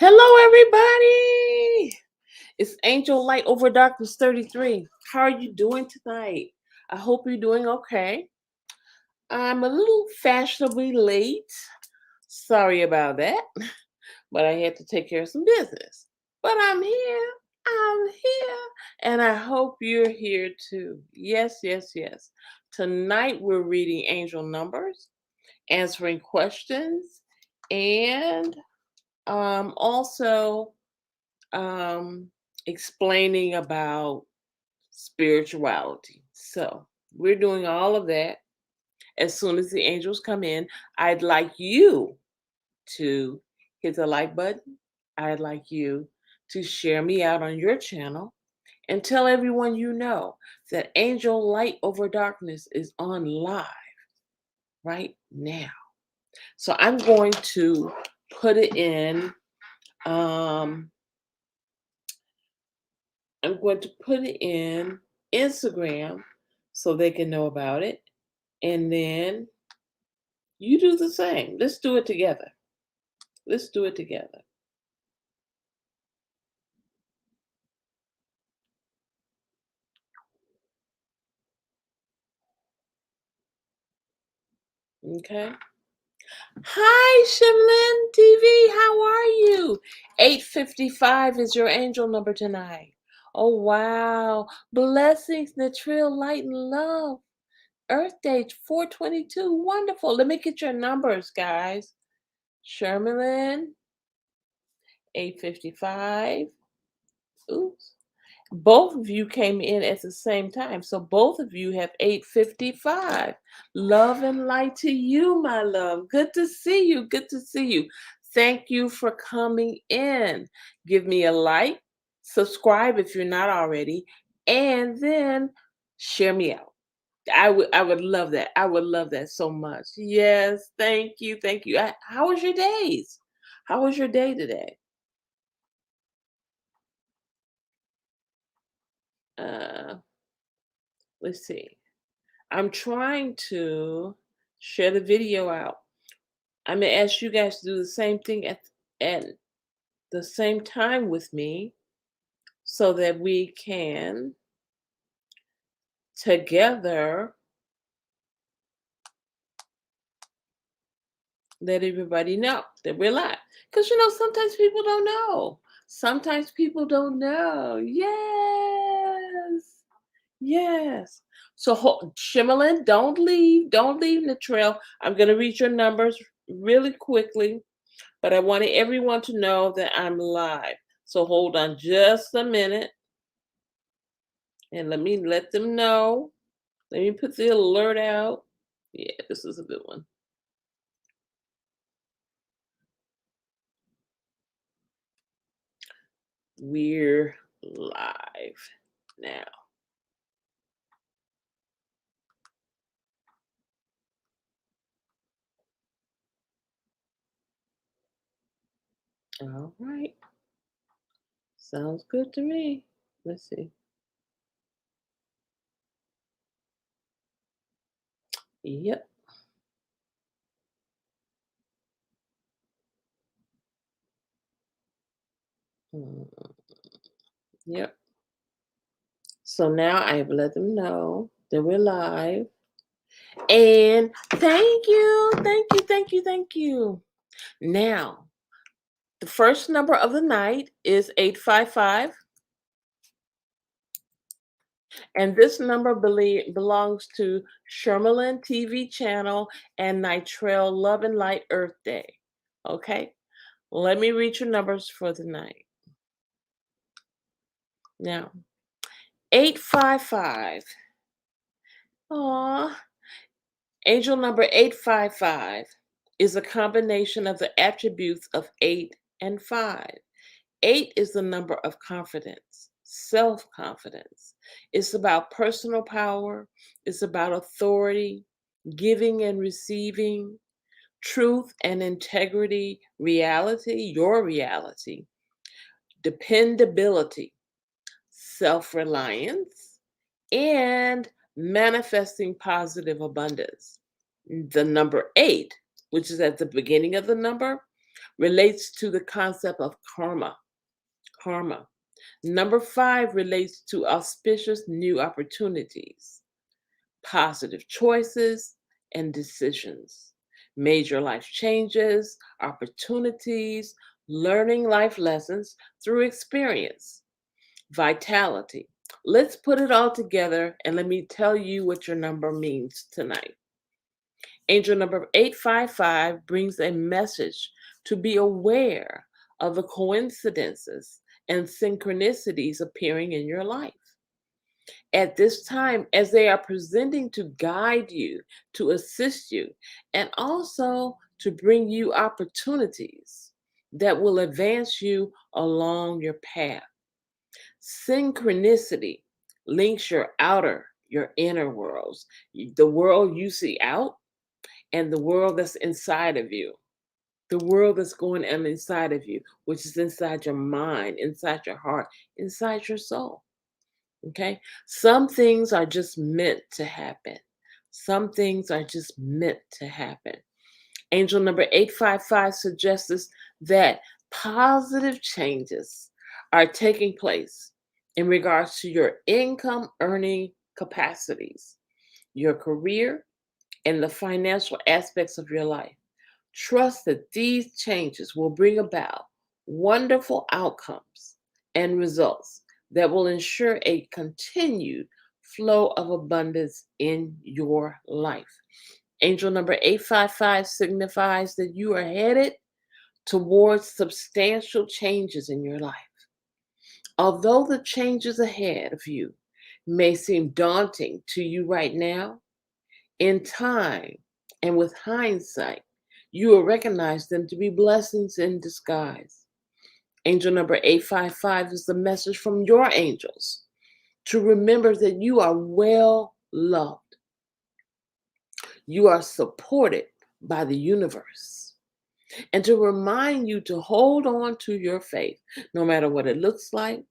Hello, everybody. It's Angel Light Over Darkness 33. How are you doing tonight? I hope you're doing okay. I'm a little fashionably late. Sorry about that, but I had to take care of some business. But I'm here. I'm here. And I hope you're here too. Yes, yes, yes. Tonight we're reading angel numbers, answering questions, and also explaining about spirituality. So we're doing all of that. As soon as the angels come in, I'd like you to hit the like button. I'd like you to share me out on your channel and tell everyone you know that Angel Light Over Darkness is on live right now. So I'm going to put it in I'm going to put it in Instagram so they can know about it. And then you do the same. Let's do it together. Let's do it together. Okay. Hi, Shimlin TV. How are you? 855 is your angel number tonight. Oh, wow. Blessings, the trail, light, and love. Earth Day 422. Wonderful. Let me get your numbers, guys. Shermalyn, 855. Oops. Both of you came in at the same time. So both of you have 855. Love and light to you, my love. Good to see you. Good to see you. Thank you for coming in. Give me a like, subscribe if you're not already, and then share me out. I would love that. I would love that so much. Yes, thank you. Thank you. How was your days? How was your day today? Uh, let's see. I'm trying to share the video out. I'm gonna ask you guys to do the same thing at the same time with me so that we can together let everybody know that we're live. Because sometimes people don't know. Sometimes people don't know. Yes. Yes. So, Shimmerlin, don't leave. Don't leave the trail. I'm going to read your numbers really quickly, but I wanted everyone to know that I'm live. So, hold on just a minute and let me let them know. Let me put the alert out. Yeah, this is a good one. We're live now. All right. Sounds good to me. Let's see. Yep. Mm, Yep. So now I have let them know that we're live. And thank you. Thank you. Thank you. Thank you. Now, the first number of the night is 855. And this number belongs to Shermalyn TV channel and Nitrell Love and Light Earth Day. Okay? Let me read your numbers for the night. Now, 855. Aw, Angel number 855 is a combination of the attributes of 8 and 5. 8 is the number of confidence, self confidence. It's about personal power, it's about authority, giving and receiving, truth and integrity, reality, your reality, dependability, self reliance, and manifesting positive abundance. The number 8, which is at the beginning of the number, relates to the concept of karma. Karma. Number 5 relates to auspicious new opportunities, positive choices, and decisions, major life changes, opportunities, learning life lessons through experience, vitality. Let's put it all together and let me tell you what your number means tonight. Angel number 855 brings a message to be aware of the coincidences and synchronicities appearing in your life at this time as they are presenting to guide you, to assist you, and also to bring you opportunities that will advance you along your path. Synchronicity links your outer, your inner worlds, the world you see out and the world that's inside of you. The world that's going on inside of you, which is inside your mind, inside your heart, inside your soul. Okay? Some things are just meant to happen. Some things are just meant to happen. Angel number 855 suggests us that positive changes are taking place in regards to your income earning capacities, your career, and the financial aspects of your life. Trust that these changes will bring about wonderful outcomes and results that will ensure a continued flow of abundance in your life. Angel number 855 signifies that you are headed towards substantial changes in your life. Although the changes ahead of you may seem daunting to you right now, in time and with hindsight, you will recognize them to be blessings in disguise. Angel number 855 is the message from your angels to remember that you are well loved. You are supported by the universe. And to remind you to hold on to your faith, no matter what it looks like,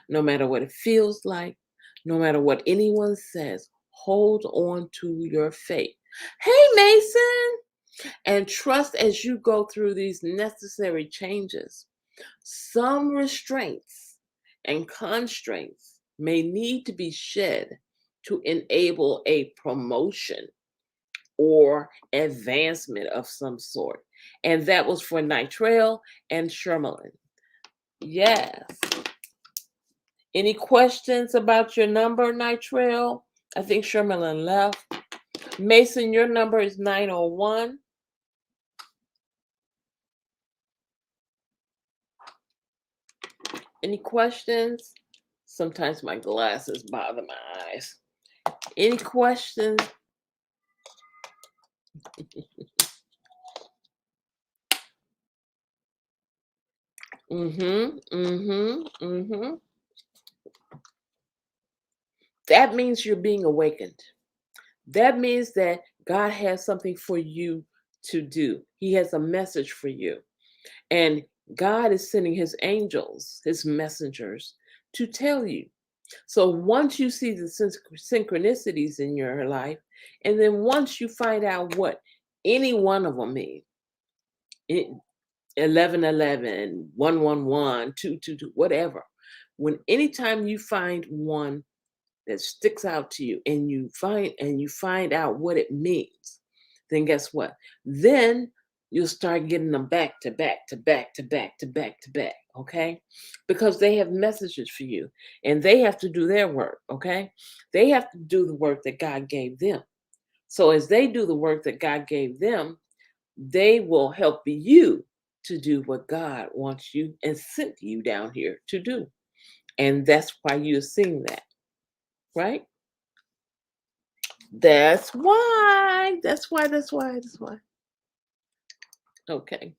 no matter what it feels like, no matter what anyone says, hold on to your faith. Hey, Mason! And trust as you go through these necessary changes. Some restraints and constraints may need to be shed to enable a promotion or advancement of some sort. And that was for Nitrell and Shermelin. Yes. Any questions about your number, Nitrell? I think Shermelin left. Mason, your number is 901. Any questions? Sometimes my glasses bother my eyes. Any questions? That means you're being awakened. That means that God has something for you to do. He has a message for you. And God is sending his angels, his messengers, to tell you. So once you see the synchronicities in your life, and then once you find out what any one of them mean, 1111, 111, 222, whatever. When anytime you find one that sticks out to you and you find out what it means, then guess what? Then you'll start getting them back to back to back to back to back to back, okay? Because they have messages for you and they have to do their work, okay? They have to do the work that God gave them. So as they do the work that God gave them, they will help you to do what God wants you and sent you down here to do. And that's why you're seeing that, right? That's why. That's why. That's why. That's why. Okay.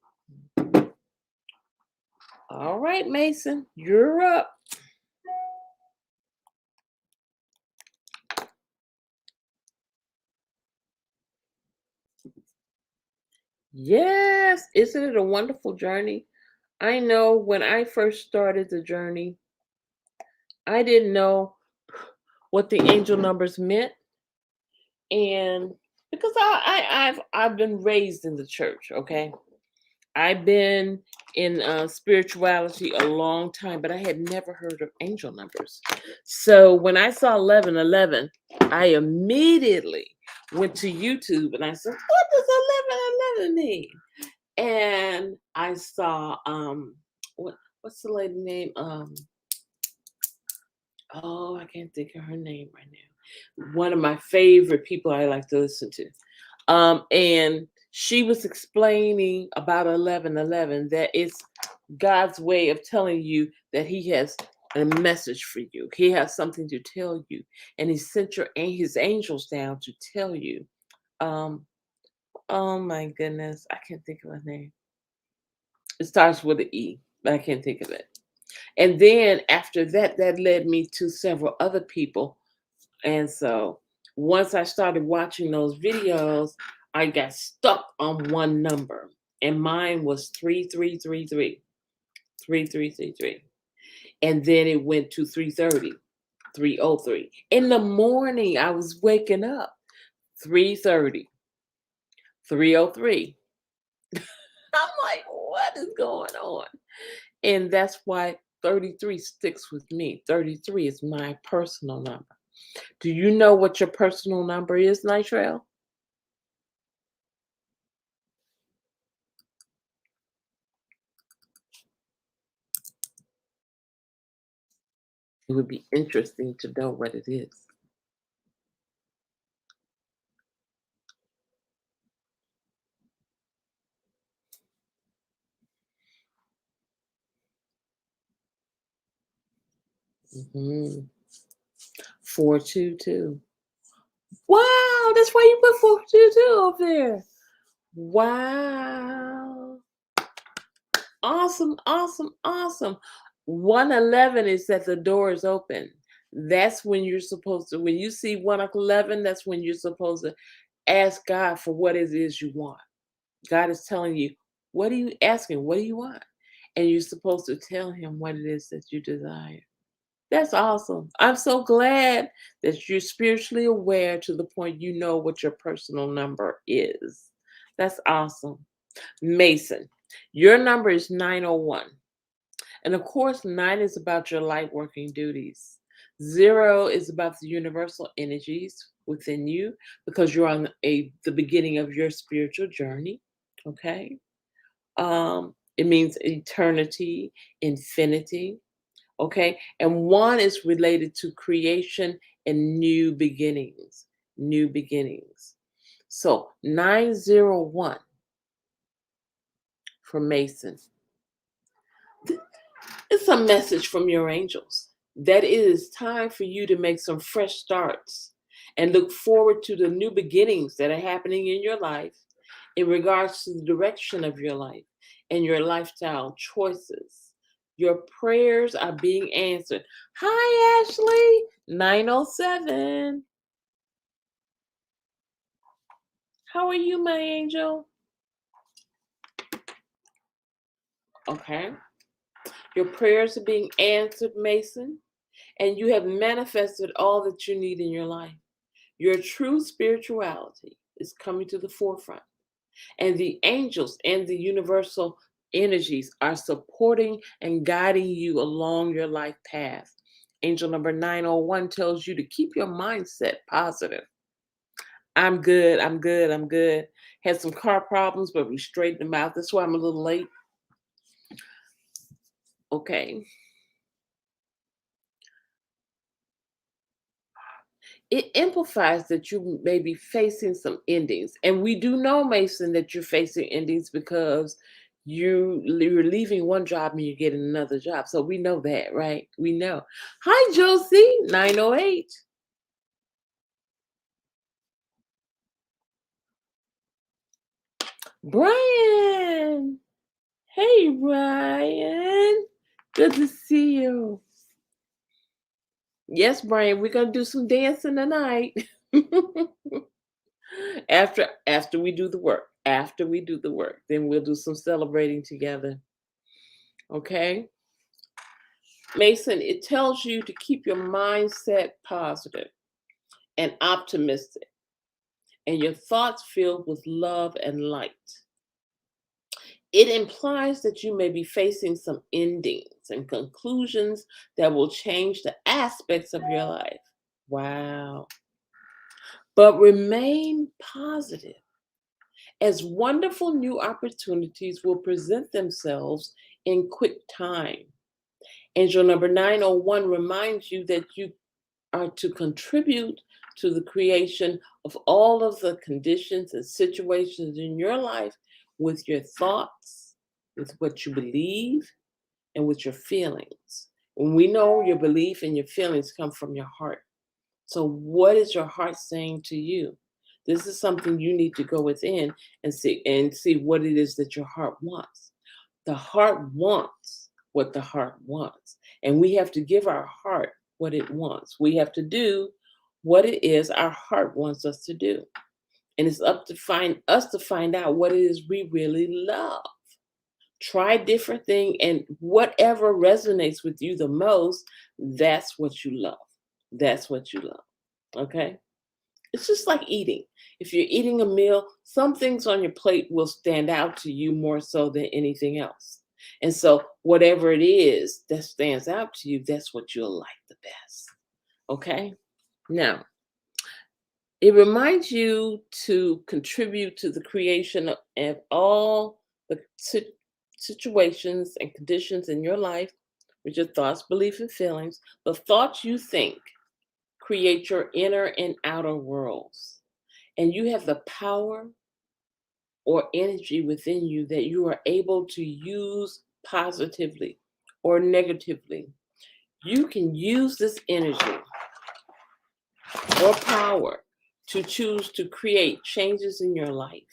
All right, Mason, you're up. Yes. Isn't it a wonderful journey? I know when I first started the journey, I didn't know what the angel numbers meant. And because I've been raised in the church, okay? I've been in spirituality a long time, but I had never heard of angel numbers. So when I saw 1111, I immediately went to YouTube and I said, "What does 1111 mean?" And I saw what's the lady name? Oh, I can't think of her name right now. One of my favorite people I like to listen to. And she was explaining about 1111 that it's God's way of telling you that He has a message for you. He has something to tell you, and He sent His angels down to tell you. Um, oh my goodness, I can't think of her name. It starts with an E, but I can't think of it. And then after that, that led me to several other people. And so once I started watching those videos, I got stuck on one number. And mine was 3333, 3333. And then it went to 330, 303. In the morning, I was waking up 330, 303. I'm like, what is going on? And that's why 33 sticks with me. 33 is my personal number. Do you know what your personal number is, Nitrell? It would be interesting to know what it is. 422. Wow, that's why you put 422 up there. Wow. Awesome, awesome, awesome. 111 is that the door is open. That's when you're supposed to, when you see 111, that's when you're supposed to ask God for what it is you want. God is telling you, what are you asking? What do you want? And you're supposed to tell Him what it is that you desire. That's awesome. I'm so glad that you're spiritually aware to the point you know what your personal number is. That's awesome. Mason, your number is 901. And of course, 9 is about your light working duties. 0 is about the universal energies within you because you're on the beginning of your spiritual journey. Okay. It means eternity, infinity. Okay. And 1 is related to creation and new beginnings. New beginnings. So 901 for Mason. It's a message from your angels that it is time for you to make some fresh starts and look forward to the new beginnings that are happening in your life in regards to the direction of your life and your lifestyle choices. Your prayers are being answered. Hi, Ashley. 907. How are you, my angel? Okay. Your prayers are being answered, Mason, and you have manifested all that you need in your life. Your true spirituality is coming to the forefront, and the angels and the universal energies are supporting and guiding you along your life path. Angel number 901 tells you to keep your mindset positive. I'm good, I'm good, I'm good. Had some car problems, but we straightened them out. That's why I'm a little late. Okay. It amplifies that you may be facing some endings. And we do know, Mason, that you're facing endings because you're leaving one job and you're getting another job. So we know that, right? We know. Hi, Josie, 908. Brian. Hey, Brian. Good to see you. Yes, Brian, we're gonna do some dancing tonight. After we do the work. After we do the work, then we'll do some celebrating together. Okay? Mason, it tells you to keep your mindset positive and optimistic and your thoughts filled with love and light. It implies that you may be facing some endings and conclusions that will change the aspects of your life. Wow. But remain positive, as wonderful new opportunities will present themselves in quick time. Angel number 901 reminds you that you are to contribute to the creation of all of the conditions and situations in your life with your thoughts, with what you believe, and with your feelings. When we know your belief and your feelings come from your heart. So, what is your heart saying to you? This is something you need to go within and see what it is that your heart wants. The heart wants what the heart wants, and we have to give our heart what it wants. We have to do what it is our heart wants us to do, and it's up to find out what it is we really love. Try different things, and whatever resonates with you the most, that's what you love. That's what you love. Okay? It's just like eating. If you're eating a meal, some things on your plate will stand out to you more so than anything else. And so, whatever it is that stands out to you, that's what you'll like the best. Okay? Now, it reminds you to contribute to the creation of all the situations and conditions in your life with your thoughts, beliefs, and feelings. The thoughts you think create your inner and outer worlds. And you have the power or energy within you that you are able to use positively or negatively. You can use this energy or power to choose to create changes in your life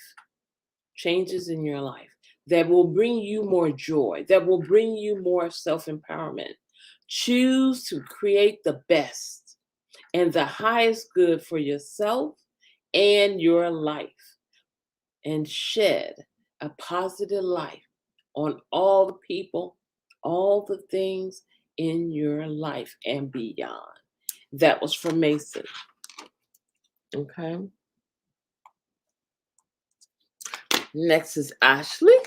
that will bring you more joy, that will bring you more self empowerment. Choose to create the best and the highest good for yourself and your life, and shed a positive light on all the people, all the things in your life and beyond. That was from Mason. Okay. Next is Ashley.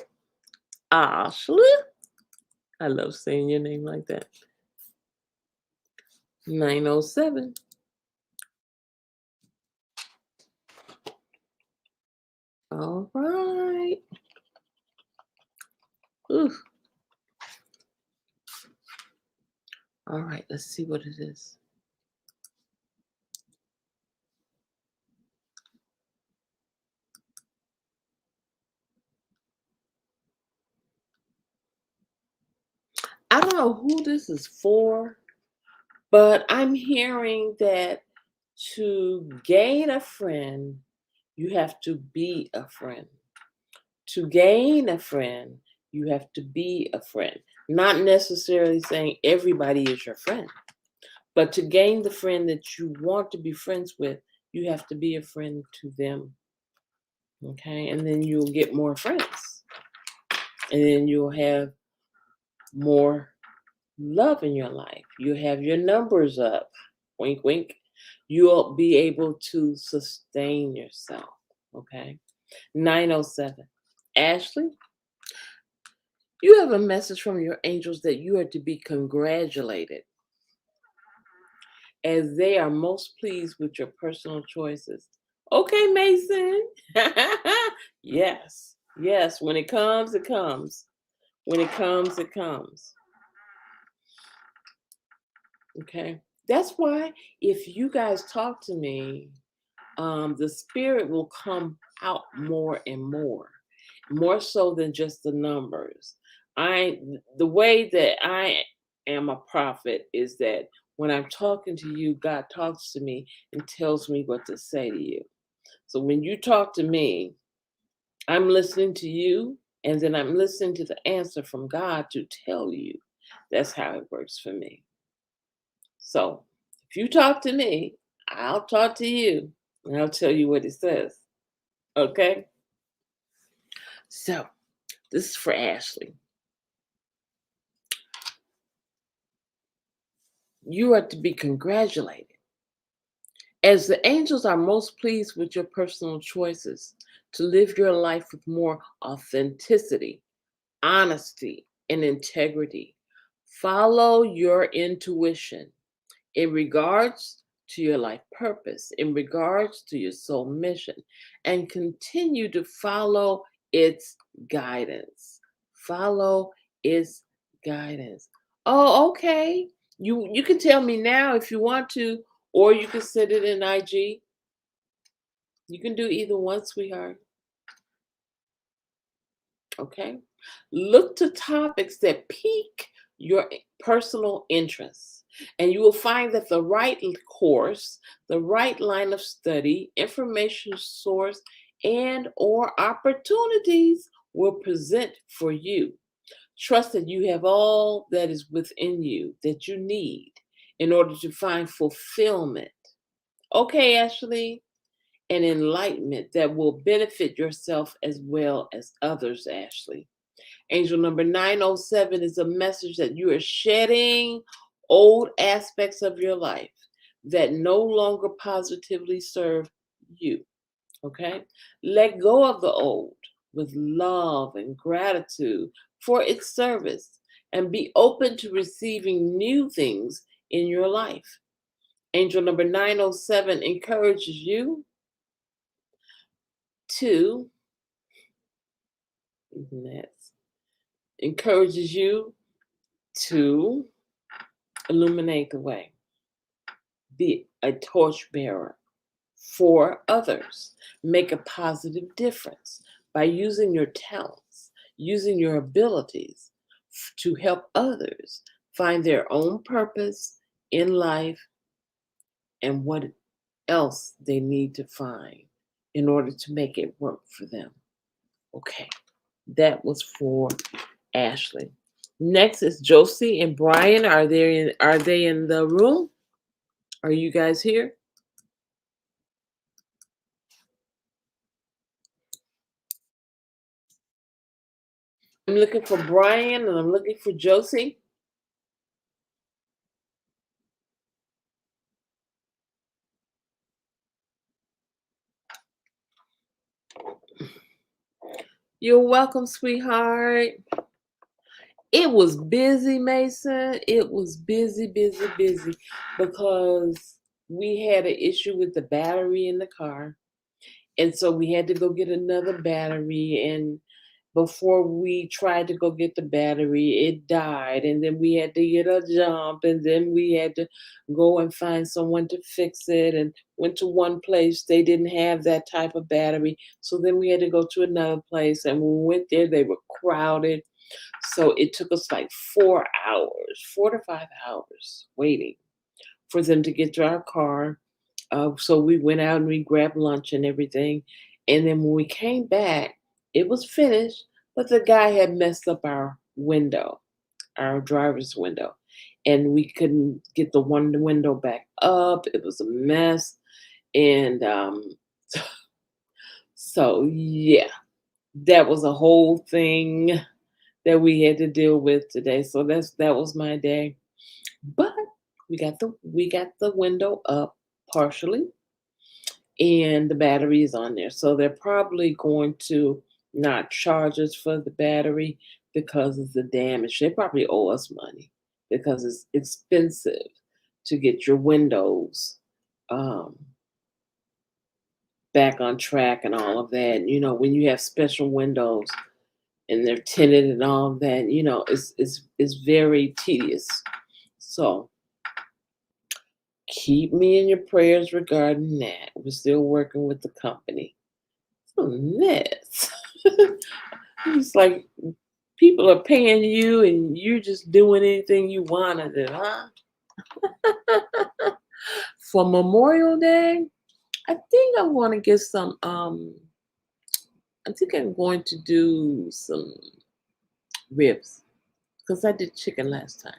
Ashley. I love saying your name like that. 907. All right. Ooh. All right, let's see what it is. I don't know who this is for, but I'm hearing that to gain a friend, you have to be a friend. To gain a friend, you have to be a friend. Not necessarily saying everybody is your friend, but to gain the friend that you want to be friends with, you have to be a friend to them. Okay, and then you'll get more friends, and then you'll have more love in your life. You have your numbers up. Wink, wink. You'll be able to sustain yourself. Okay. 907. Ashley, you have a message from your angels that you are to be congratulated as they are most pleased with your personal choices. Okay, Mason. Yes. Yes. When it comes, it comes. When it comes, it comes. Okay. That's why if you guys talk to me, the spirit will come out more and more so than just the numbers. The way that I am a prophet is that when I'm talking to you, God talks to me and tells me what to say to you. So when you talk to me, I'm listening to you, and then I'm listening to the answer from God to tell you. That's how it works for me. So if you talk to me, I'll talk to you, and I'll tell you what it says. Okay? So this is for Ashley. You are to be congratulated, as the angels are most pleased with your personal choices to live your life with more authenticity, honesty, and integrity. Follow your intuition in regards to your life purpose, in regards to your soul mission, and continue to follow its guidance. Follow its guidance. Oh, okay. You can tell me now if you want to, or you can send it in IG. You can do either one, sweetheart. Okay. Look to topics that pique your personal interests, and you will find that the right course, the right line of study, information source, and or opportunities will present for you. Trust that you have all that is within you that you need in order to find fulfillment. Okay, Ashley, and enlightenment that will benefit yourself as well as others, Ashley. Angel number 907 is a message that you are shedding old aspects of your life that no longer positively serve you. Okay? Let go of the old with love and gratitude for its service and be open to receiving new things in your life. Angel number 907 encourages you to, next, encourages you to illuminate the way, be a torchbearer for others, make a positive difference by using your talents, using your abilities to help others find their own purpose in life and what else they need to find in order to make it work for them. Okay, that was for Ashley. Next is Josie and Brian. Are they in the room? Are you guys here? I'm looking for Brian and I'm looking for Josie. You're welcome, sweetheart. It was busy, Mason. It was busy, busy, busy because we had an issue with the battery in the car. And so we had to go get another battery. And before we tried to go get the battery, it died. And then we had to get a jump. And then we had to go and find someone to fix it. And went to one place, they didn't have that type of battery. So then we had to go to another place. And when we went there, they were crowded. So it took us like 4 hours, 4 to 5 hours waiting for them to get to our car. So we went out and we grabbed lunch and everything. And then when we came back, it was finished, but the guy had messed up our window, our driver's window. And we couldn't get the one window back up. It was a mess. And so, yeah, that was a whole thing that we had to deal with today. So that was my day. But we got the window up partially, and the battery is on there. So they're probably going to not charge us for the battery because of the damage. They probably owe us money because it's expensive to get your windows um, back on track and all of that. You know, when you have special windows and they're tinted and all of that, it's very tedious. So keep me in your prayers regarding that. We're still working with the company. It's a mess. It's like people are paying you and you're just doing anything you want to do, huh? For Memorial Day, I think I want to get some I think I'm going to do some ribs because I did chicken last time.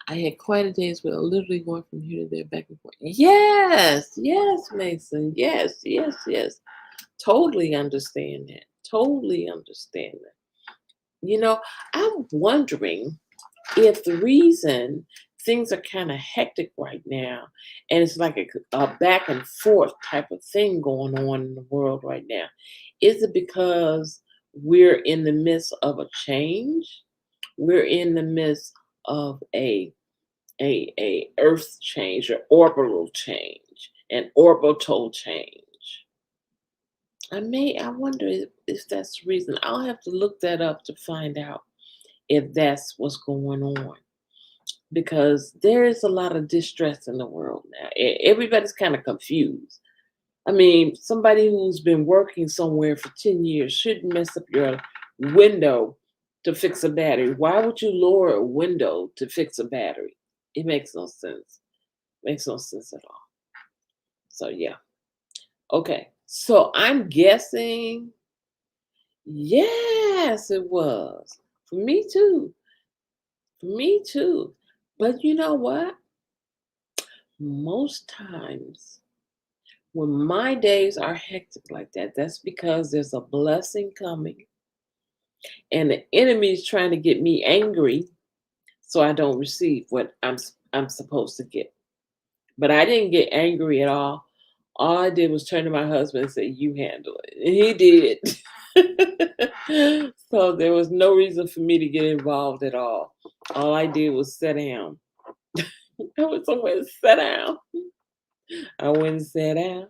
I had quite a day as well, literally going from here to there, back and forth. Yes, yes, Mason. Yes, yes, yes. Totally understand that. Totally understand that. You know, I'm wondering if the reason things are kind of hectic right now, and it's like a back and forth type of thing going on in the world right now, is it because we're in the midst of a change? We're in the midst of a earth change or orbital change, an orbital change. I wonder if that's the reason. I'll have to look that up to find out if that's what's going on, because there is a lot of distress in the world now. Everybody's kind of confused. I mean, somebody who's been working somewhere for 10 years shouldn't mess up your window to fix a battery. Why would you lower a window to fix a battery? It makes no sense. Makes no sense at all. So yeah. Okay. So I'm guessing yes, it was. For me too. For me too. But you know what? Most times when my days are hectic like that, that's because there's a blessing coming and the enemy is trying to get me angry so I don't receive what I'm supposed to get. But I didn't get angry at all. All I did was turn to my husband and say, "You handle it." And he did. So there was no reason for me to get involved at all. All I did was sit down. I went somewhere to sit down. I went and sat down.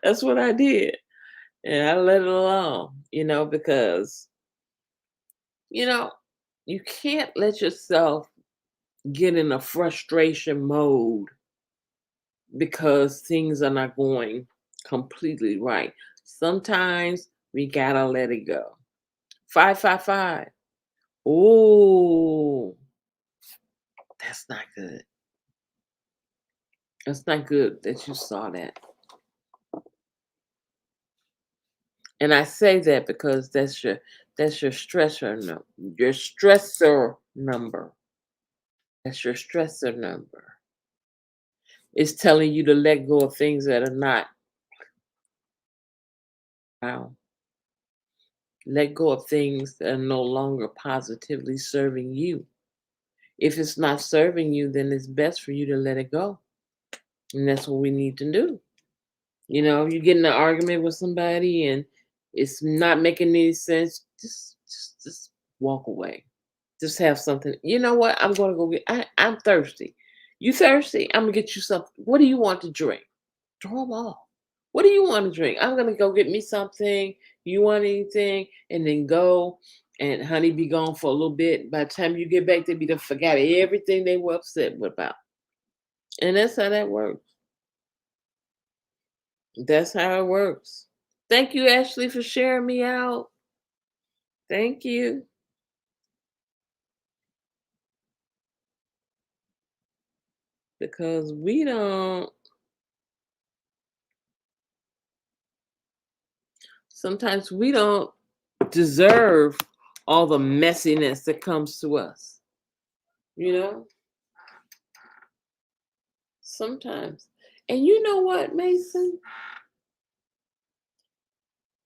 That's what I did. And I let it alone, because, you know, you can't let yourself get in a frustration mode because things are not going completely right. Sometimes we gotta let it go. 555. Oh, that's not good. That's not good that you saw that. And I say that because that's your stressor number. Your stressor number. That's your stressor number. It's telling you to let go of things that are not. Wow. Let go of things that are no longer positively serving you. If it's not serving you, then it's best for you to let it go. And that's what we need to do. You get in an argument with somebody and it's not making any sense, just walk away. Just have something. You know what? I'm gonna go I'm thirsty. You thirsty? I'm gonna get you something. What do you want to drink? Throw them off. What do you want to drink? I'm gonna go get me something. You want anything? And then go and honey be gone for a little bit. By the time you get back, they be done forgot everything they were upset about. And that's how that works. That's how it works. Thank you, Ashley, for sharing me out. Thank you. Because sometimes we don't deserve all the messiness that comes to us. You know, sometimes. And you know what, Mason?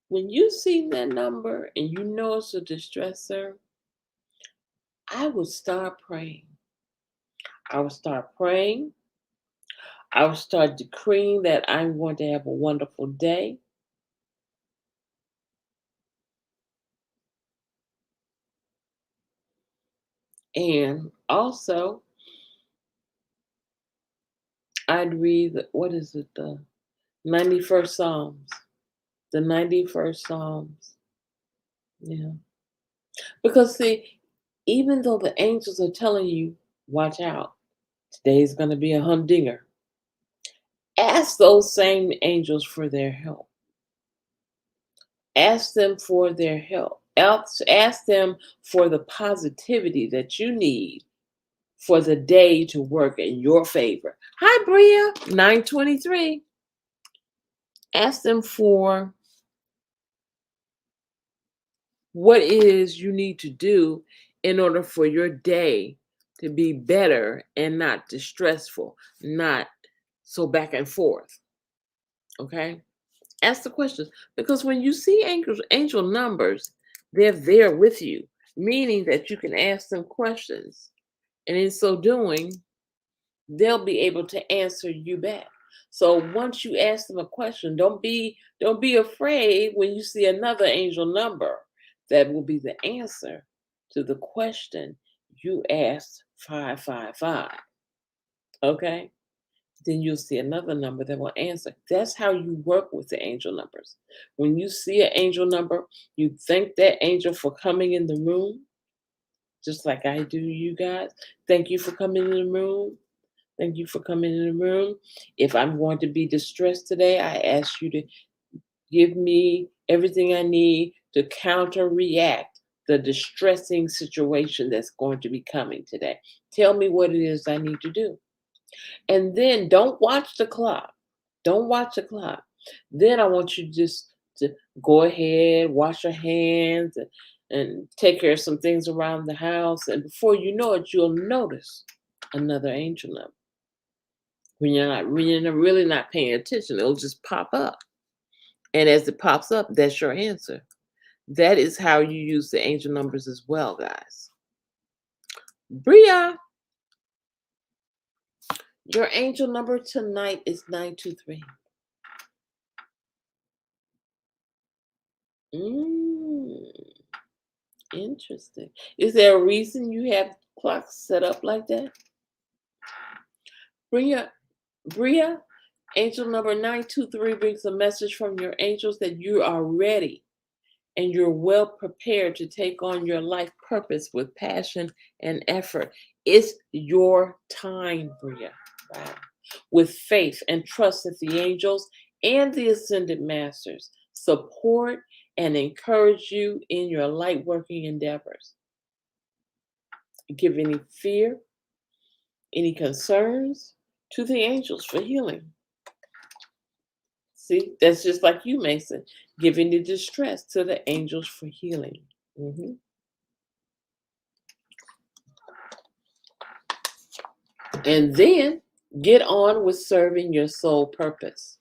When you see that number and you know it's a distressor, I would start praying. I would start praying. I would start decreeing that I'm going to have a wonderful day. And also, I'd read, what is it, the 91st Psalms. The 91st Psalms. Yeah. Because, see, even though the angels are telling you, watch out, today's going to be a humdinger, ask those same angels for their help. Ask them for their help. Ask them for the positivity that you need for the day to work in your favor. Hi, Bria, 923. Ask them for what is you need to do in order for your day to be better and not distressful, not so back and forth. Okay? Ask the questions because when you see angel numbers, they're there with you, meaning that you can ask them questions. And in so doing, they'll be able to answer you back. So once you ask them a question, don't be afraid when you see another angel number that will be the answer to the question you asked 555. Okay? Then you'll see another number that will answer. That's how you work with the angel numbers. When you see an angel number, you thank that angel for coming in the room, just like I do, you guys. Thank you for coming in the room. Thank you for coming in the room. If I'm going to be distressed today, I ask you to give me everything I need to counter react the distressing situation that's going to be coming today. Tell me what it is I need to do. And then don't watch the clock. Don't watch the clock. Then I want you just to go ahead, wash your hands, and take care of some things around the house. And before you know it, you'll notice another angel number. When you're really not paying attention, it'll just pop up. And as it pops up, that's your answer. That is how you use the angel numbers as well, guys. Bria, your angel number tonight is 923. Mm, interesting. Is there a reason you have clocks set up like that? Bria, angel number 923 brings a message from your angels that you are ready and you're well prepared to take on your life purpose with passion and effort. It's your time, Bria. Wow. With faith and trust that the angels and the ascended masters support and encourage you in your light working endeavors. Give any fear, any concerns to the angels for healing. See, that's just like you, Mason, giving the distress to the angels for healing. Mhm. And then get on with serving your soul purpose.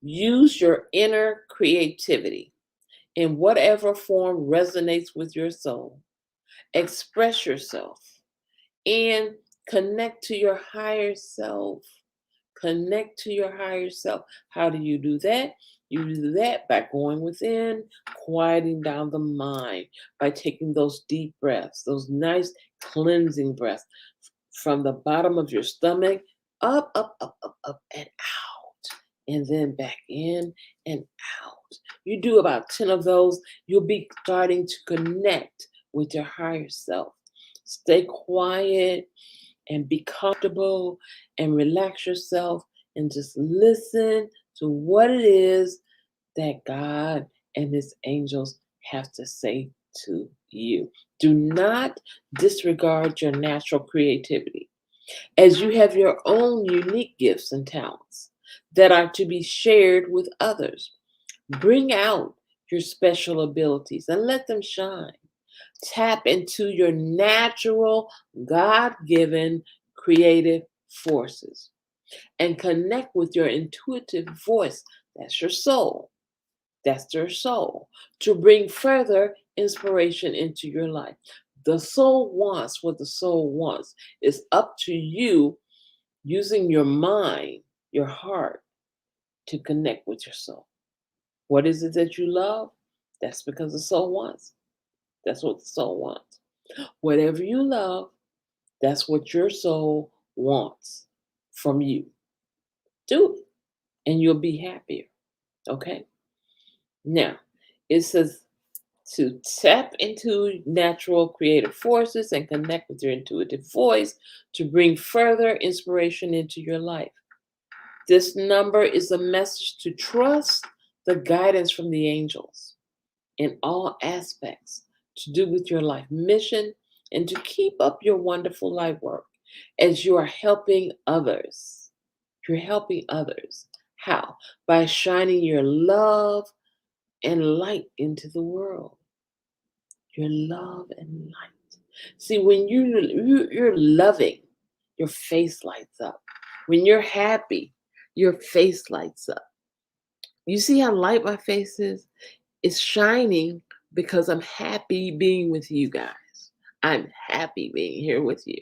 Use your inner creativity in whatever form resonates with your soul. Express yourself and connect to your higher self. Connect to your higher self. How do you do that? You do that by going within, quieting down the mind, by taking those deep breaths, those nice cleansing breaths from the bottom of your stomach up, up, up, up, up, and out, and then back in and out. You do about 10 of those, you'll be starting to connect with your higher self. Stay quiet and be comfortable and relax yourself and just listen to what it is that God and his angels have to say to you. Do not disregard your natural creativity, as you have your own unique gifts and talents that are to be shared with others. Bring out your special abilities and let them shine. Tap into your natural, God given creative forces and connect with your intuitive voice. That's your soul. That's their soul, to bring further inspiration into your life. The soul wants what the soul wants. It's up to you using your mind, your heart, to connect with your soul. What is it that you love? That's because the soul wants. That's what the soul wants. Whatever you love, that's what your soul wants from you. Do it, and you'll be happier. Okay? Now, it says to tap into natural creative forces and connect with your intuitive voice to bring further inspiration into your life. This number is a message to trust the guidance from the angels in all aspects to do with your life mission and to keep up your wonderful life work as you are helping others. You're helping others. How? By shining your love and light into the world. Your love and light. See, when you're loving, your face lights up. When you're happy, your face lights up. You see how light my face is? It's shining because I'm happy being with you guys. I'm happy being here with you.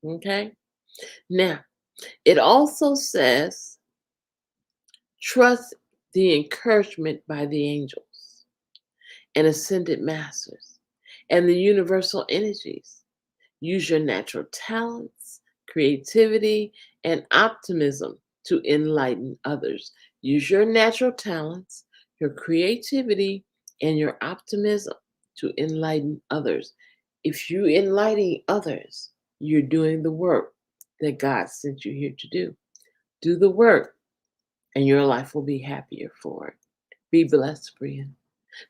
Okay? Now, it also says trust the encouragement by the angels and ascended masters and the universal energies. Use your natural talents, creativity, and optimism to enlighten others. Use your natural talents, your creativity, and your optimism to enlighten others. If you enlighten others, you're doing the work that God sent you here to do. Do the work, and your life will be happier for it. Be blessed, Brian.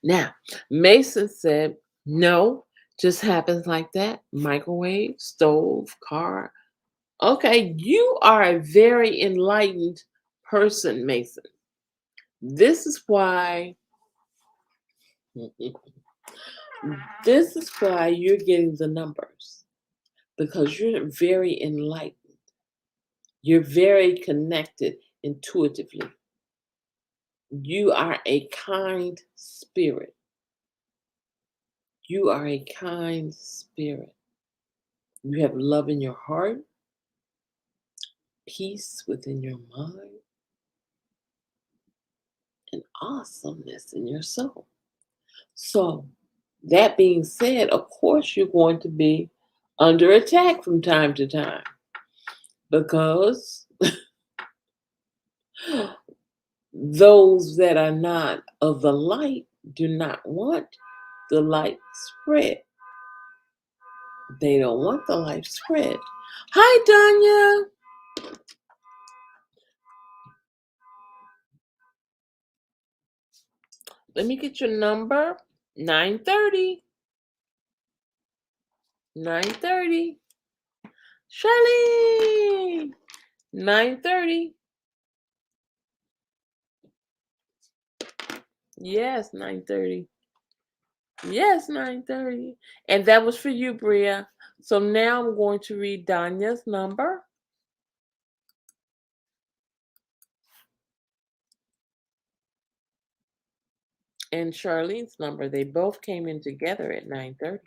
Now, Mason said, no, just happens like that. Microwave, stove, car. Okay, you are a very enlightened person, Mason. This is why this is why you're getting the numbers. Because you're very enlightened. You're very connected intuitively. You are a kind spirit. You are a kind spirit. You have love in your heart, peace within your mind, and awesomeness in your soul. So, that being said, of course, you're going to be under attack from time to time because those that are not of the light do not want the light spread. They don't want the light spread. Hi, Danya. Let me get your number. 9:30. 9:30. Charlene. 9:30. Yes, 9:30. Yes, 9:30. And that was for you, Bria. So now I'm going to read Danya's number and Charlene's number. They both came in together at 9:30.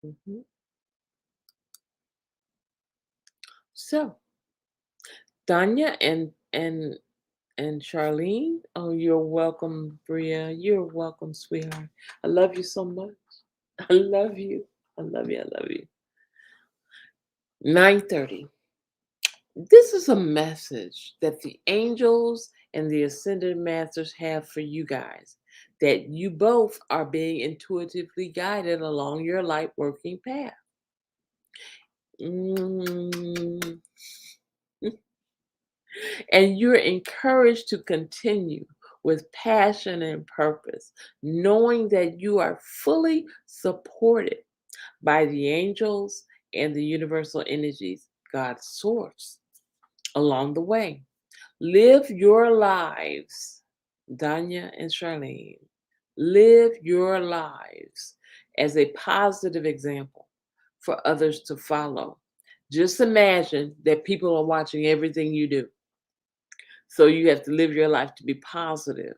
Mhm. So Danya and Charlene. Oh, you're welcome, Bria. You're welcome, sweetheart. I love you so much. I love you. I love you. I love you. 9:30. This is a message that the angels and the ascended masters have for you guys, that you both are being intuitively guided along your light working path. Mm. And you're encouraged to continue with passion and purpose, knowing that you are fully supported by the angels and the universal energies, God's source, along the way. Live your lives, Danya and Charlene. Live your lives as a positive example for others to follow. Just imagine that people are watching everything you do. So you have to live your life to be positive,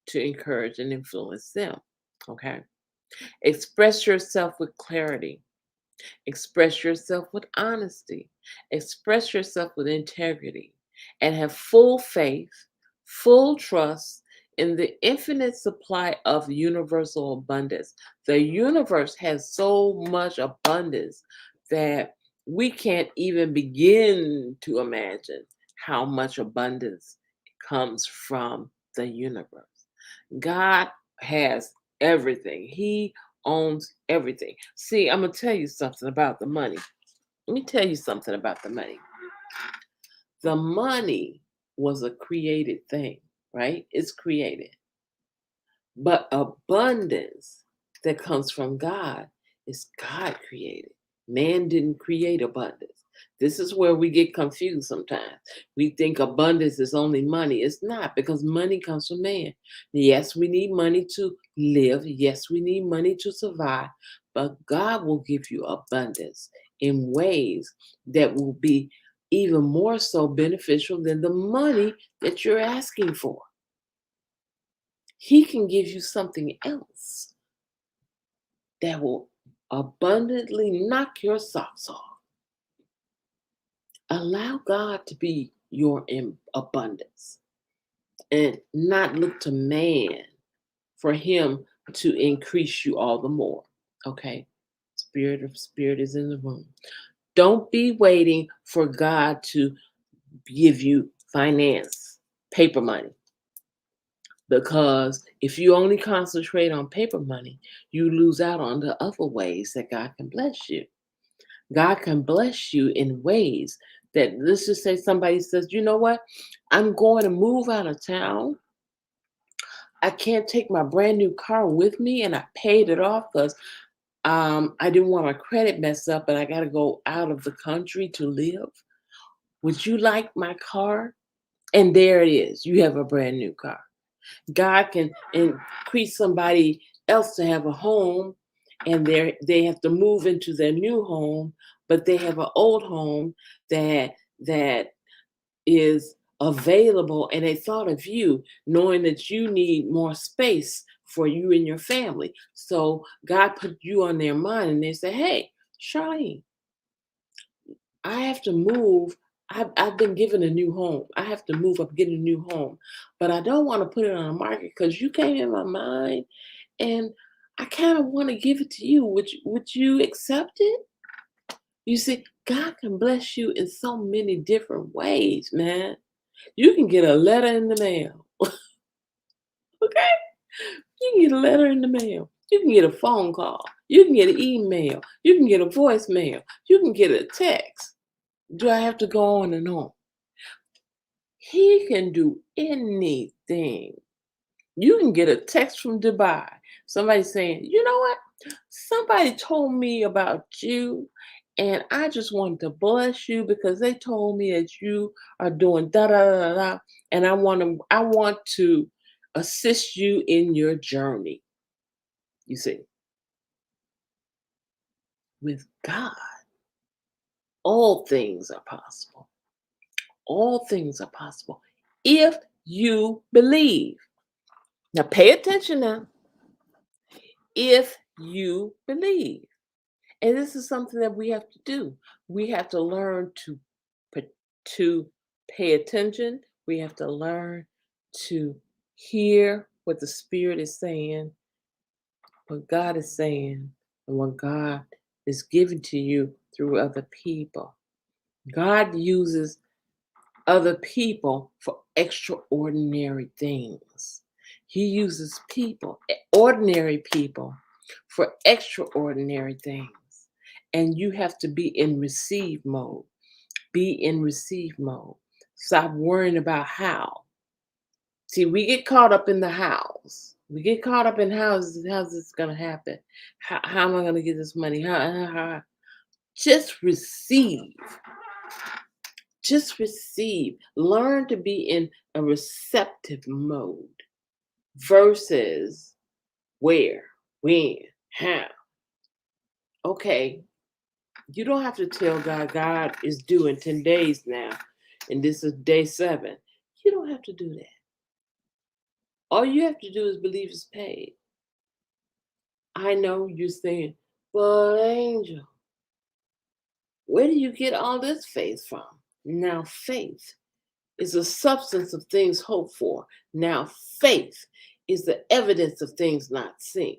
to encourage and influence them. Okay. Express yourself with clarity. Express yourself with honesty. Express yourself with integrity. And have full faith, full trust in the infinite supply of universal abundance. The universe has so much abundance that we can't even begin to imagine how much abundance comes from the universe. God has everything. He owns everything. See, I'm going to tell you something about the money. Let me tell you something about the money. The money was a created thing, right? It's created. But abundance that comes from God is God created. Man didn't create abundance. This is where we get confused sometimes. We think abundance is only money. It's not, because money comes from man. Yes, we need money to live. Yes, we need money to survive. But God will give you abundance in ways that will be even more so beneficial than the money that you're asking for. He can give you something else that will abundantly knock your socks off. Allow God to be your abundance and not look to man for him to increase you all the more. Okay? Spirit of spirit is in the room. Don't be waiting for God to give you finance, paper money. Because if you only concentrate on paper money, you lose out on the other ways that God can bless you. God can bless you in ways that, let's just say somebody says, you know what? I'm going to move out of town. I can't take my brand new car with me, and I paid it off because I didn't want my credit messed up, and I got to go out of the country to live. Would you like my car? And there it is. You have a brand new car. God can increase somebody else to have a home, and they have to move into their new home, but they have an old home that is available, and they thought of you, knowing that you need more space for you and your family. So God put you on their mind, and they say, "Hey, Charlene, I have to move. I've been given a new home. I have to move up, get a new home, but I don't want to put it on the market because you came in my mind, and I kind of want to give it to you. Would you accept it?" You see, God can bless you in so many different ways, man. You can get a letter in the mail, okay? You can get a letter in the mail. You can get a phone call. You can get an email. You can get a voicemail. You can get a text. Do I have to go on and on? He can do anything. You can get a text from Dubai. Somebody saying, you know what? Somebody told me about you, and I just wanted to bless you because they told me that you are doing da da da da, da, and I want to assist you in your journey. You see, with God, all things are possible. All things are possible if you believe. Now, pay attention now. If you believe. And this is something that we have to do. We have to learn to pay attention. We have to learn to hear what the Spirit is saying, what God is saying, and what God is giving to you through other people. God uses other people for extraordinary things. He uses people, ordinary people, for extraordinary things. And you have to be in receive mode. Be in receive mode. Stop worrying about how. See, we get caught up in the hows. We get caught up in how's this going to happen? How am I going to get this money? How? Just receive. Just receive. Learn to be in a receptive mode versus where, when, how. Okay, you don't have to tell God is due in 10 days now, and this is day 7. You don't have to do that. All you have to do is believe it's paid. I know you're saying, but Angel, where do you get all this faith from? Now, faith is the substance of things hoped for. Now, faith is the evidence of things not seen.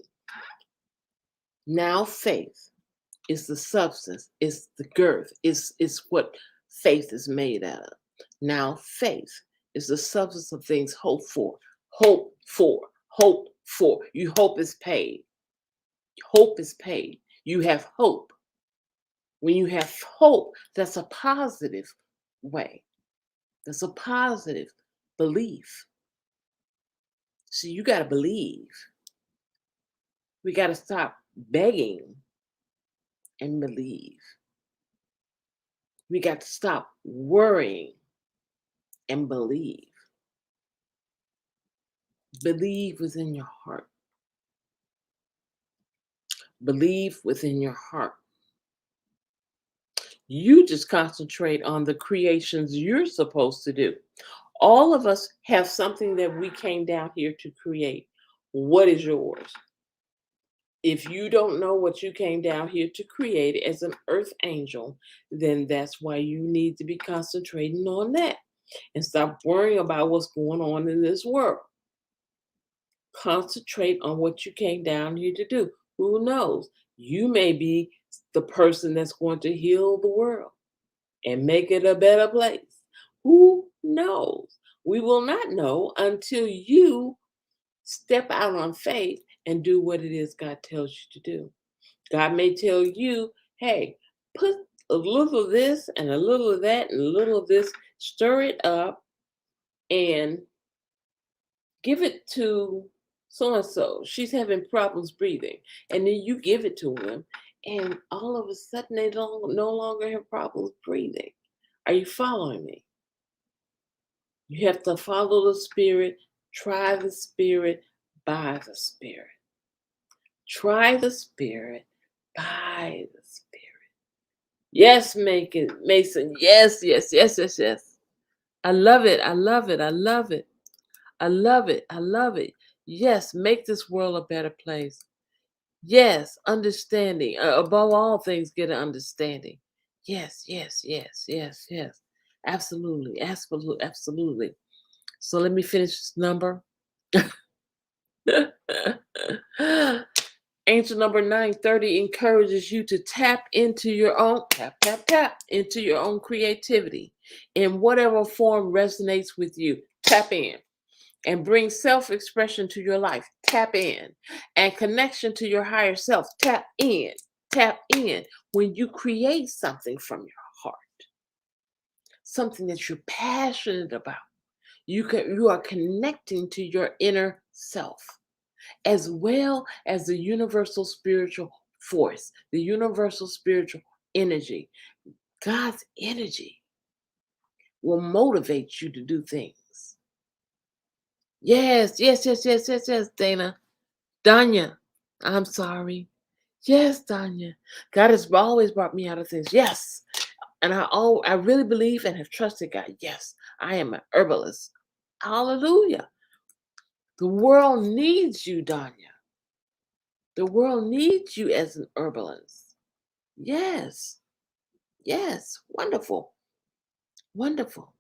Now, faith is the substance, it's the girth, it's what faith is made out of. Now, faith is the substance of things hoped for. Hope for, hope for. You hope is paid. Hope is paid. You have hope. When you have hope, that's a positive way. That's a positive belief. So you got to believe. We got to stop begging and believe. We got to stop worrying and believe. Believe within your heart. Believe within your heart. You just concentrate on the creations you're supposed to do. All of us have something that we came down here to create. What is yours? If you don't know what you came down here to create as an earth angel, then that's why you need to be concentrating on that and stop worrying about what's going on in this world. Concentrate on what you came down here to do. Who knows? You may be the person that's going to heal the world and make it a better place. Who knows? We will not know until you step out on faith and do what it is God tells you to do. God may tell you, hey, put a little of this and a little of that and a little of this, stir it up and give it to so and so. She's having problems breathing. And then you give it to them, and all of a sudden they don't no longer have problems breathing. Are you following me? You have to follow the Spirit, try the Spirit, by the Spirit. Try the Spirit, by the Spirit. Yes, make it, Mason. Yes, yes, yes, yes, yes. I love it. I love it. I love it. I love it. I love it. Yes, make this world a better place. Yes, understanding. Above all things, get an understanding. Yes, yes, yes, yes, yes. Absolutely, absolutely, absolutely. So let me finish this number. Angel number 930 encourages you to tap into your own, tap, into your own creativity in whatever form resonates with you. Tap in and bring self expression to your life. Tap in and connection to your higher self. Tap in. Tap in when you create something from your heart, something that you're passionate about. You are connecting to your inner self as well as the universal spiritual force, the universal spiritual energy. God's energy will motivate you to do things. Yes, yes, yes, yes, yes, yes, Dana. Danya, I'm sorry. Yes, Danya. God has always brought me out of things. Yes. And I really believe and have trusted God. Yes, I am an herbalist. Hallelujah. The world needs you, Danya. The world needs you as an herbalist. Yes. Yes. Wonderful. Wonderful.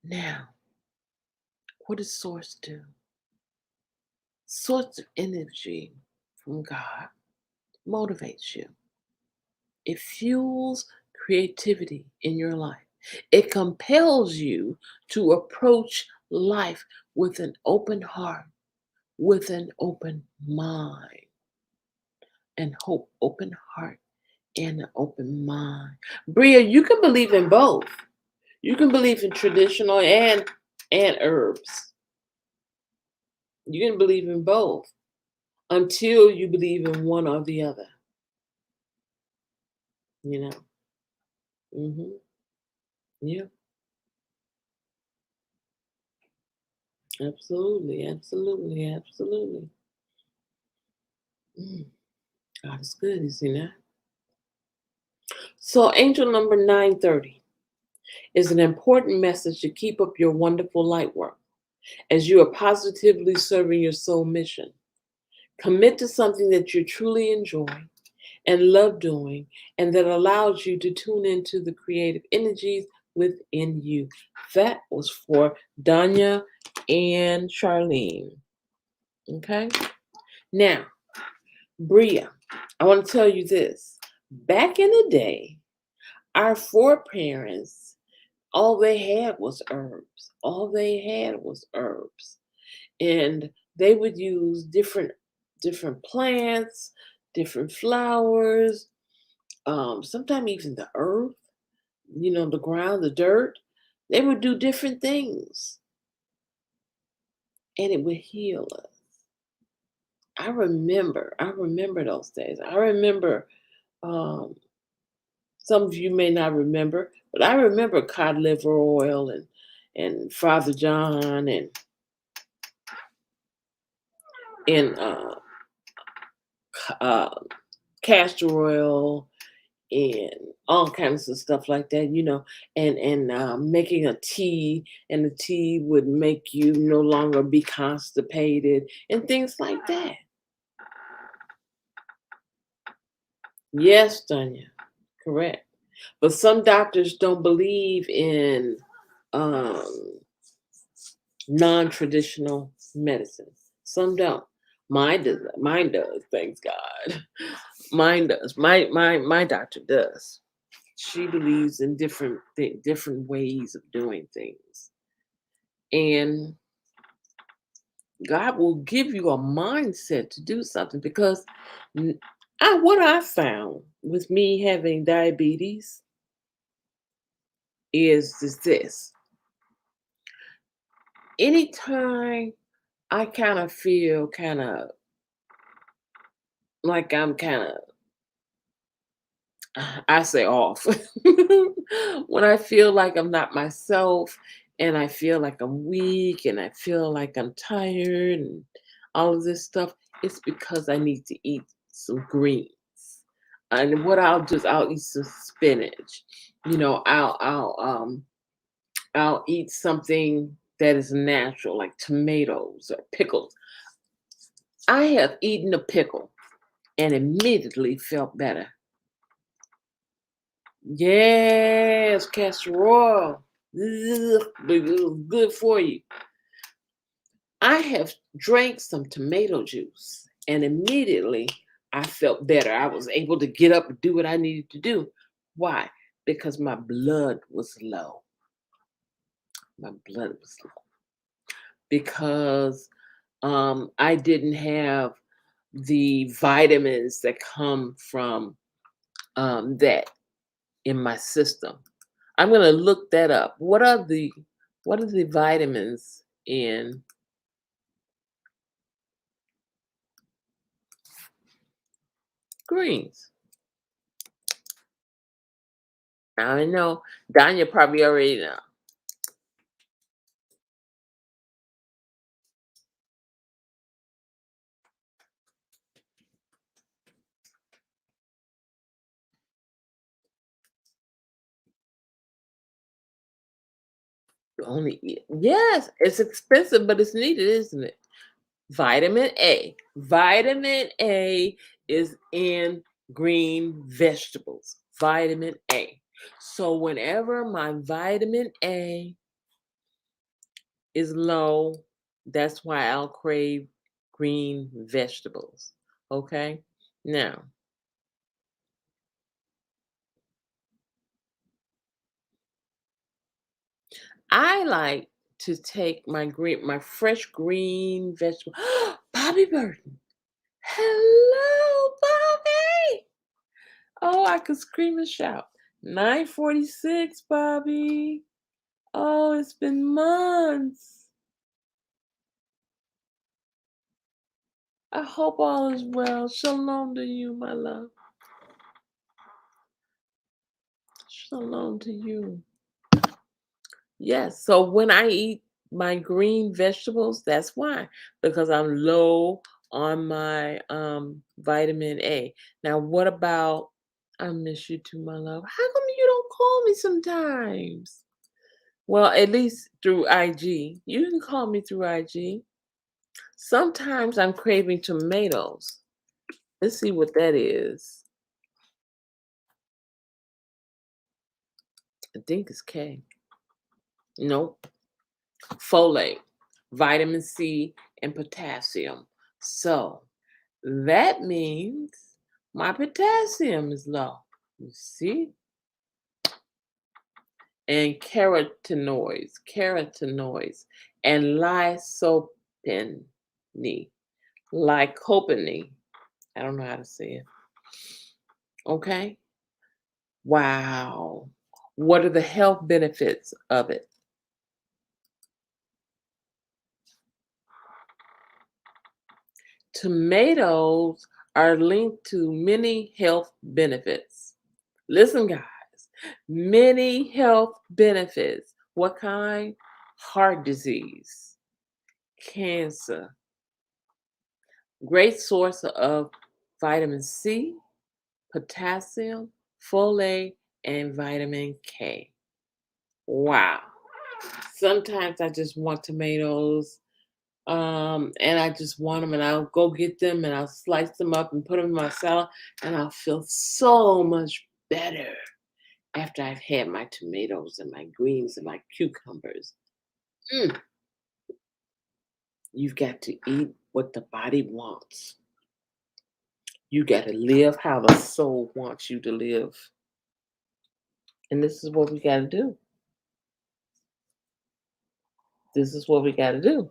Now, what does source do? Source of energy from God motivates you. It fuels creativity in your life. It compels you to approach life with an open heart, with an open mind, and hope, open heart, and an open mind. Bria, you can believe in both. You can believe in traditional and herbs. You can believe in both until you believe in one or the other. You know. Yeah. Absolutely. Absolutely. Absolutely. Mm. God is good, is he not? So, angel number 930 is an important message to keep up your wonderful light work as you are positively serving your soul mission. Commit to something that you truly enjoy and love doing, and that allows you to tune into the creative energies within you. That was for Danya and Charlene. Okay? Now, Bria, I want to tell you this. Back in the day, our foreparents, all they had was herbs. All they had was herbs. And they would use different plants, different flowers, sometimes even the earth, the ground, the dirt. They would do different things and it would heal us. I remember those days. I remember, um, some of you may not remember, but I remember cod liver oil and Father John and uh, castor oil and all kinds of stuff like that, and making a tea, and the tea would make you no longer be constipated and things like that. Yes, Tanya, correct. But some doctors don't believe in um, non-traditional medicine. Some don't. Mine does. Mine does. Thanks God. Mine does. My doctor does. She believes in different ways of doing things, and God will give you a mindset to do something because what I found with me having diabetes is this: anytime I kind of feel kind of like I'm kind of, I say off. When I feel like I'm not myself and I feel like I'm weak and I feel like I'm tired and all of this stuff, it's because I need to eat some greens. And what I'll do is I'll eat some spinach. I'll eat something that is natural, like tomatoes or pickles. I have eaten a pickle and immediately felt better. Yes, castor oil. Ugh, but it was good for you. I have drank some tomato juice and immediately I felt better. I was able to get up and do what I needed to do. Why? Because my blood was low. My blood was low. Because I didn't have the vitamins that come from that in my system. I'm gonna look that up. What are the vitamins in greens? I know Danya probably already know. Yes, it's expensive, but it's needed, isn't it? Vitamin A. Vitamin A is in green vegetables. Vitamin A. So whenever my vitamin A is low, that's why I'll crave green vegetables. Okay? Now, I like to take my fresh green vegetable. Bobby Burton. Hello, Bobby. Oh, I could scream and shout. 9:46, Bobby. Oh, it's been months. I hope all is well. Shalom to you, my love. Shalom to you. Yes. So when I eat my green vegetables, that's why, because I'm low on my vitamin A. Now, what about, I miss you too, my love. How come you don't call me sometimes? Well, at least through IG. You can call me through IG. Sometimes I'm craving tomatoes. Let's see what that is. I think it's K. Nope. Folate, vitamin C, and potassium. So that means my potassium is low. You see? And carotenoids, and lycopene, lycopene. I don't know how to say it. Okay. Wow. What are the health benefits of it? Tomatoes are linked to many health benefits. Listen, guys, many health benefits. What kind? Heart disease, cancer, great source of vitamin C, potassium, folate, and vitamin K. Wow. Sometimes I just want tomatoes, and I just want them, and I'll go get them, and I'll slice them up and put them in my salad, and I'll feel so much better after I've had my tomatoes and my greens and my cucumbers. Mm, you've got to eat what the body wants. You got to live how the soul wants you to live. And this is what we got to do. This is what we got to do.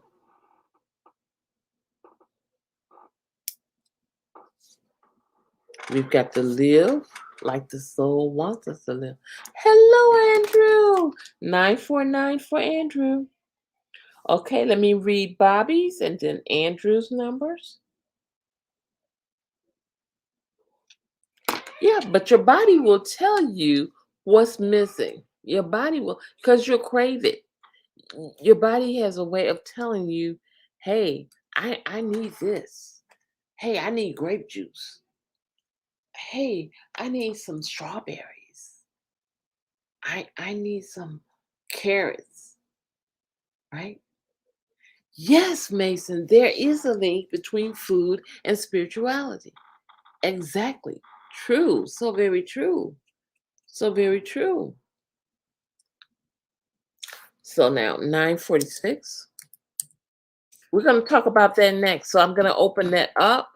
We've got to live like the soul wants us to live. Hello, Andrew. 949 for Andrew. Okay, let me read Bobby's and then Andrew's numbers. Yeah, but your body will tell you what's missing. Your body will, because you'll crave it. Your body has a way of telling you, hey, I need this. Hey, I need grape juice. Hey, I need some strawberries. I need some carrots, right? Yes, Mason, there is a link between food and spirituality. Exactly. True. So very true. So very true. So now 946. We're going to talk about that next. So I'm going to open that up.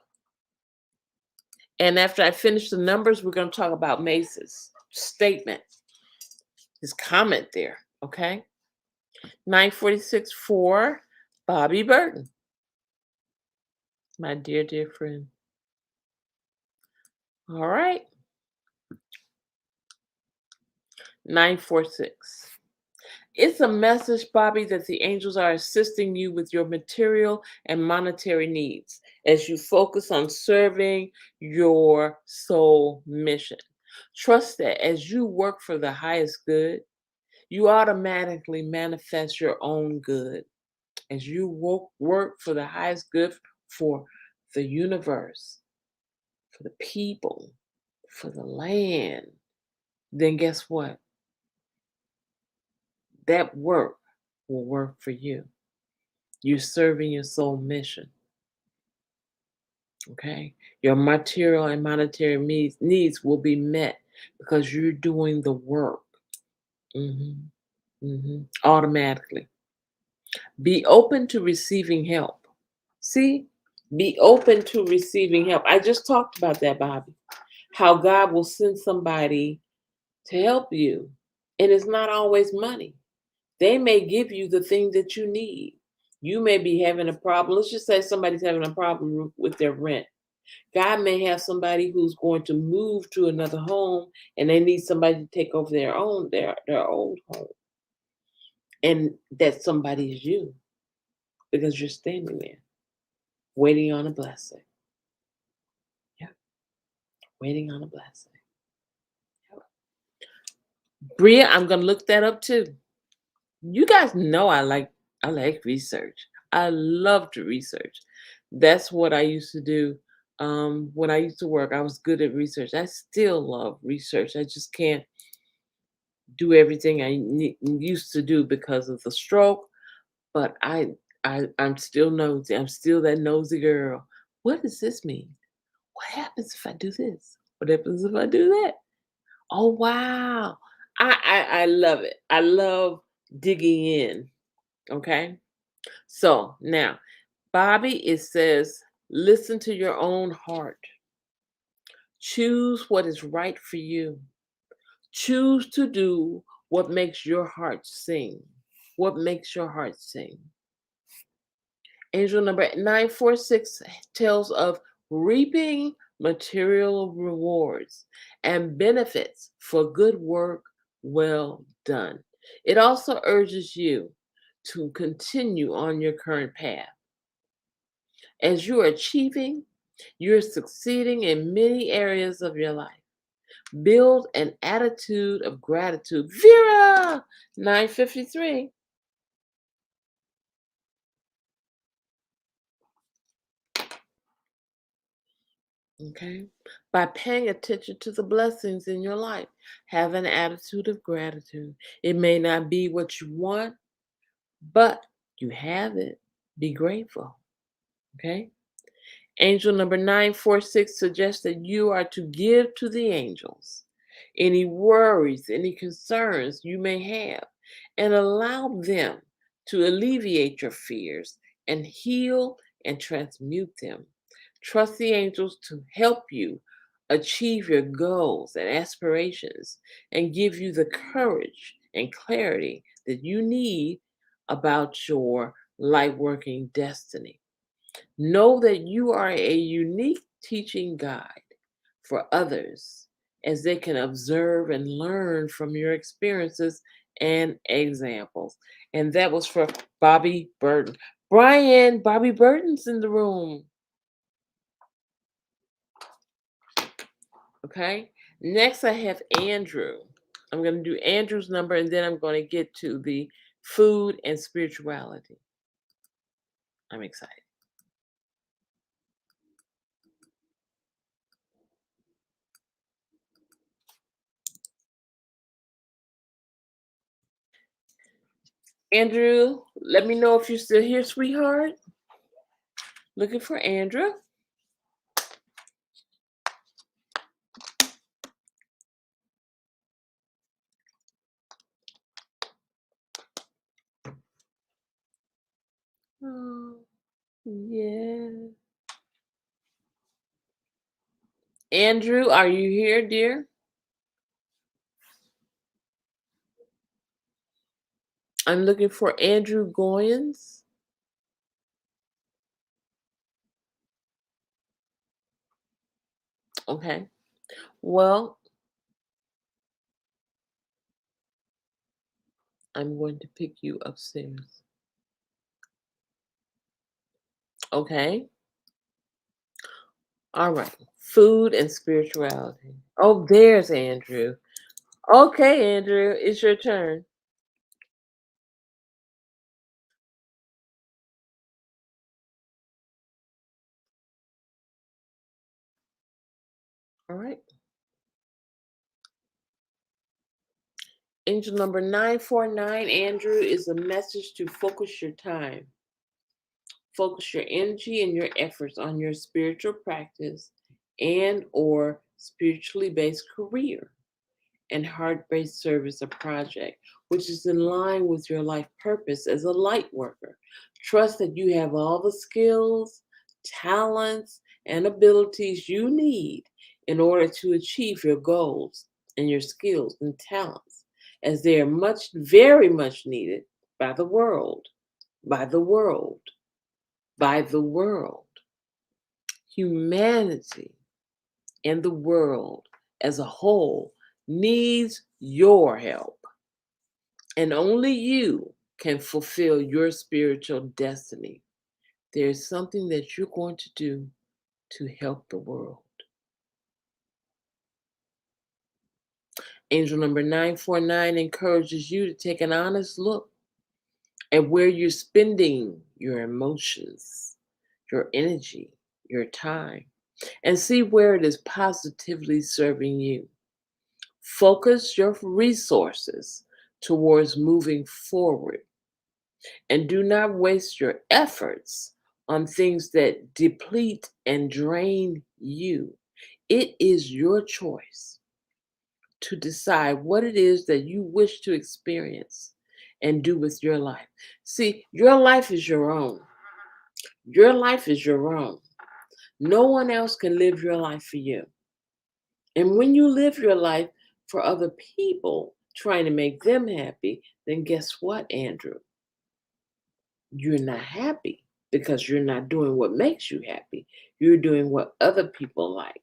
And after I finish the numbers, we're going to talk about Mason's statement, his comment there. Okay. 946 for Bobby Burton, my dear, dear friend. All right. 946. It's a message, Bobby, that the angels are assisting you with your material and monetary needs as you focus on serving your soul mission. Trust that as you work for the highest good, you automatically manifest your own good. As you work for the highest good for the universe, for the people, for the land, then guess what? That work will work for you. You're serving your soul mission. Okay? Your material and monetary needs will be met because you're doing the work. Automatically. Be open to receiving help. See? Be open to receiving help. I just talked about that, Bobby. How God will send somebody to help you. And it's not always money. They may give you the thing that you need. You may be having a problem. Let's just say somebody's having a problem with their rent. God may have somebody who's going to move to another home and they need somebody to take over their old home. And that somebody is you because you're standing there waiting on a blessing. Yeah, waiting on a blessing. Yep. Bria, I'm gonna look that up too. You guys know I like research. I love to research. That's what I used to do. When I used to work, I was good at research. I still love research. I just can't do everything I used to do because of the stroke. But I'm still nosy. I'm still that nosy girl. What does this mean? What happens if I do this? What happens if I do that? Oh wow! I love it. I love digging in. Okay. So now, Bobby, it says, listen to your own heart. Choose what is right for you. Choose to do what makes your heart sing. What makes your heart sing? Angel number 946 tells of reaping material rewards and benefits for good work well done. It also urges you to continue on your current path. As you are achieving, you're succeeding in many areas of your life. Build an attitude of gratitude. Vera, 953. Okay. By paying attention to the blessings in your life, have an attitude of gratitude. It may not be what you want, but you have it. Be grateful. Okay. Angel number 946 suggests that you are to give to the angels any worries, any concerns you may have, and allow them to alleviate your fears and heal and transmute them. Trust the angels to help you achieve your goals and aspirations and give you the courage and clarity that you need about your life working destiny. Know that you are a unique teaching guide for others as they can observe and learn from your experiences and examples. And that was for Bobby Burton. Brian, Bobby Burton's in the room. Okay. Next, I have Andrew. I'm going to do Andrew's number and then I'm going to get to the food and spirituality. I'm excited. Andrew, let me know if you're still here, sweetheart. Looking for Andrew. Oh, yeah. Andrew, are you here, dear? I'm looking for Andrew Goyens. Okay. Well, I'm going to pick you upstairs. Okay. All right. Food and spirituality. Oh, there's Andrew. Okay, Andrew, it's your turn. All right. Angel number 949, Andrew, is a message to focus your time. Focus your energy and your efforts on your spiritual practice and or spiritually based career and heart-based service or project, which is in line with your life purpose as a light worker. Trust that you have all the skills, talents, and abilities you need in order to achieve your goals and your skills and talents, as they are much, very much needed by the world, by the world, by the world. Humanity and the world as a whole needs your help. And only you can fulfill your spiritual destiny. There's something that you're going to do to help the world. Angel number 949 encourages you to take an honest look at where you're spending your emotions, your energy, your time, and see where it is positively serving you. Focus your resources towards moving forward and do not waste your efforts on things that deplete and drain you. It is your choice to decide what it is that you wish to experience and do with your life. See, your life is your own. Your life is your own. No one else can live your life for you. And when you live your life for other people, trying to make them happy, then guess what, Andrew? You're not happy because you're not doing what makes you happy. You're doing what other people like.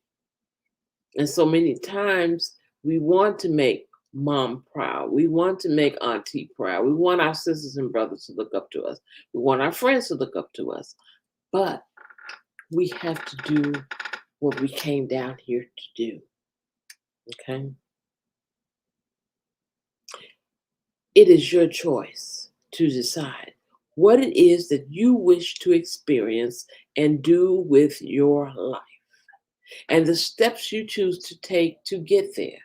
And so many times we want to make mom proud. We want to make auntie proud. We want our sisters and brothers to look up to us. We want our friends to look up to us. But we have to do what we came down here to do. Okay? It is your choice to decide what it is that you wish to experience and do with your life, and the steps you choose to take to get there.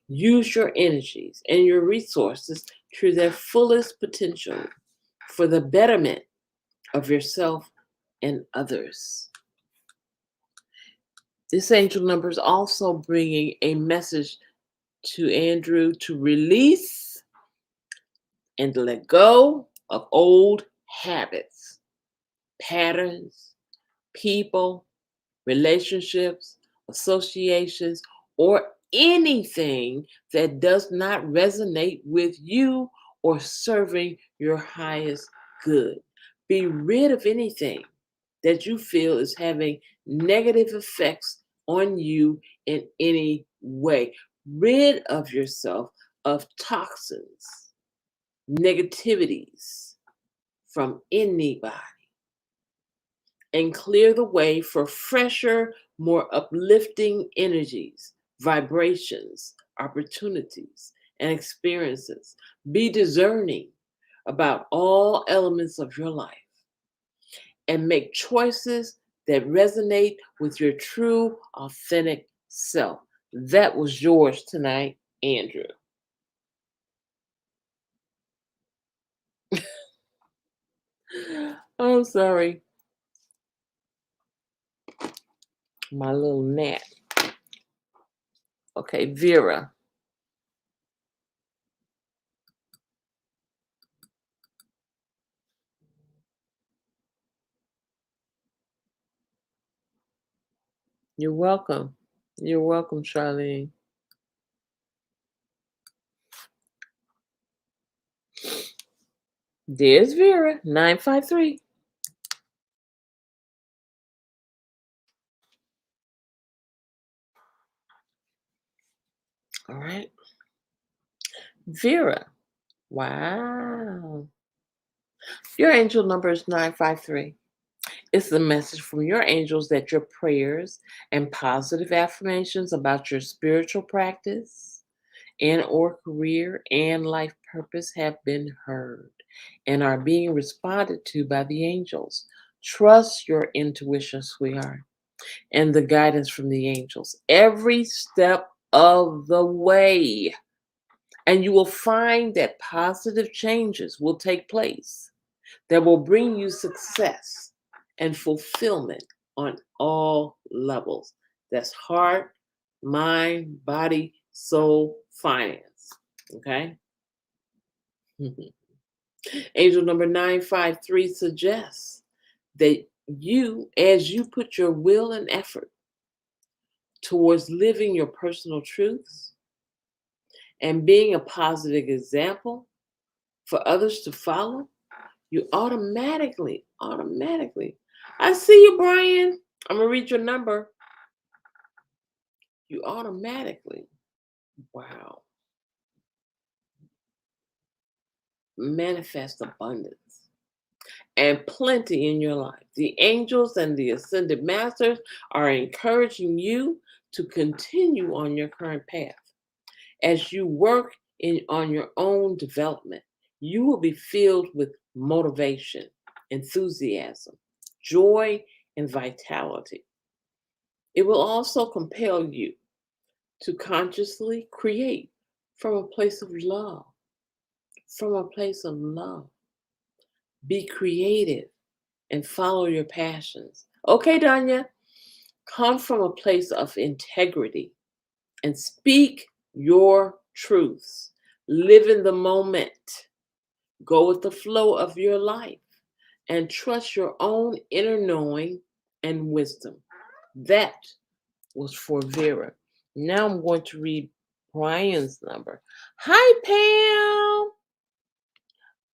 Use your energies and your resources to their fullest potential for the betterment of yourself and others. This angel number is also bringing a message to Andrew to release and to let go of old habits, patterns, people, relationships, associations, or anything that does not resonate with you or serving your highest good. Be rid of anything that you feel is having negative effects on you in any way. Rid of yourself of toxins, negativities from anybody, and clear the way for fresher, more uplifting energies, vibrations, opportunities, and experiences. Be discerning about all elements of your life and make choices that resonate with your true, authentic self. That was yours tonight, Andrew. I'm sorry, my little gnat. Okay, Vera. You're welcome. You're welcome, Charlene. There's Vera, 953. All right. Vera. Wow. Your angel number is 953. It's the message from your angels that your prayers and positive affirmations about your spiritual practice and or career and life purpose have been heard and are being responded to by the angels. Trust your intuition, sweetheart, and the guidance from the angels every step of the way. And you will find that positive changes will take place that will bring you success and fulfillment on all levels. That's heart, mind, body, soul, finance. Okay? Angel number 953 suggests that you, as you put your will and effort towards living your personal truths and being a positive example for others to follow, you automatically, I see you, Brian. I'm going to read your number. You automatically, wow, manifest abundance and plenty in your life. The angels and the ascended masters are encouraging you to continue on your current path. As you work on your own development, you will be filled with motivation, enthusiasm, joy, and vitality. It will also compel you to consciously create from a place of love. From a place of love. Be creative and follow your passions. Okay, Danya, come from a place of integrity and speak your truths. Live in the moment. Go with the flow of your life and trust your own inner knowing and wisdom. That was for Vera. Now I'm going to read Brian's number. Hi, Pam.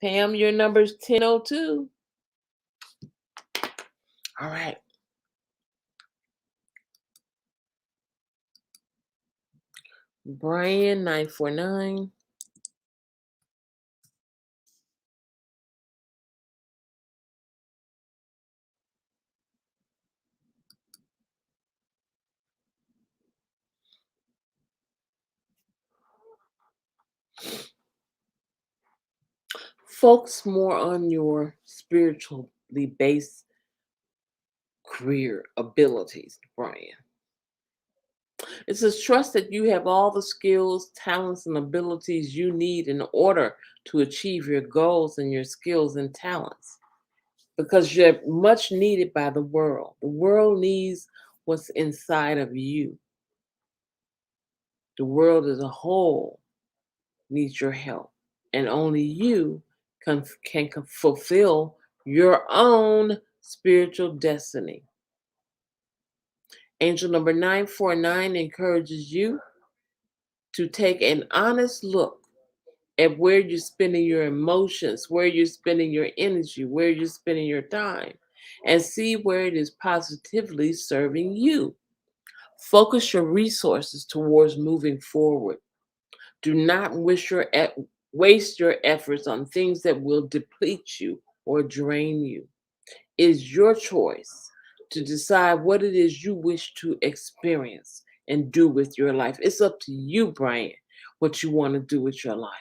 Pam, your number is 1002. All right. Brian, 949. Focus more on your spiritually based career abilities, Brian. It says trust that you have all the skills, talents, and abilities you need in order to achieve your goals and your skills and talents because you're much needed by the world. The world needs what's inside of you. The world as a whole needs your help, and only you can fulfill your own spiritual destiny. Angel number 949 encourages you to take an honest look at where you're spending your emotions, where you're spending your energy, where you're spending your time, and see where it is positively serving you. Focus your resources towards moving forward. Do not waste your efforts on things that will deplete you or drain you. It is your choice to decide what it is you wish to experience and do with your life. It's up to you, Brian, what you want to do with your life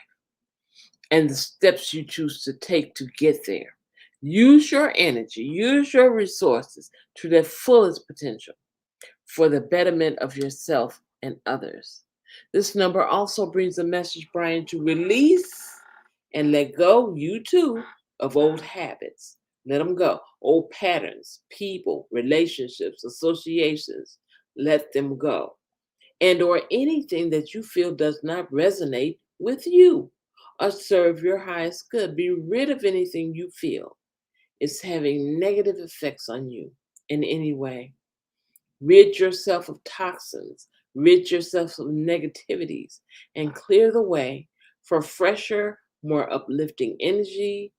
and the steps you choose to take to get there. Use your energy, use your resources to their fullest potential for the betterment of yourself and others. This number also brings a message, Brian, to release and let go, you too, of old habits. Let them go. Old patterns, people, relationships, associations, let them go. And or anything that you feel does not resonate with you or serve your highest good. Be rid of anything you feel is having negative effects on you in any way. Rid yourself of toxins, rid yourself of negativities, and clear the way for fresher, more uplifting energies,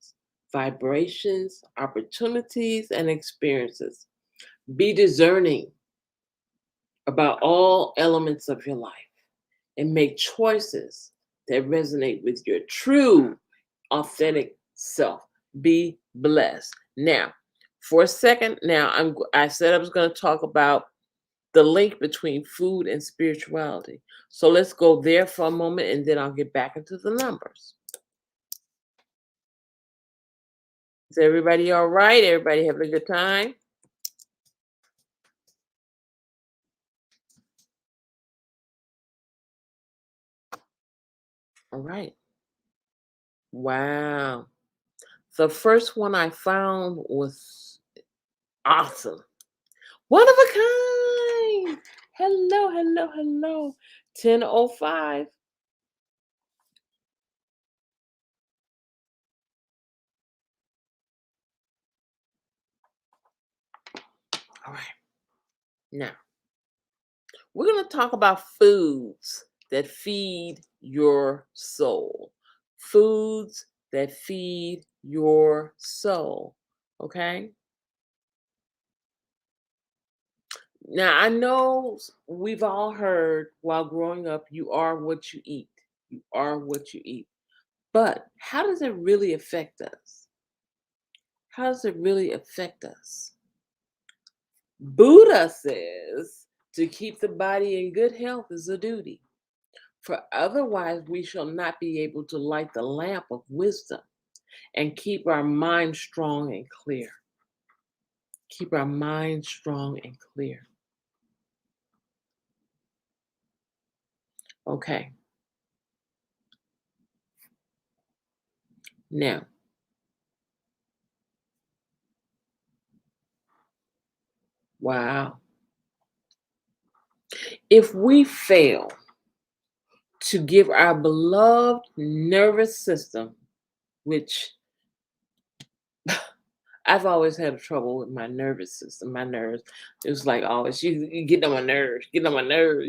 vibrations, opportunities, and experiences. Be discerning about all elements of your life and make choices that resonate with your true, authentic self. Be blessed. Now, for a second, I said I was going to talk about the link between food and spirituality. So let's go there for a moment and then I'll get back into the numbers. Is everybody all right? Everybody having a good time? All right. Wow. The first one I found was awesome. One of a kind. Hello, hello, hello. 10:05. All right. Now, we're going to talk about foods that feed your soul. Foods that feed your soul. Okay? Now, I know we've all heard while growing up, you are what you eat. You are what you eat. But how does it really affect us? How does it really affect us? Buddha says to keep the body in good health is a duty, for otherwise we shall not be able to light the lamp of wisdom and keep our mind strong and clear. Keep our mind strong and clear. Okay. Now, wow. If we fail to give our beloved nervous system, which I've always had trouble with my nervous system, my nerves. It was like always, you get on my nerves, get on my nerves,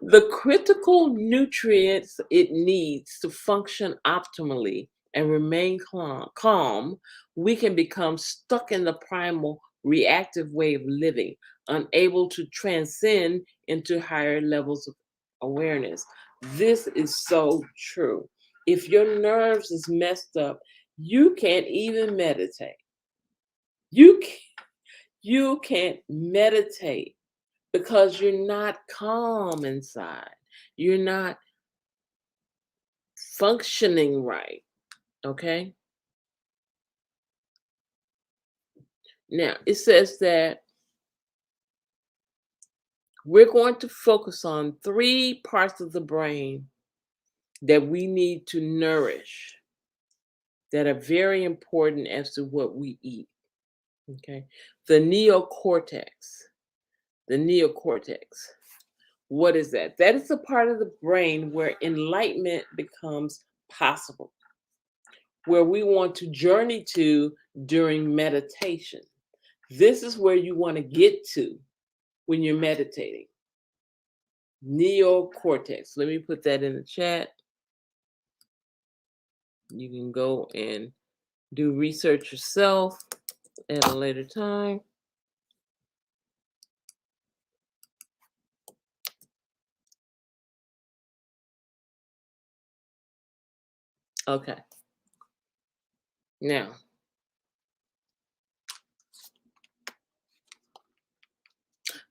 the critical nutrients it needs to function optimally and remain calm, we can become stuck in the primal reactive way of living, unable to transcend into higher levels of awareness. This is so true. If your nerves is messed up, you can't even meditate. You can't, you can't meditate because you're not calm inside. You're not functioning right. Okay. Now, it says that we're going to focus on 3 parts of the brain that we need to nourish that are very important as to what we eat. Okay. The neocortex. The neocortex. What is that? That is the part of the brain where enlightenment becomes possible, where we want to journey to during meditation. This is where you want to get to when you're meditating. Neocortex. Let me put that in the chat. You can go and do research yourself at a later time. Okay. Now,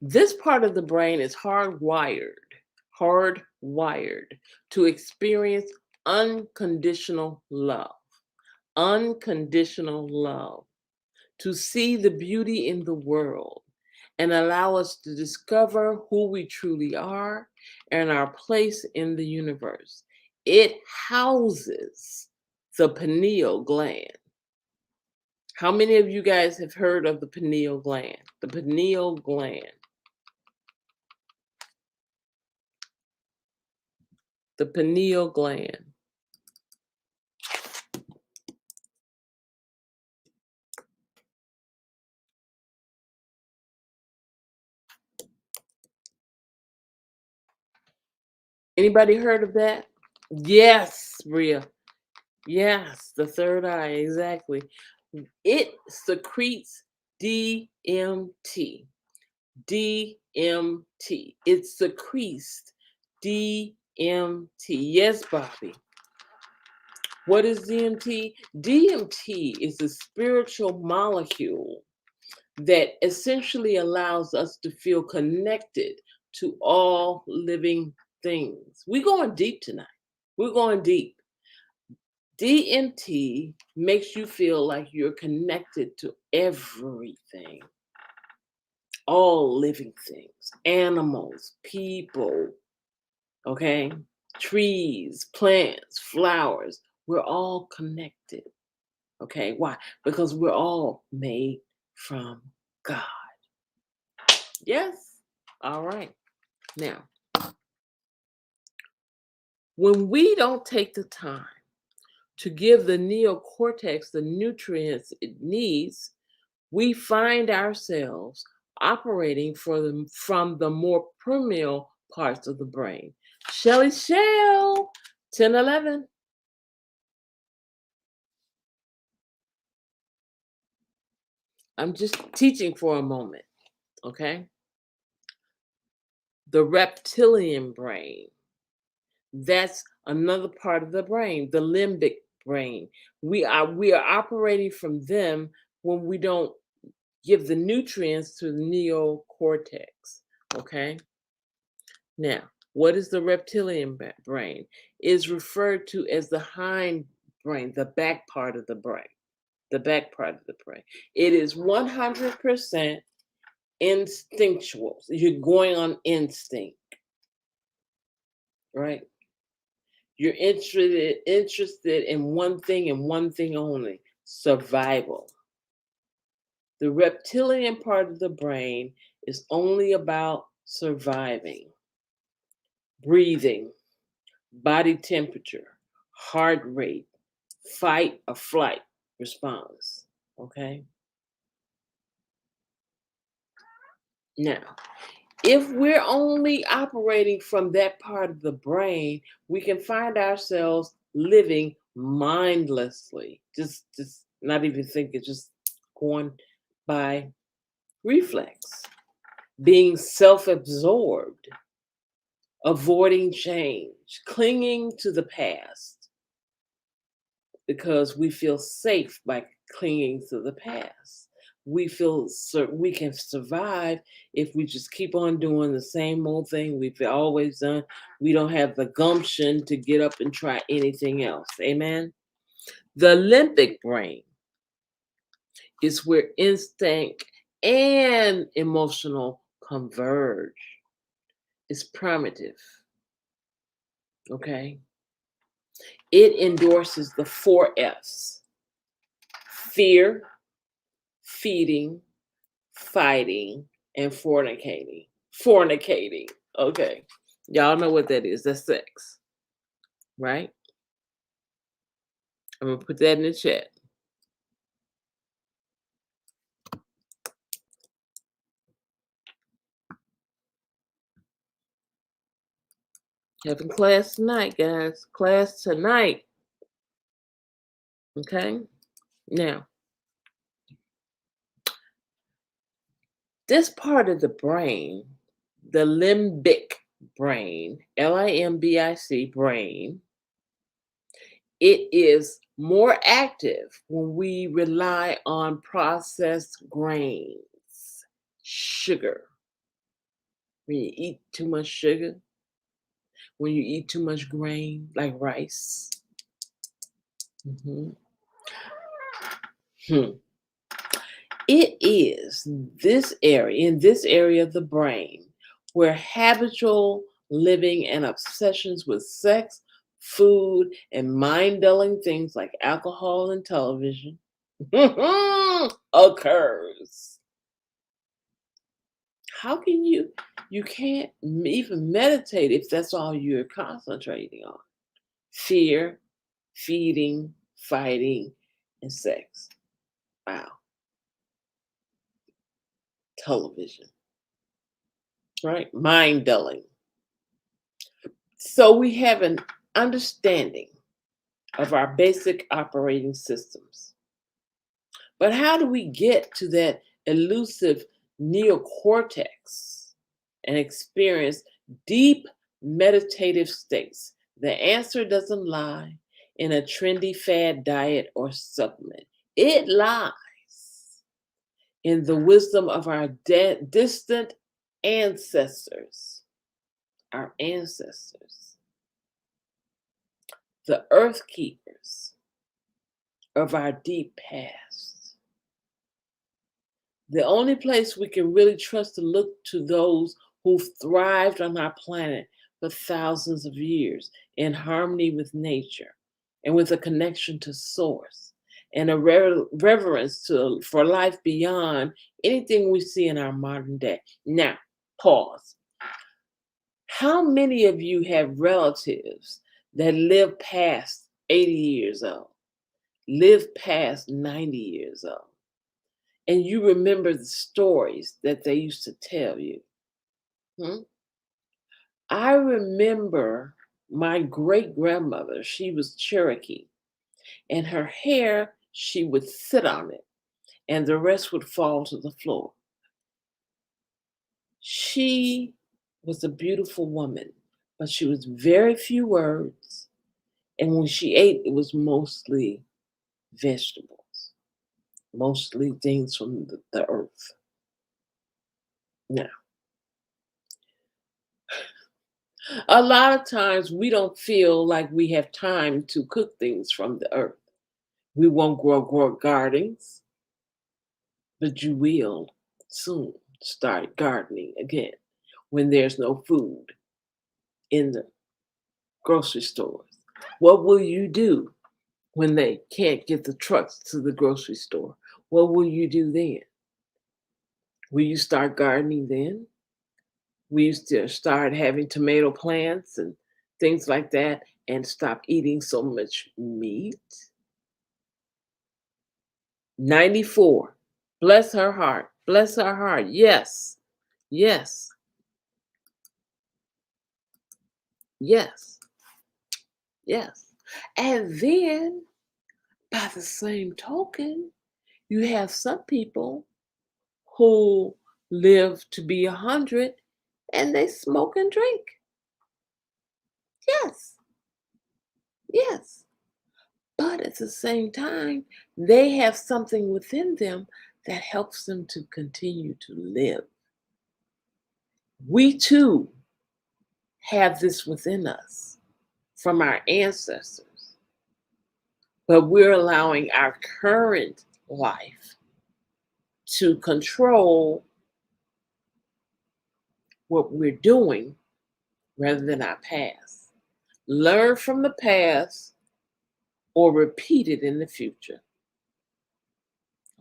this part of the brain is hardwired to experience unconditional love. Unconditional love. To see the beauty in the world and allow us to discover who we truly are and our place in the universe. It houses the pineal gland. How many of you guys have heard of the pineal gland? The pineal gland. The pineal gland. Anybody heard of that? Yes, Bria. Yes, the third eye, exactly. It secretes DMT. DMT. It secretes DMT. Yes, Bobby. What is DMT? DMT is a spiritual molecule that essentially allows us to feel connected to all living things. We're going deep tonight. We're going deep. DMT makes you feel like you're connected to everything, all living things, animals, people, okay? Trees, plants, flowers. We're all connected, okay? Why? Because we're all made from God. Yes? All right. Now, when we don't take the time to give the neocortex the nutrients it needs, we find ourselves operating from the more permeable parts of the brain. Shelly Shell, 1011. I'm just teaching for a moment, okay? The reptilian brain. That's another part of the brain, the limbic brain. We are operating from them when we don't give the nutrients to the neocortex. Okay. Now, what is the reptilian brain? Is referred to as the hind brain, the back part of the brain. The back part of the brain. It is 100% instinctual. You're going on instinct, right? You're interested in one thing and one thing only: survival. The reptilian part of the brain is only about surviving, breathing, body temperature, heart rate, fight or flight response. Okay? Now, if we're only operating from that part of the brain, we can find ourselves living mindlessly, just not even thinking, just going by reflex, being self-absorbed, avoiding change, clinging to the past because we feel safe by clinging to the past. we feel we can survive if we just keep on doing the same old thing we've always done. We don't have the gumption to get up and try anything else. Amen. The limbic brain is where instinct and emotional converge. It's primitive, okay? It endorses the four F's: fear, feeding, fighting, and fornicating. Fornicating, okay. Y'all know what that is. That's sex, right? I'm gonna put that in the chat. Having class tonight, guys. Class tonight, okay? Now, this part of the brain, the limbic brain, limbic brain, it is more active when we rely on processed grains, sugar. When you eat too much sugar, when you eat too much grain, like rice. Mhm. Hmm. It is in this area of the brain, where habitual living and obsessions with sex, food, and mind-dulling things like alcohol and television occurs. How can you can't even meditate if that's all you're concentrating on? Fear, feeding, fighting, and sex. Wow. Television, right? Mind dulling. So we have an understanding of our basic operating systems. But how do we get to that elusive neocortex and experience deep meditative states? The answer doesn't lie in a trendy fad diet or supplement. It lies in the wisdom of our distant ancestors, our ancestors, the earth keepers of our deep past. The only place we can really trust to look to those who've thrived on our planet for thousands of years in harmony with nature and with a connection to source and a reverence for life beyond anything we see in our modern day. Now, pause. How many of you have relatives that live past 80 years old, live past 90 years old, and you remember the stories that they used to tell you? Hmm? I remember my great grandmother, she was Cherokee, and her hair, she would sit on it, and the rest would fall to the floor. She was a beautiful woman, but she was very few words. And when she ate, it was mostly vegetables, mostly things from the earth. Now, a lot of times we don't feel like we have time to cook things from the earth. We won't grow gardens, but you will soon start gardening again when there's no food in the grocery stores. What will you do when they can't get the trucks to the grocery store? What will you do then? Will you start gardening then? We used to start having tomato plants and things like that and stop eating so much meat. 94. Bless her heart. Bless her heart. Yes. Yes. Yes. Yes. And then, by the same token, you have some people who live to be 100 and they smoke and drink. Yes. Yes. But at the same time, they have something within them that helps them to continue to live. We too have this within us from our ancestors, but we're allowing our current life to control what we're doing rather than our past. Learn from the past or repeat it in the future.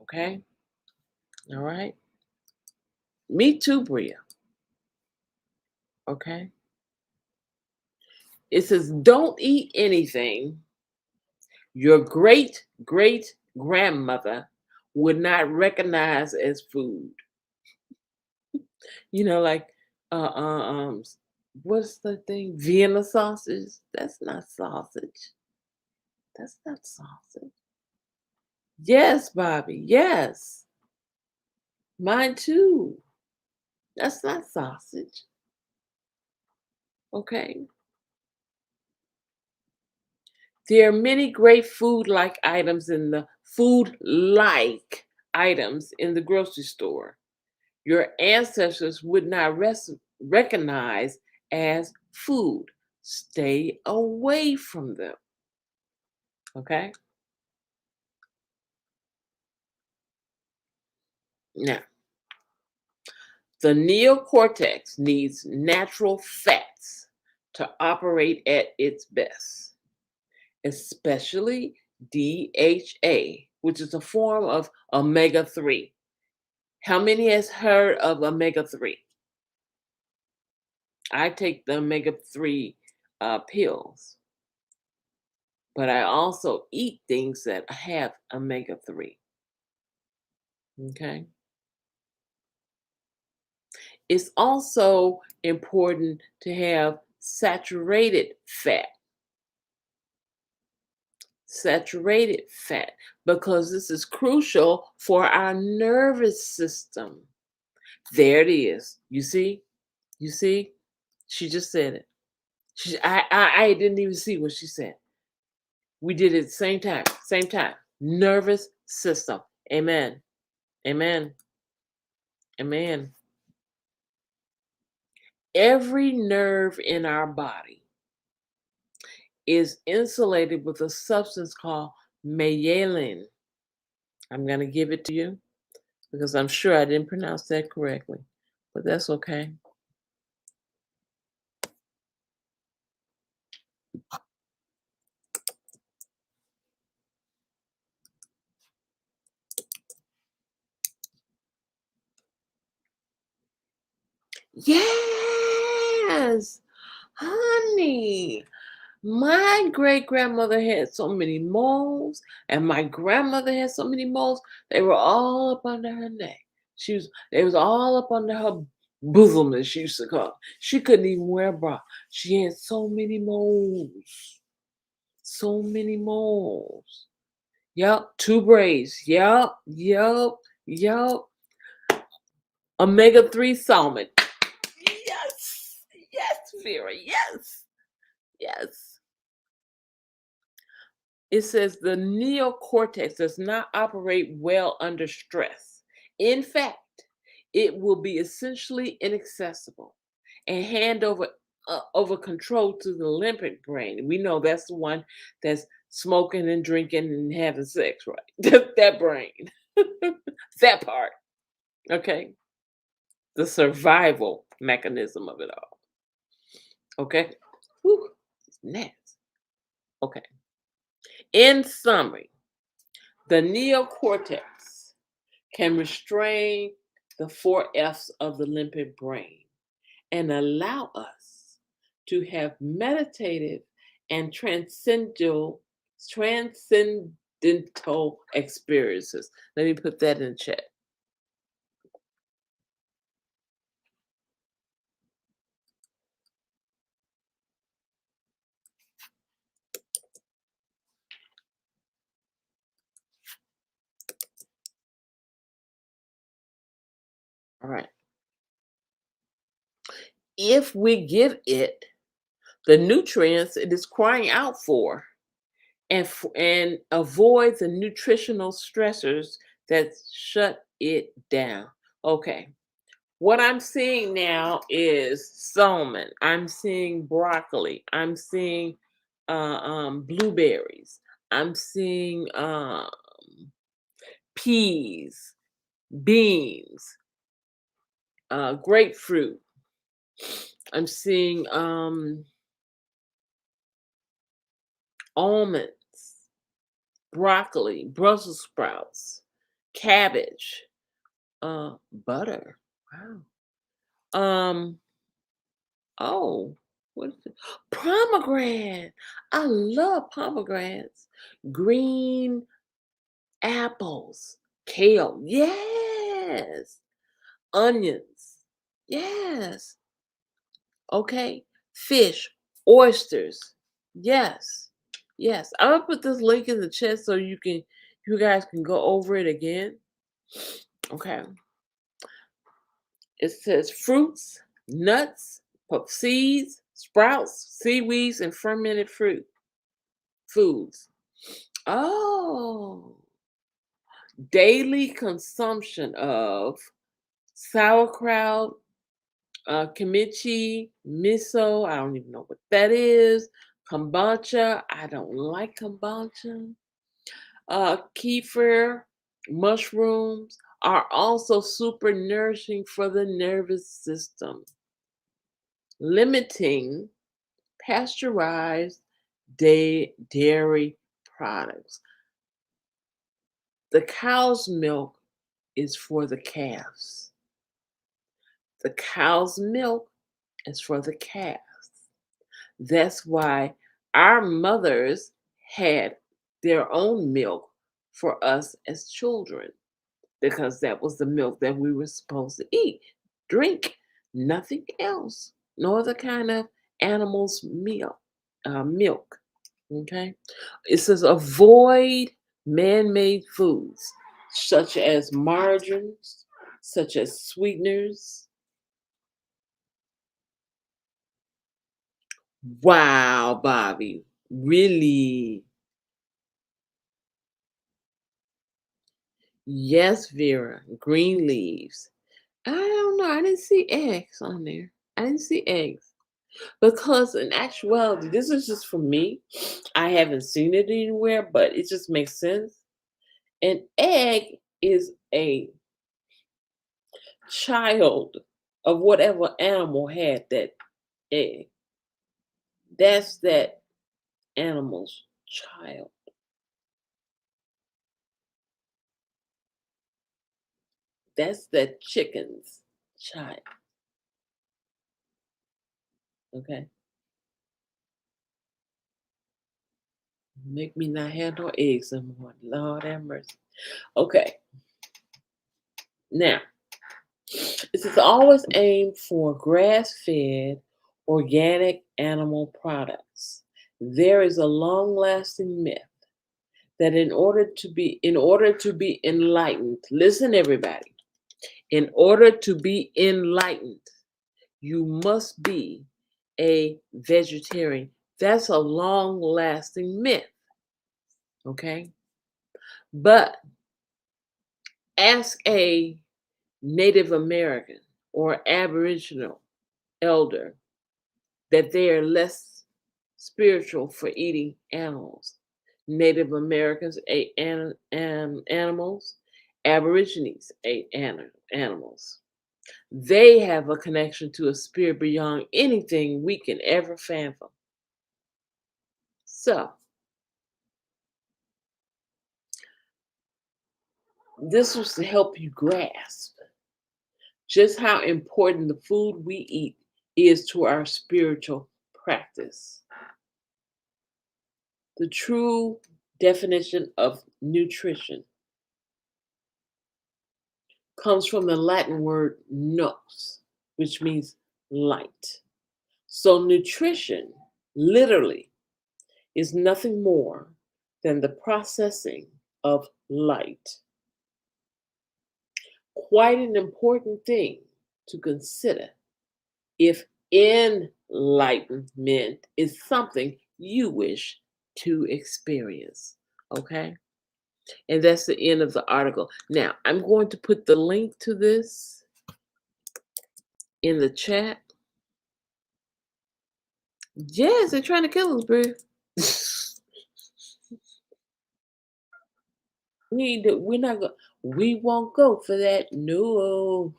Okay? All right? Me too, Bria. Okay? It says, don't eat anything your great great grandmother would not recognize as food. Like, uh, uh, um, what's the thing? Vienna sausage? That's not sausage. That's not sausage. Yes, Bobby. Yes. Mine too. That's not sausage. Okay. There are many great food-like items in the grocery store your ancestors would not recognize as food. Stay away from them. Okay? Now, the neocortex needs natural fats to operate at its best, especially DHA, which is a form of omega 3. How many has heard of omega 3? I take the omega 3 pills, but I also eat things that have omega 3. Okay. It's also important to have saturated fat, because this is crucial for our nervous system. There it is. You see? You see? She just said it. I didn't even see what she said. We did it at the same time. Same time. Nervous system. Amen. Amen. Amen. Every nerve in our body is insulated with a substance called myelin. I'm going to give it to you because I'm sure I didn't pronounce that correctly, but that's okay. Yes, honey. My great grandmother had so many moles, and my grandmother had so many moles. They were all up under her neck. They was all up under her bosom, as she used to call it. She couldn't even wear a bra. She had so many moles. So many moles. Yup, two braids. Yup, yup, yup. Omega 3 salmon. Yes, yes, Vera, yes, yes. It says the neocortex does not operate well under stress. In fact, it will be essentially inaccessible and hand over control to the limbic brain. We know that's the one that's smoking and drinking and having sex, right? That brain, that part. Okay, the survival mechanism of it all. Okay, whew, it's nasty. Okay. In summary, the neocortex can restrain the four F's of the limbic brain and allow us to have meditative and transcendental experiences. Let me put that in chat. All right. If we give it the nutrients it is crying out for, and avoid the nutritional stressors that shut it down. Okay. What I'm seeing now is salmon. I'm seeing broccoli. I'm seeing blueberries. I'm seeing peas, beans, grapefruit. I'm seeing almonds, broccoli, Brussels sprouts, cabbage, butter. Wow. Oh, what is it? Pomegranate. I love pomegranates. Green apples, kale. Yes. Onions. Yes. Okay. Fish, oysters. Yes. Yes. I'm gonna put this link in the chat so you guys can go over it again. Okay. It says fruits, nuts, seeds, sprouts, seaweeds, and fermented foods. Oh, daily consumption of sauerkraut, kimchi, miso. I don't even know what that is. Kombucha. I don't like kombucha. Kefir, mushrooms are also super nourishing for the nervous system, limiting pasteurized dairy products. The cow's milk is for the calves. The cow's milk is for the calves. That's why our mothers had their own milk for us as children, because that was the milk that we were supposed to eat, drink, nothing else, no other kind of animal's milk. Okay, it says avoid man-made foods such as margarines, such as sweeteners. Wow, Bobby, really? Yes, Vera, green leaves. I don't know. I didn't see eggs on there. I didn't see eggs. Because in actuality, this is just for me. I haven't seen it anywhere, but it just makes sense. An egg is a child of whatever animal had that egg. That's that animal's child. That's that chicken's child. Okay. Make me not have no eggs anymore. Lord have mercy. Okay. Now, this is always aimed for grass-fed, organic animal products. There is a long-lasting myth that in order to be enlightened, listen everybody, in order to be enlightened, you must be a vegetarian. That's a long-lasting myth, okay? But ask a Native American or Aboriginal elder that they are less spiritual for eating animals. Native Americans ate animals, Aborigines ate animals. They have a connection to a spirit beyond anything we can ever fathom. So, this was to help you grasp just how important the food we eat is to our spiritual practice. The true definition of nutrition comes from the Latin word nos, which means light. So, nutrition literally is nothing more than the processing of light. Quite an important thing to consider if enlightenment is something you wish to experience. Okay? And that's the end of the article. Now, I'm going to put the link to this in the chat. Yes, they're trying to kill us, bro. We're not going. We won't go for that. No,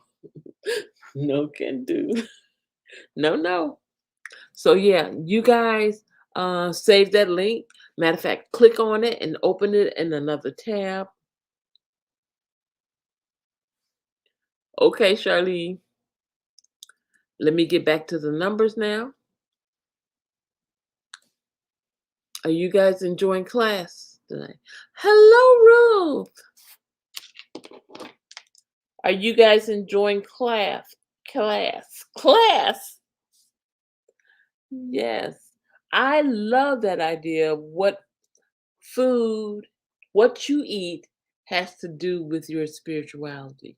no can do. No, no. So yeah, you guys save that link. Matter of fact, click on it and open it in another tab. Okay, Charlene. Let me get back to the numbers now. Are you guys enjoying class tonight? Hello, Ruth. Are you guys enjoying class? Class. Yes. I love that idea. Food, what you eat has to do with your spirituality.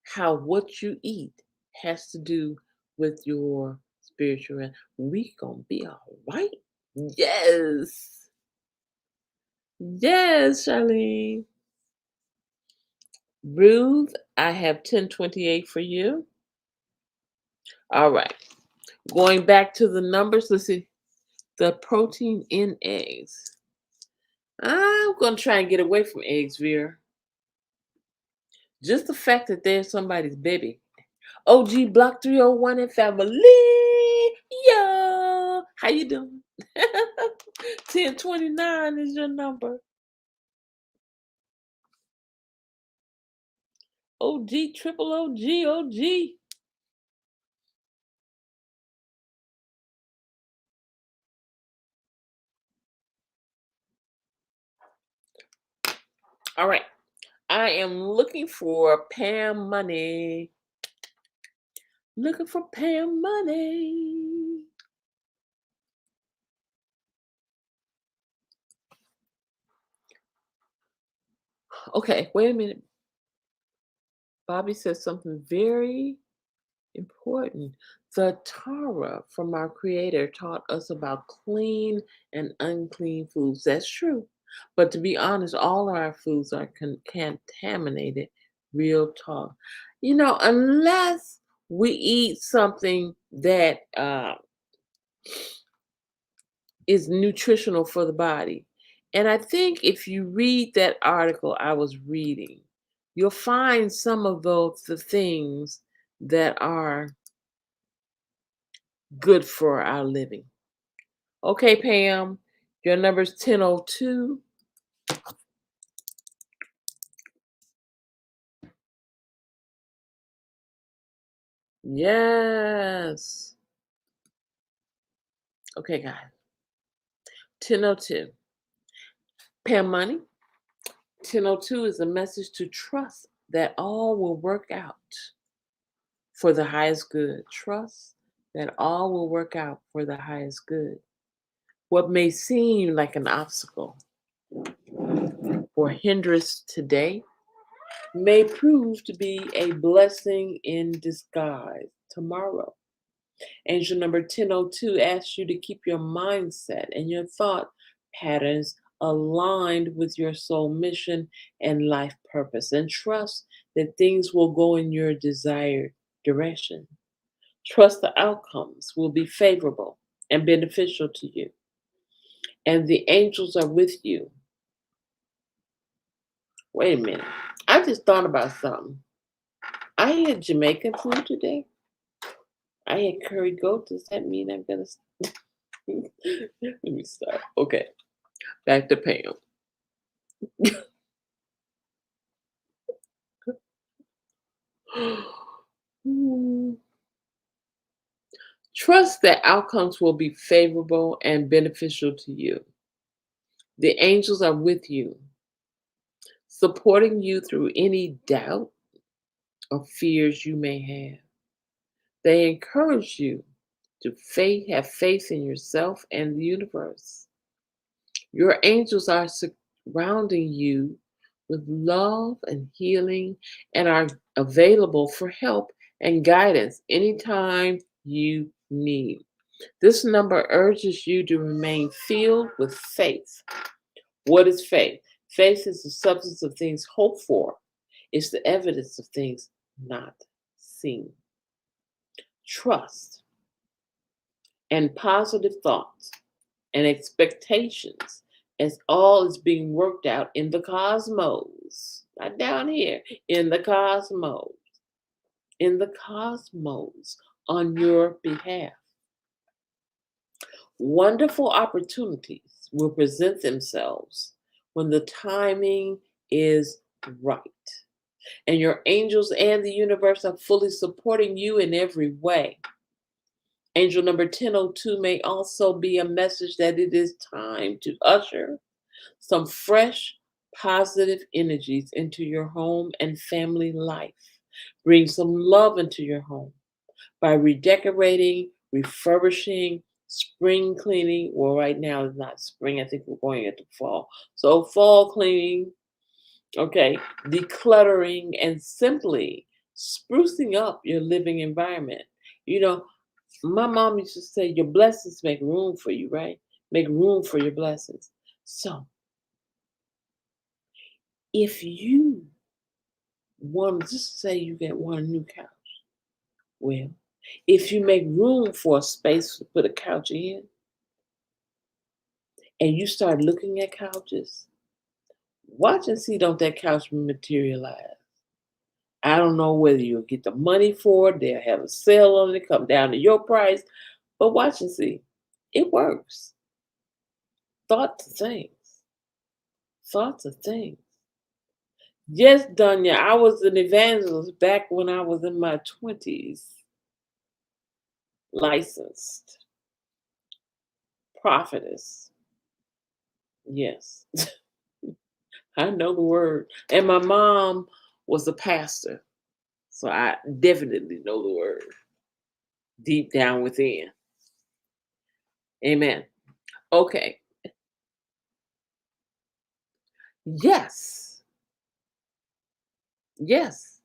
How what you eat has to do with your spiritual. We gonna be all right. Yes. Yes, Charlene. Ruth, I have 1028 for you. All right. Going back to the numbers, let's see. The protein in eggs. I'm going to try and get away from eggs, Vera. Just the fact that they're somebody's baby. OG Block 301 and family. Yo, how you doing? 1029 is your number. OG, triple OG, OG. All right. I am looking for Pam Money. Looking for Pam Money. Okay, wait a minute. Bobby says something very important. The Torah from our Creator taught us about clean and unclean foods. That's true. But to be honest, all our foods are contaminated. Real talk. Unless we eat something that is nutritional for the body. And I think if you read that article I was reading, you'll find some of the things that are good for our living. Okay, Pam, your number's 1002. Yes. Okay, guys. 1002. Pam Money. 1002 is a message to trust that all will work out for the highest good. Trust that all will work out for the highest good. What may seem like an obstacle or hindrance today may prove to be a blessing in disguise tomorrow. Angel number 1002 asks you to keep your mindset and your thought patterns aligned with your soul mission and life purpose, and trust that things will go in your desired direction. Trust the outcomes will be favorable and beneficial to you, and the angels are with you. Wait a minute. I just thought about something. I had Jamaican food today. I had curry goat. Does that mean I'm gonna? Let me stop. Okay, back to Pam. Trust that outcomes will be favorable and beneficial to you. The angels are with you, supporting you through any doubt or fears you may have. They encourage you to have faith in yourself and the universe. Your angels are surrounding you with love and healing and are available for help and guidance anytime you need. This number urges you to remain filled with faith. What is faith? Faith is the substance of things hoped for. It's the evidence of things not seen. Trust and positive thoughts and expectations as all is being worked out in the cosmos. Not down here, in the cosmos on your behalf. Wonderful opportunities will present themselves when the timing is right. And your angels and the universe are fully supporting you in every way. Angel number 1002 may also be a message that it is time to usher some fresh, positive energies into your home and family life. Bring some love into your home by redecorating, refurbishing, spring cleaning. Well, right now it's not spring. I think we're going into fall. So, fall cleaning, okay, decluttering, and simply sprucing up your living environment. You know, my mom used to say, your blessings make room for you, right? Make room for your blessings. So, if you want to just say you get one new couch, well, if you make room for a space to put a couch in and you start looking at couches, watch and see don't that couch materialize. I don't know whether you'll get the money for it, they'll have a sale on it, come down to your price, but watch and see. It works. Thoughts of things. Thoughts of things. Yes, Dunya, I was an evangelist back when I was in my 20s, licensed prophetess. Yes, I know the word. And my mom was a pastor, so I definitely know the word deep down within. Amen. Okay. Yes. Yes.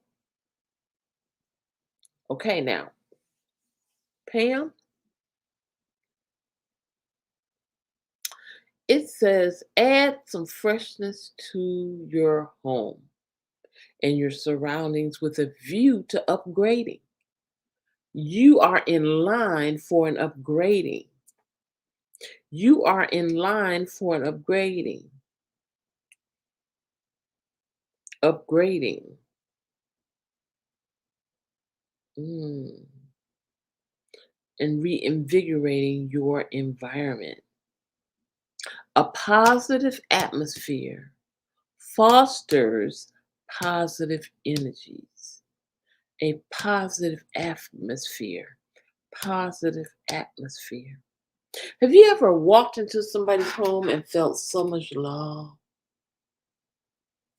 Okay, now, Pam, it says add some freshness to your home and your surroundings with a view to upgrading. You are in line for an upgrading. You are in line for an upgrading. Upgrading. Mm. And reinvigorating your environment. A positive atmosphere fosters positive energies. A positive atmosphere. Positive atmosphere. Have you ever walked into somebody's home and felt so much love?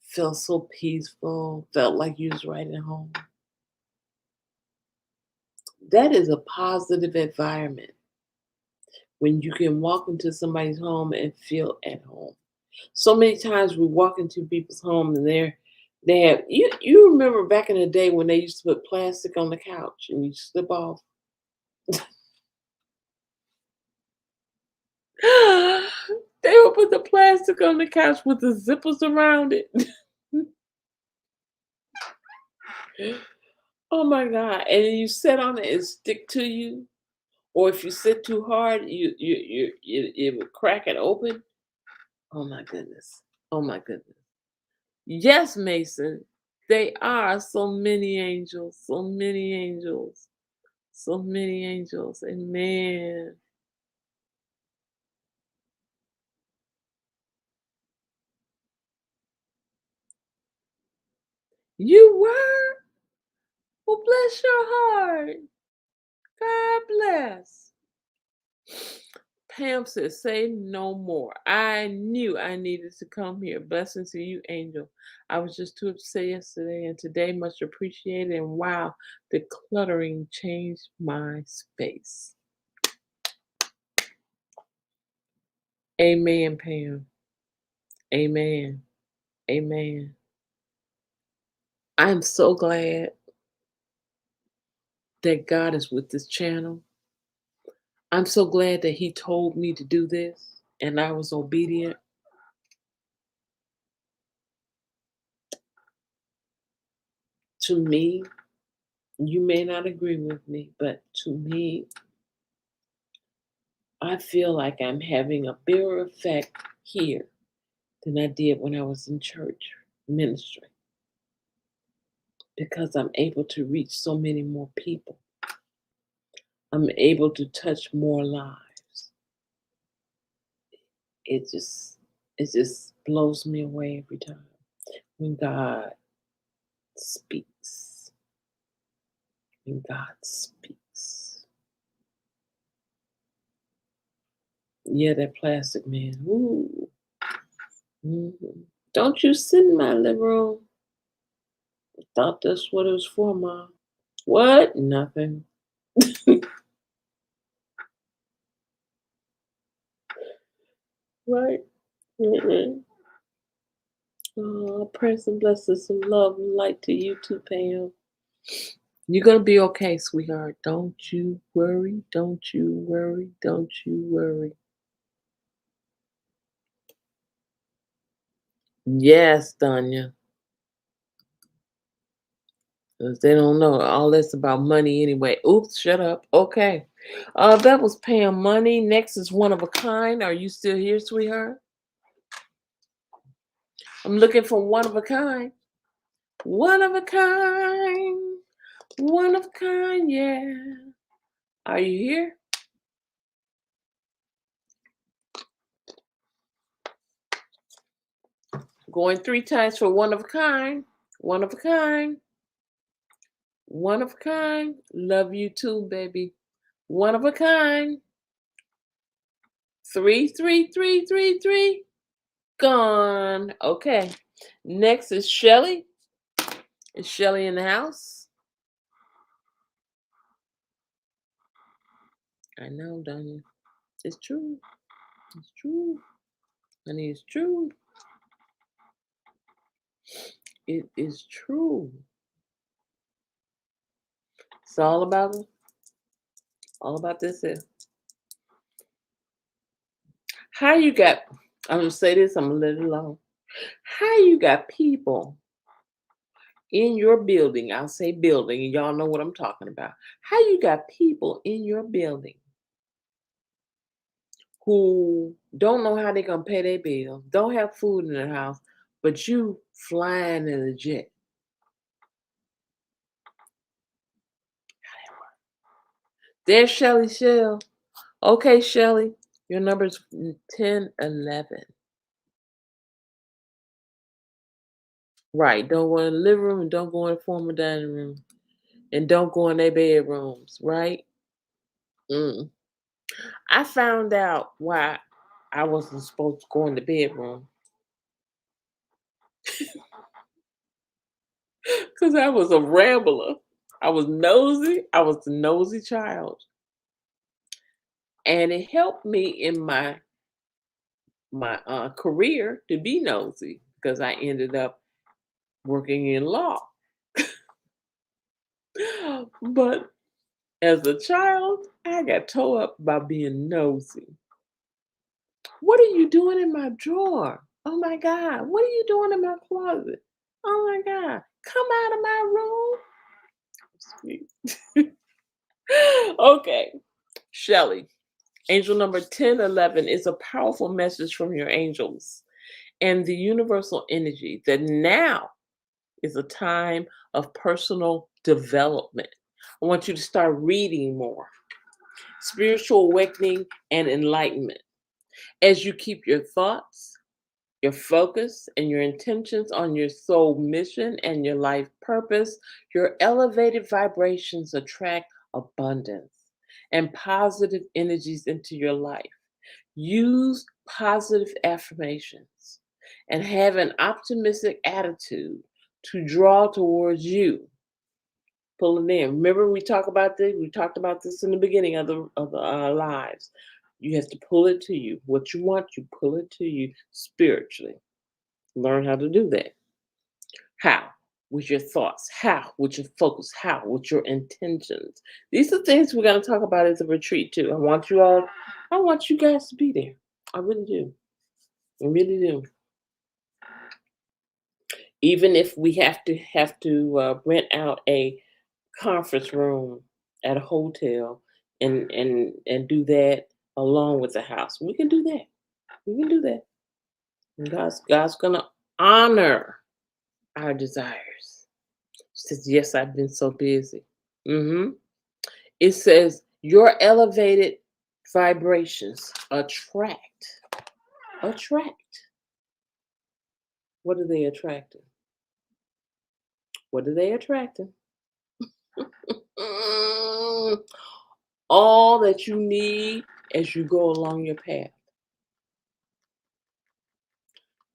Felt so peaceful? Felt like you was right at home? That is a positive environment when you can walk into somebody's home and feel at home. So many times we walk into people's home and they have you remember back in the day when they used to put plastic on the couch and you slip off. They would put the plastic on the couch with the zippers around it. Oh my God. And then you sit on it and stick to you. Or if you sit too hard, it would crack it open. Oh my goodness. Oh my goodness. Yes, Mason. They are so many angels, so many angels, so many angels. Amen. You were? Well, bless your heart. God bless. Pam says, say no more. I knew I needed to come here. Blessings to you, Angel. I was just too upset yesterday and today, much appreciated. And wow, the cluttering changed my space. Amen, Pam. Amen. Amen. I'm so glad that God is with this channel. I'm so glad that He told me to do this and I was obedient. To me, you may not agree with me, but to me, I feel like I'm having a bigger effect here than I did when I was in church ministry because I'm able to reach so many more people. I'm able to touch more lives. It just it just blows me away every time when God speaks. When God speaks. Yeah, that plastic man. Ooh. Mhm. Don't you sit in my living room. I thought that's what it was for, Mom. What? Nothing. Right? Mm-mm. Oh, prayers and blessings and love and light to you too, Pam. You're gonna be okay, sweetheart. Don't you worry. Don't you worry. Don't you worry. Yes, Danya. 'Cause they don't know all this about money anyway. Oops, shut up. Okay. That was Pam Money. Next is One of a Kind. Are you still here, sweetheart? I'm looking for One of a Kind. One of a kind. One of a kind, yeah. Are you here? Going three times for one of a kind. One of a kind. One of a kind. Love you too, baby. One of a kind. Three, three, three, three, three. Gone. Okay. Next is Shelly. Is Shelly in the house? I know, Danya. It's true. It's true. Honey, it's true. It is true. It's all about this here. How you got, I'm gonna say this, I'm gonna let it alone. How you got people in your building, I'll say building, and y'all know what I'm talking about. How you got people in your building who don't know how they're gonna pay their bills, don't have food in their house, but you flying in a jet. There's Shelly Shell. Okay, Shelly, your number's 1011. Right, don't go in the living room and don't go in the formal dining room. And don't go in their bedrooms, right? Mm. I found out why I wasn't supposed to go in the bedroom because I was a rambler. I was nosy. I was the nosy child, and it helped me in my career to be nosy because I ended up working in law. But as a child, I got tore up by being nosy. What are you doing in my drawer? Oh my God. What are you doing in my closet? Oh my God. Come out of my room. Sweet. Okay. Shelly, angel number 1011 is a powerful message from your angels and the universal energy that now is a time of personal development. I want you to start reading more, spiritual awakening, and enlightenment. As you keep your thoughts, your focus, and your intentions on your soul mission and your life purpose, your elevated vibrations attract abundance and positive energies into your life. Use positive affirmations and have an optimistic attitude to draw towards you. Pull it in. Remember, we talked about this. We talked about this in the beginning of the lives. You have to pull it to you. What you want, you pull it to you spiritually. Learn how to do that. How? With your thoughts. How? With your focus. How? With your intentions. These are things we're going to talk about at the retreat too. I want you guys to be there. I really do. I really do. Even if we have to rent out a conference room at a hotel and do that along with the house, we can do that. We can do that. And God's gonna honor our desires. She says, "Yes, I've been so busy." hmm It says your elevated vibrations attract. What are they attracting? What are they attracting? Mm, all that you need as you go along your path.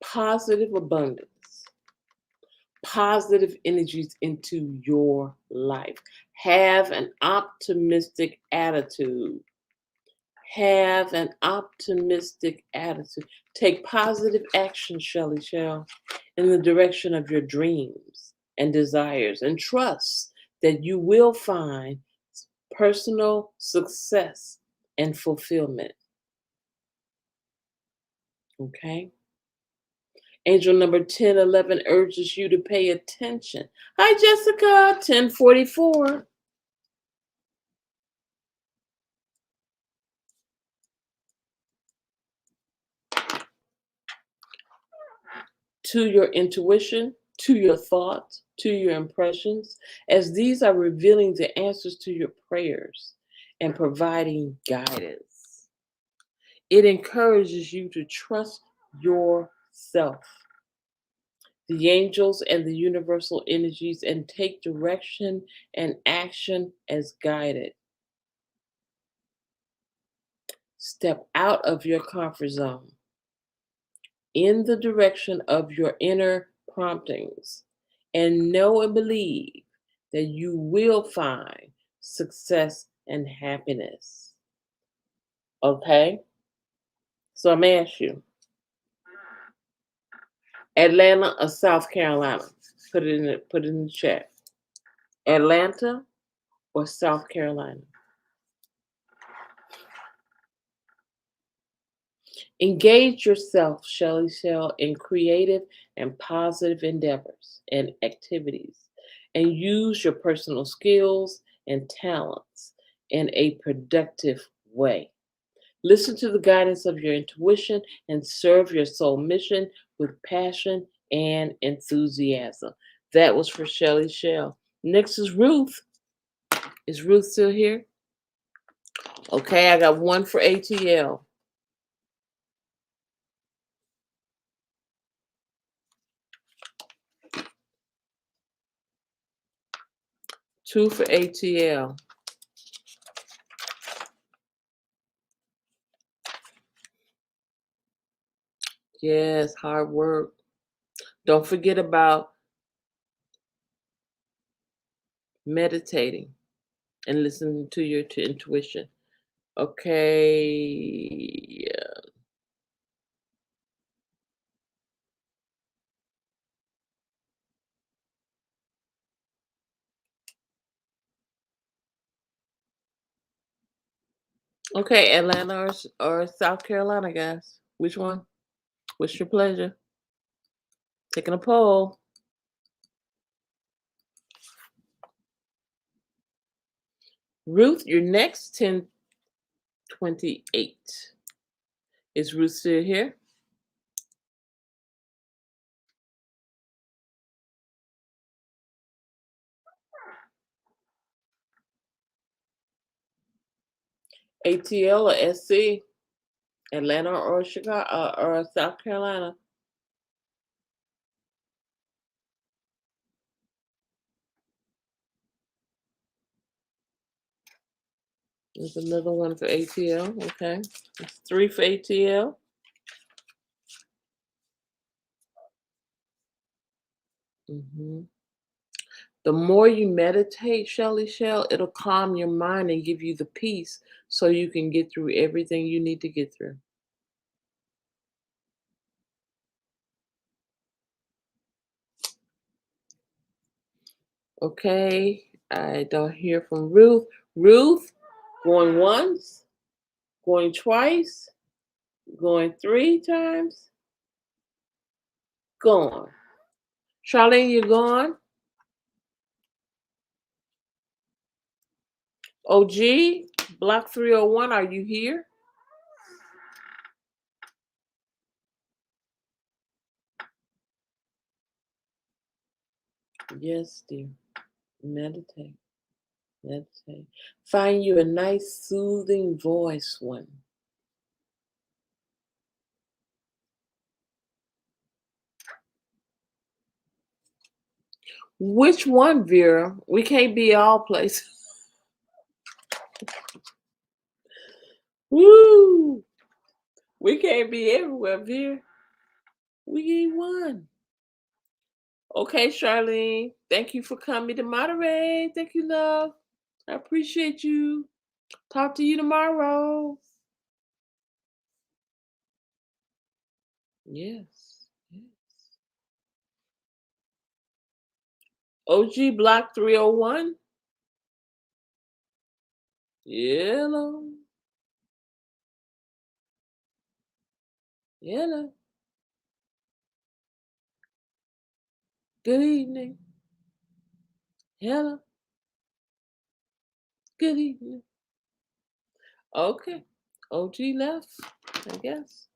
Positive abundance, positive energies into your life. Have an optimistic attitude. Have an optimistic attitude. Take positive action, Shelly Shell, in the direction of your dreams and desires, and trust that you will find personal success and fulfillment. Okay? Angel number 1011 urges you to pay attention. Hi, Jessica, 1044. To your intuition, to your thoughts, to your impressions, as these are revealing the answers to your prayers and providing guidance. It encourages you to trust yourself, the angels and the universal energies, and take direction and action as guided. Step out of your comfort zone in the direction of your inner promptings and know and believe that you will find success and happiness. Okay? So I'm asking you, Atlanta or South Carolina? Put it in the chat. Atlanta or South Carolina? Engage yourself, Shelly Shell, in creative and positive endeavors and activities, and use your personal skills and talents in a productive way. Listen to the guidance of your intuition and serve your soul mission with passion and enthusiasm. That was for Shelly Shell. Next is Ruth. Is Ruth still here? Okay, I got one for ATL. Two for ATL. Yes, hard work. Don't forget about meditating and listening to your intuition. Okay. Yeah. Okay, Atlanta or South Carolina, guys. Which one? What's your pleasure? Taking a poll. Ruth, you're next 1028. Is Ruth still here? ATL or SC? Atlanta or Chicago or South Carolina? There's another one for ATL. Okay. It's three for ATL. hmm The more you meditate, Shelly Shell, it'll calm your mind and give you the peace so you can get through everything you need to get through. Okay. I don't hear from Ruth. Ruth, going once, going twice, going three times, gone. Charlene, you gone? OG, Block 301, are you here? Yes, dear. Meditate. Meditate. Find you a nice, soothing voice one. Which one, Vera? We can't be all places. Woo! We can't be everywhere, Vera. We need one. Okay, Charlene. Thank you for coming to moderate. Thank you, love. I appreciate you. Talk to you tomorrow. Yes. Yes. OG Block 301. Hello. Hello. Good evening. Hello. Good evening. Okay. OG left, I guess.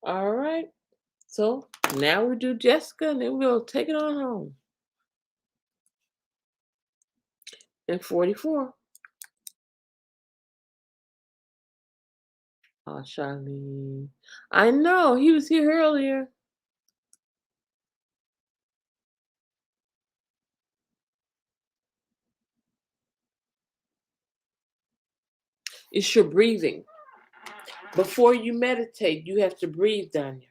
All right. So now we do Jessica and then we'll take it on home. And 44. Oh, Charlene. I know. He was here earlier. It's your breathing. Before you meditate, you have to breathe, Danya.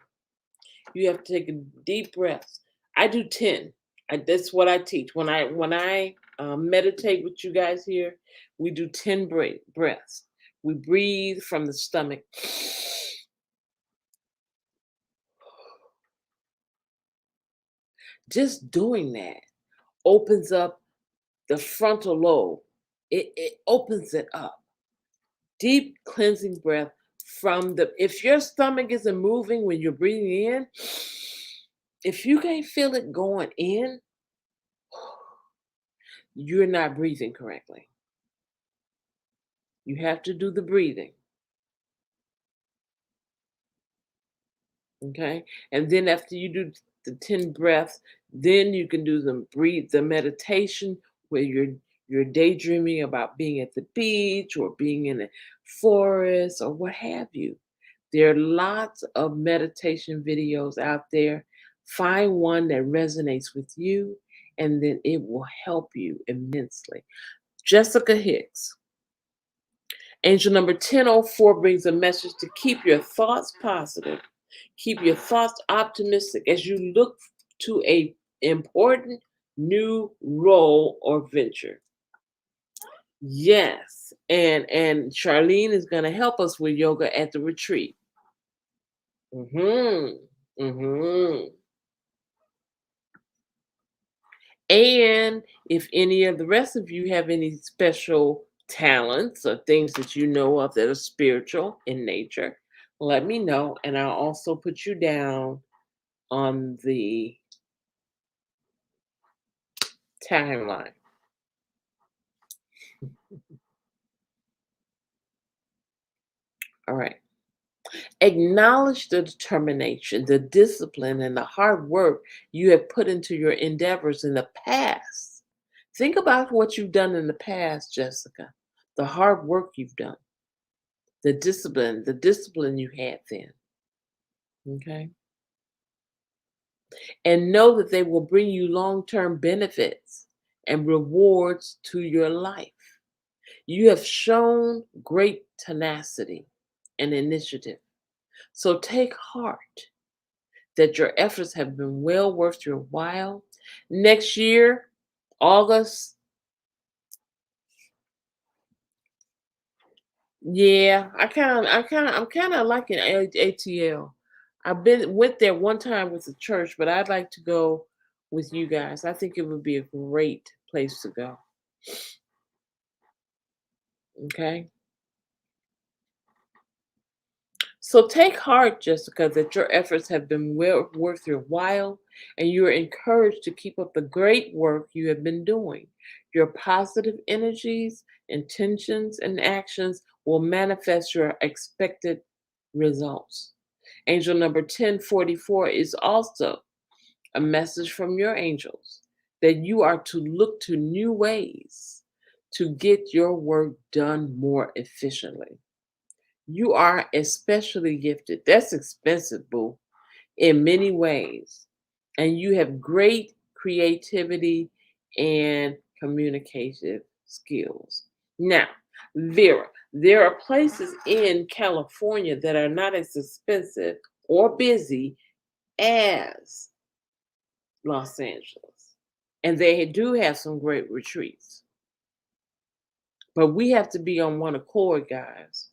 You have to take a deep breath. I do 10. That's what I teach. When I meditate with you guys here, we do 10 breaths. We breathe from the stomach. Just doing that opens up the frontal lobe. It opens it up. Deep cleansing breath from the, if your stomach isn't moving when you're breathing in, if you can't feel it going in, you're not breathing correctly. You have to do the breathing. Okay. And then after you do the 10 breaths, then you can do the meditation where you're daydreaming about being at the beach or being in a forest or what have you. There are lots of meditation videos out there. Find one that resonates with you, and then it will help you immensely. Jessica Hicks. Angel number 1004 brings a message to keep your thoughts positive, keep your thoughts optimistic as you look to a important new role or venture. Yes, and Charlene is going to help us with yoga at the retreat. Mhm. Mhm. And if any of the rest of you have any special talents or things that you know of that are spiritual in nature, let me know. And I'll also put you down on the timeline. All right. Acknowledge the determination, the discipline, and the hard work you have put into your endeavors in the past. Think about what you've done in the past, Jessica. The hard work you've done, the discipline you had then. Okay. And know that they will bring you long term benefits and rewards to your life. You have shown great tenacity and initiative. So take heart that your efforts have been well worth your while. Next year, August, yeah, I'm kind of liking ATL. Went there one time with the church, but I'd like to go with you guys. I think it would be a great place to go. Okay. So take heart, Jessica, that your efforts have been worth your while, and you are encouraged to keep up the great work you have been doing. Your positive energies, intentions, and actions will manifest your expected results. Angel number 1044 is also a message from your angels that you are to look to new ways to get your work done more efficiently. You are especially gifted. That's expensive, boo, in many ways. And you have great creativity and communicative skills. Now, Vera, there are places in California that are not as expensive or busy as Los Angeles. And they do have some great retreats. But we have to be on one accord, guys,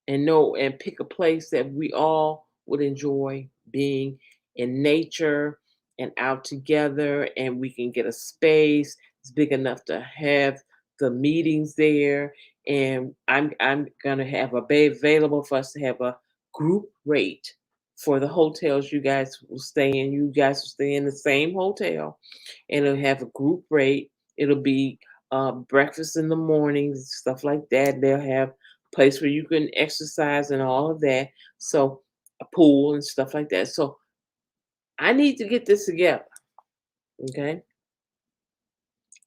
and know and pick a place that we all would enjoy being in nature and out together, and we can get a space it's big enough to have the meetings there. And I'm gonna have a bay available for us to have a group rate for the hotels you guys will stay in. You guys will stay in the same hotel, and it'll have a group rate. It'll be breakfast in the mornings, stuff like that. They'll have a place where you can exercise and all of that. So a pool and stuff like that. So I need to get this together. Okay.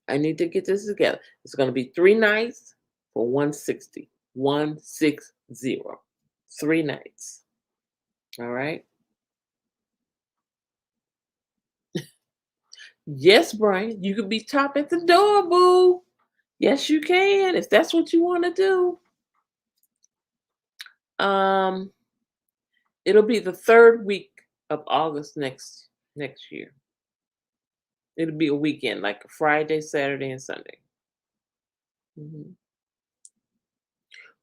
I need to get this together. It's going to be 3 nights for 160. 160. 3 nights. All right. Yes, Brian, you could be top at the door, boo. Yes, you can, if that's what you want to do. Um, it'll be the third week of August next year. It'll be a weekend, like a Friday, Saturday, and Sunday. Mhm.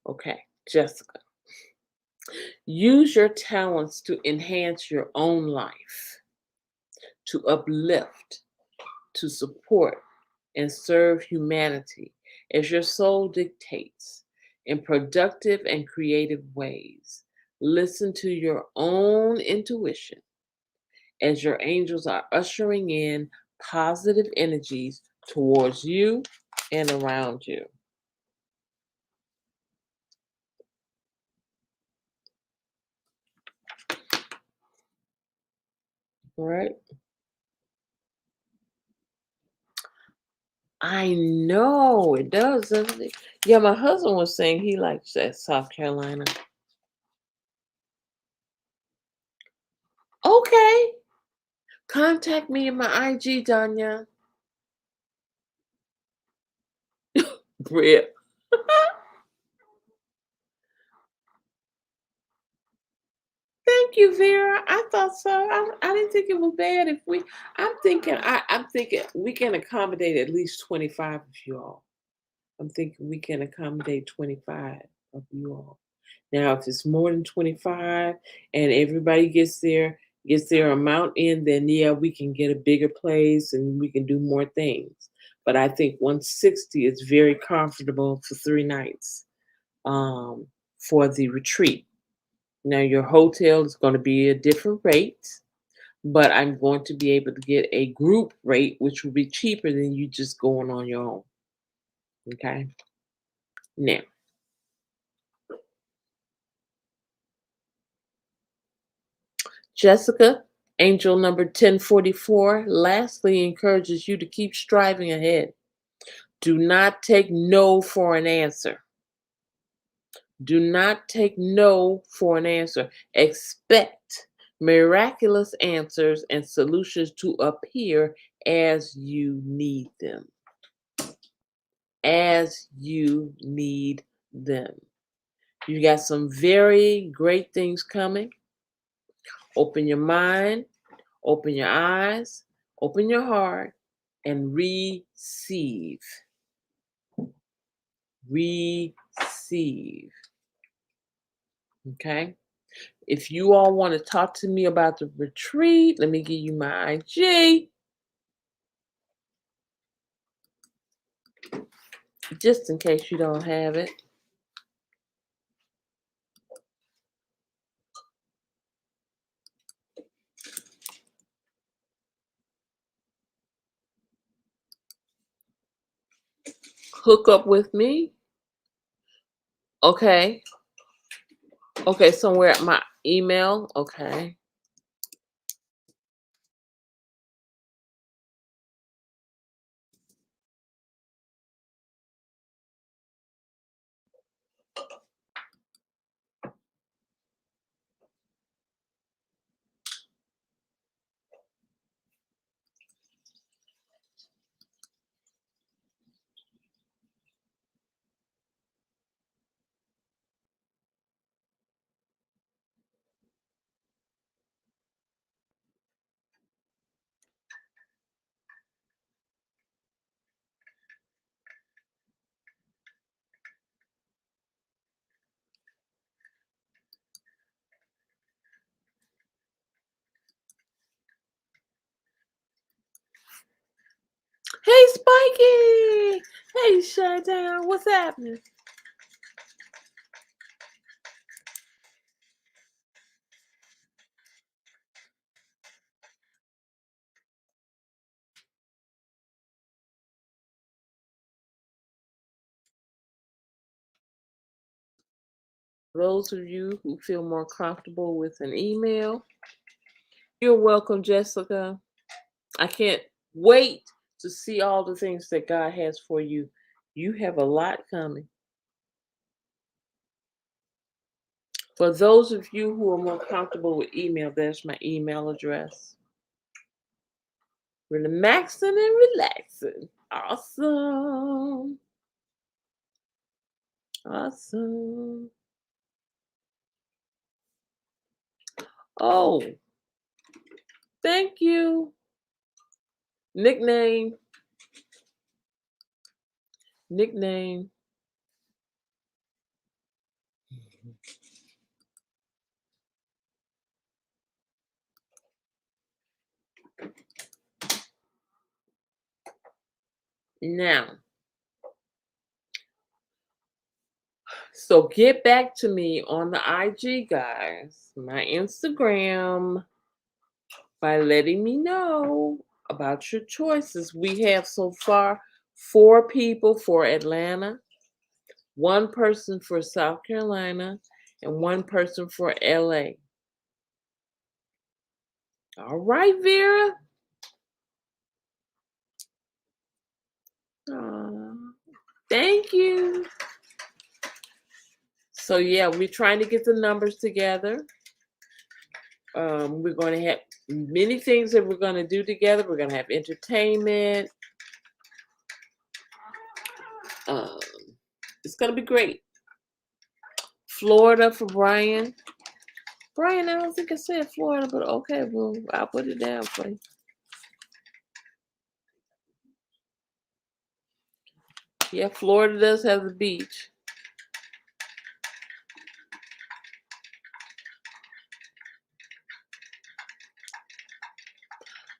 Okay, Jessica. Use your talents to enhance your own life, to uplift, to support, and serve humanity as your soul dictates in productive and creative ways. Listen to your own intuition as your angels are ushering in positive energies towards you and around you. All right. I know it does, doesn't it? Yeah, my husband was saying he likes that South Carolina. Okay. Contact me in my IG, Danya. Bria. Thank you, Vera. I thought so. I didn't think it was bad if we I'm thinking we can accommodate at least 25 of you all. I'm thinking we can accommodate 25 of you all. Now, if it's more than 25 and everybody gets their amount in, then yeah, we can get a bigger place and we can do more things. But I think 160 is very comfortable for 3 nights for the retreat. Now, your hotel is going to be a different rate, but I'm going to be able to get a group rate, which will be cheaper than you just going on your own. Okay. Now, Jessica, angel number 1044, lastly encourages you to keep striving ahead. Do not take no for an answer. Do not take no for an answer. Expect miraculous answers and solutions to appear as you need them. As you need them. You got some very great things coming. Open your mind, open your eyes, open your heart, and receive. Receive. Okay? If you all want to talk to me about the retreat, let me give you my IG just in case you don't have it. hook up with me. Okay. Okay, somewhere at my email. Okay. Hey, Spiky. Hey, Shutdown. What's happening? Those of you who feel more comfortable with an email, you're welcome, Jessica. I can't wait to see all the things that God has for you. You have a lot coming. For those of you who are more comfortable with email, there's my email address. Relaxing and relaxing. Awesome. Awesome. Oh, thank you. Nickname. Nickname. Now, so get back to me on the IG, guys, my Instagram, by letting me know about your choices. We have so far 4 people for Atlanta, 1 person for South Carolina, and 1 person for LA. All right, Vera. Aw, thank you. So yeah, we're trying to get the numbers together. We're going to have many things that we're going to do together. We're going to have entertainment. Um, it's going to be great. Florida for Brian. Brian, I don't think I said Florida, but okay, well, I'll put it down for you. Yeah, Florida does have the beach.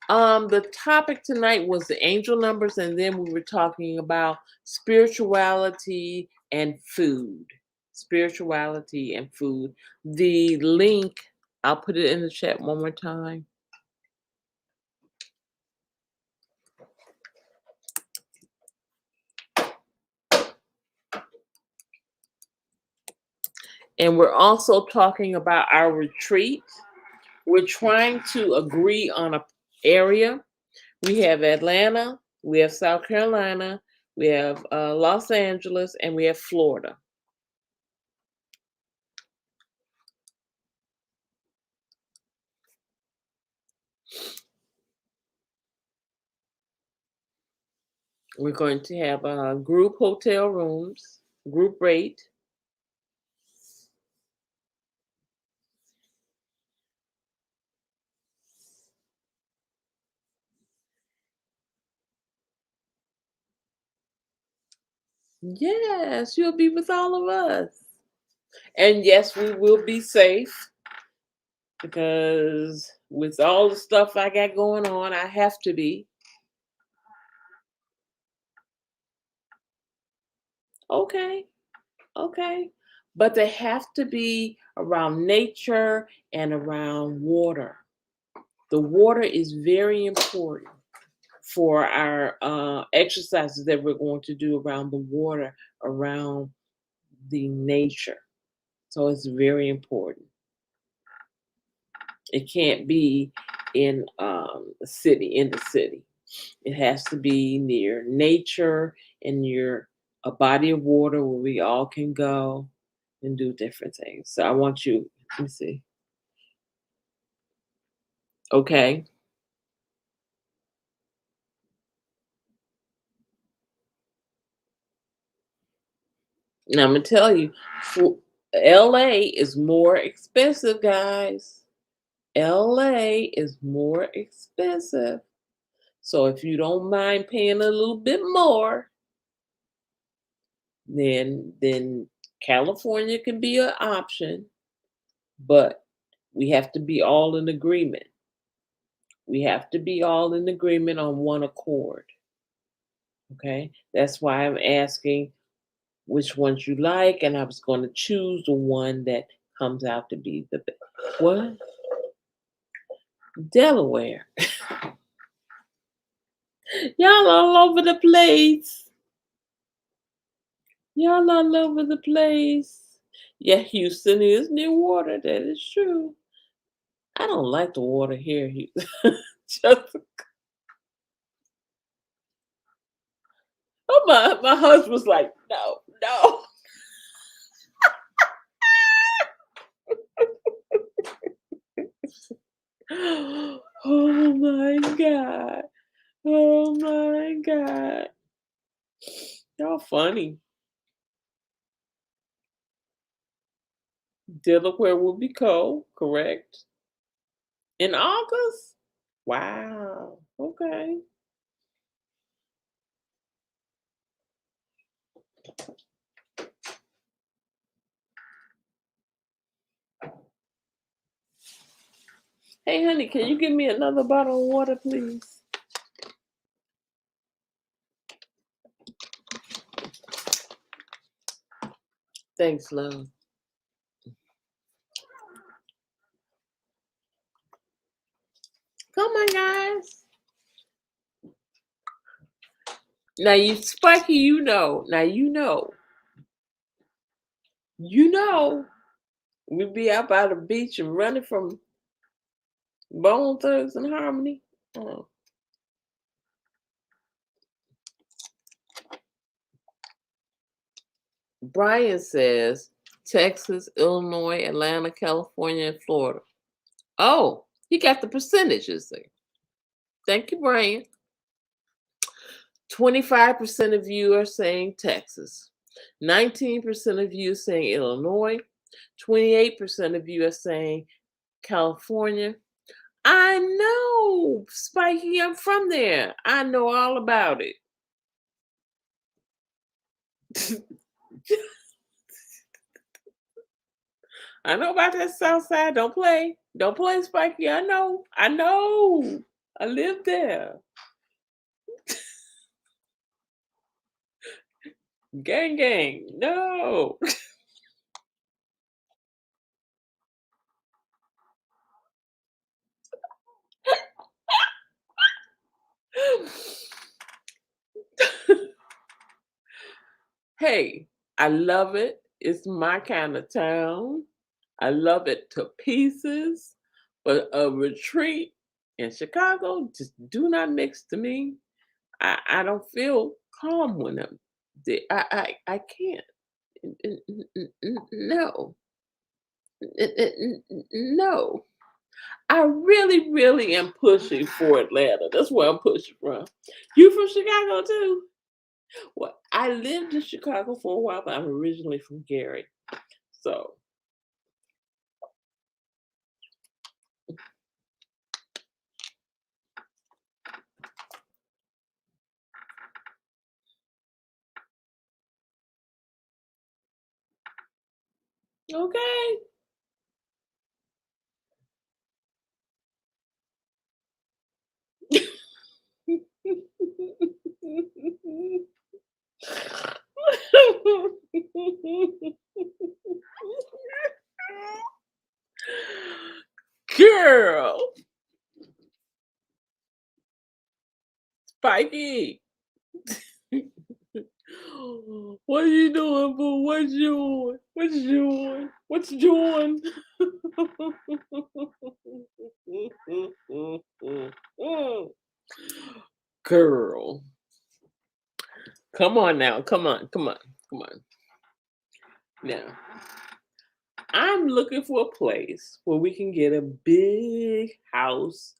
The topic tonight was the angel numbers, and then we were talking about spirituality and food. Spirituality and food. The link, I'll put it in the chat one more time. And we're also talking about our retreat. We're trying to agree on an area. We have Atlanta, we have South Carolina, we have Los Angeles, and we have Florida. We're going to have group hotel rooms, group rate. Yes, you'll be with all of us. And yes, we will be safe because with all the stuff I got going on, I have to be. Okay, okay. But they have to be around nature and around water. The water is very important. for our exercises that we're going to do around the water, around the nature. So it's very important. It can't be in the city. It has to be near nature and near a body of water where we all can go and do different things. So I want you, let me see. Okay. Now I'm gonna tell you, LA is more expensive, guys. LA is more expensive. So if you don't mind paying a little bit more, then California can be an option, but we have to be all in agreement. We have to be all in agreement on one accord. Okay? That's why I'm asking which ones you like, and I was going to choose the one that comes out to be the best. What? Delaware. Y'all all over the place. Y'all all over the place. Yeah, Houston is near water. That is true. I don't like the water here. Just, oh, my husband was like, no, no. Oh my God. Oh my God. Y'all funny. Delaware will be cold, correct? In August? Wow. Okay. Hey, honey, can you give me another bottle of water, please? Thanks, love. Come on, guys. Now, you, Spiky, you know. Now, you know. You know. We be out by the beach and running from Bone Thugs and Harmony. Oh. Brian says Texas, Illinois, Atlanta, California, and Florida. Oh, he got the percentages there. Thank you, Brian. 25% of you are saying Texas. 19% of you are saying Illinois. 28% of you are saying California. I know, Spiky, I'm from there. I know all about it. I know about that South Side. Don't play. Don't play, Spiky. I know. I know. I live there. Gang, gang. No. Hey, I love it. It's my kind of town. I love it to pieces. But a retreat in Chicago just do not mix to me. I don't feel calm when I'm there. I can't. No. No. I really, really am pushing for Atlanta. That's where I'm pushing from. You from Chicago too? Well, I lived in Chicago for a while, but I'm originally from Gary. So, okay. Girl, Mikey. What are you doing, boo? What you doing? What you doing? What you doing? Girl, come on now. Come on. Come on. Come on. Now, I'm looking for a place where we can get a big house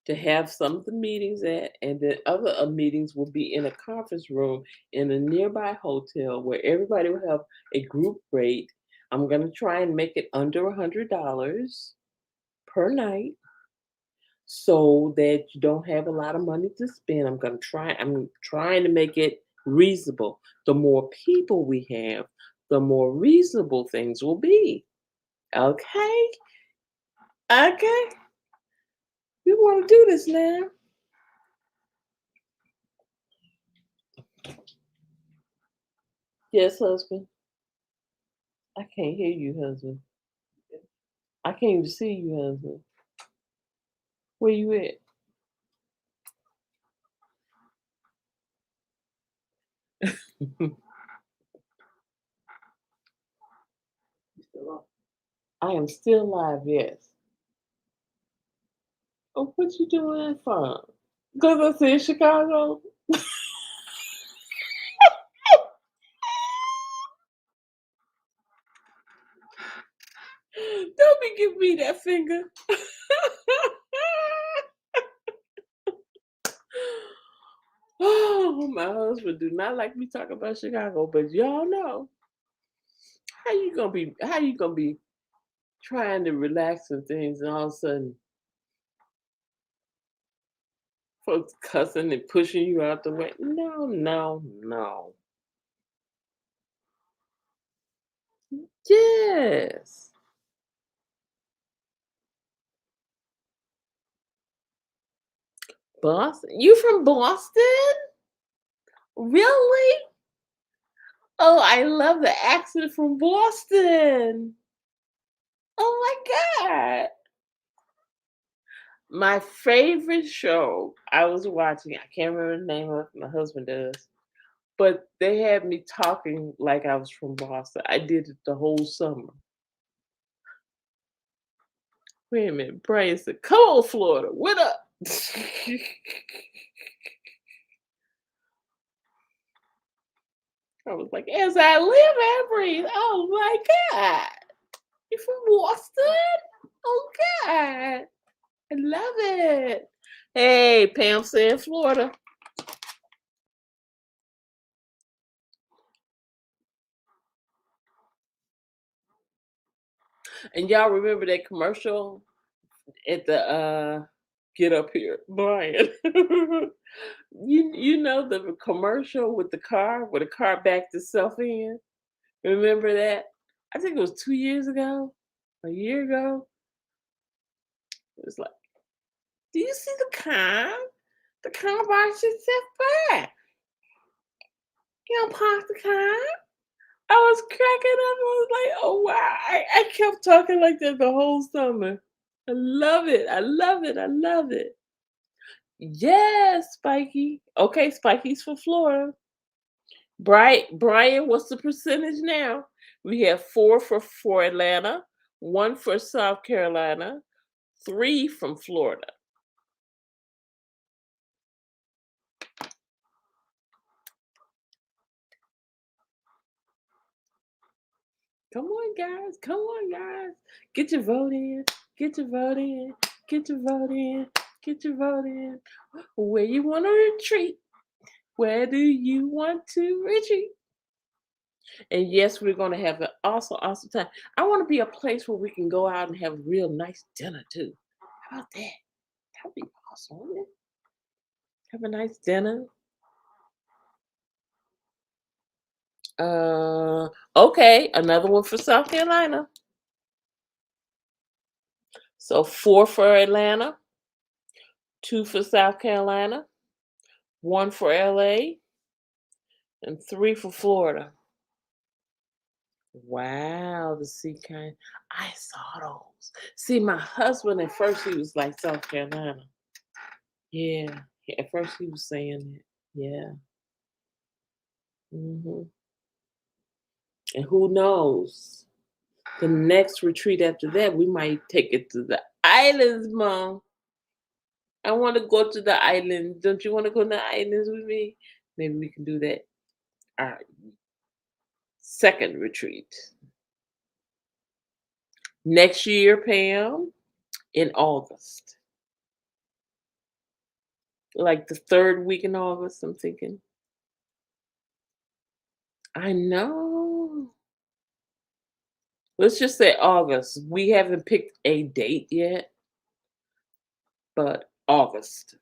to have some of the meetings at, and then other meetings will be in a conference room in a nearby hotel where everybody will have a group rate. I'm going to try and make it under $100 per night so that you don't have a lot of money to spend. I'm trying to make it reasonable. The more people we have, the more reasonable things will be. Okay? Okay. We want to do this now. Yes, husband. I can't hear you, husband. I can't even see you, husband. Where you at? I am still live, yes. Oh, what you doing that for? Because I said Chicago. Don't be giving me that finger. Oh, my husband do not like me talking about Chicago, but y'all know how you gonna be trying to relax and things, and all of a sudden folks cussing and pushing you out the way. No, no, no. Yes. Boston? You from Boston? Really? Oh, I love the accent from Boston. Oh my God. My favorite show I was watching, I can't remember the name of it, my husband does, but they had me talking like I was from Boston. I did it the whole summer. Wait a minute, Brian said, "Come on, Florida, what up?" I was like, "As I live and breathe." Oh my God. You from Boston? Oh God. I love it. Hey, Pam said Florida. And y'all remember that commercial at the get up here, Brian. You know the commercial with the car where the car backed itself in? Remember that? I think it was 2 years ago, a year ago. It was like, do you see the car? The car backs itself back. You don't park the car. I was cracking up. I was like, oh wow. I kept talking like that the whole summer. I love it. I love it. I love it. Yes, Spiky. Okay, Spiky's for Florida. Brian, what's the percentage now? We have four for Atlanta, one for South Carolina, three from Florida. Come on, guys. Come on, guys. Get your vote in. Get your vote in. Get your vote in. Get your vote in. Where you want to retreat? Where do you want to retreat? And yes, we're going to have an awesome, awesome time. I want to be a place where we can go out and have a real nice dinner too. How about that? That would be awesome, wouldn't it? Have a nice dinner. Okay, another one for South Carolina. So four for Atlanta, two for South Carolina, one for LA, and three for Florida. Wow, the sea kind. I saw those. See, my husband at first he was like South Carolina. Yeah. At first he was saying it. Yeah. Hmm. And who knows? The next retreat after that, we might take it to the islands, Mom. I want to go to the islands. Don't you want to go to the islands with me? Maybe we can do that. Our second retreat next year, Pam, in August, like the third week in August. I'm thinking. I know. Let's just say August. We haven't picked a date yet, but August.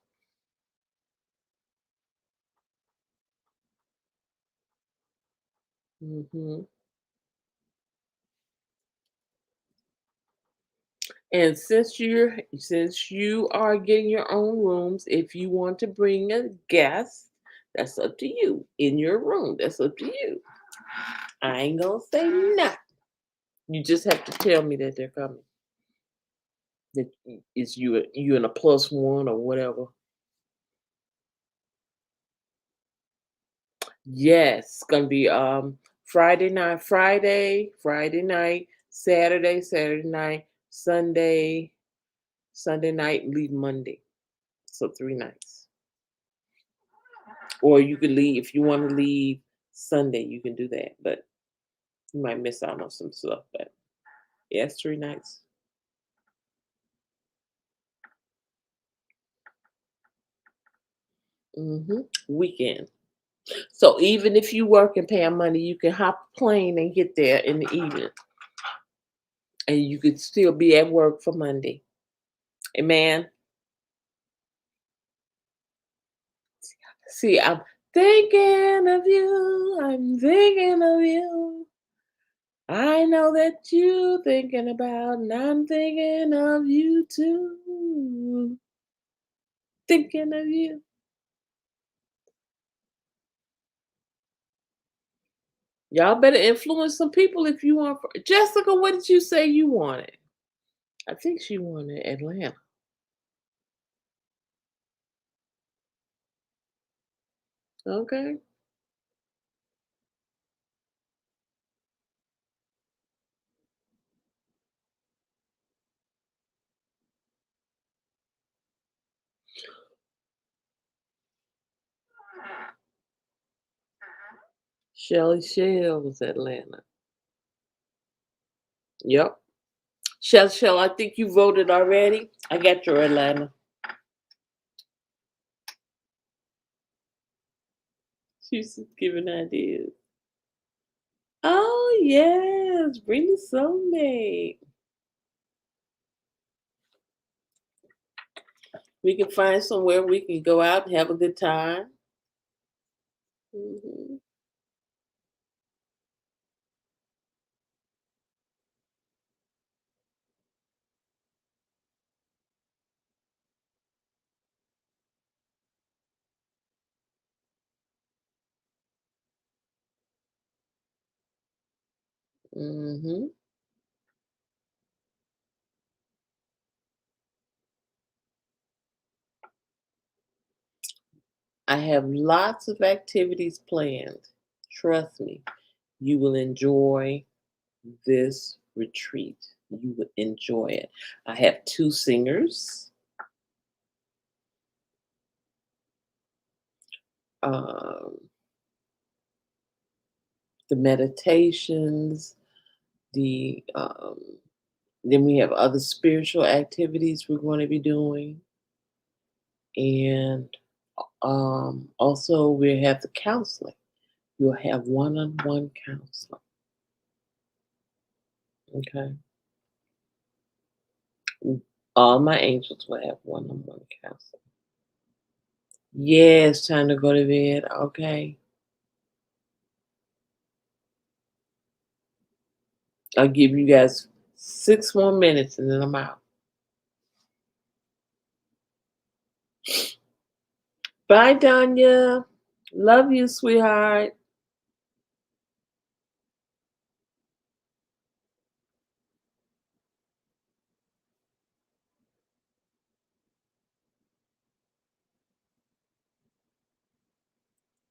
Hmm. And since you are getting your own rooms, if you want to bring a guest, that's up to you. In your room, that's up to you. I ain't gonna say nothing. You just have to tell me that they're coming. That it's you and a plus one or whatever. Yes, it's gonna be Friday night, Saturday night, Sunday night, leave Monday. So 3 nights. Or you could leave if you want to leave Sunday, you can do that. But you might miss out on some stuff. But yes, 3 nights. Weekend. So even if you work and pay money, you can hop a plane and get there in the evening. And you could still be at work for Monday. Amen. See, I'm thinking of you. I'm thinking of you. I know that you thinking about, and I'm thinking of you too. Thinking of you. Y'all better influence some people if you want. Jessica, what did you say you wanted? I think she wanted Atlanta. Okay. Shelly Shell was Atlanta. Yep. Shell, I think you voted already. I got your Atlanta. She's giving ideas. Oh yes, bring the soulmate. We can find somewhere we can go out and have a good time. Hmm. Hmm. I have lots of activities planned. Trust me, you will enjoy this retreat. You would enjoy it. I have two singers, um, the meditations, the then we have other spiritual activities we're going to be doing, and also we have the counseling. You'll have one-on-one counseling. Okay, all my angels will have one-on-one counseling. Yeah, it's time to go to bed. Okay, I'll give you guys 6 more minutes and then I'm out. Bye, Danya. Love you, sweetheart.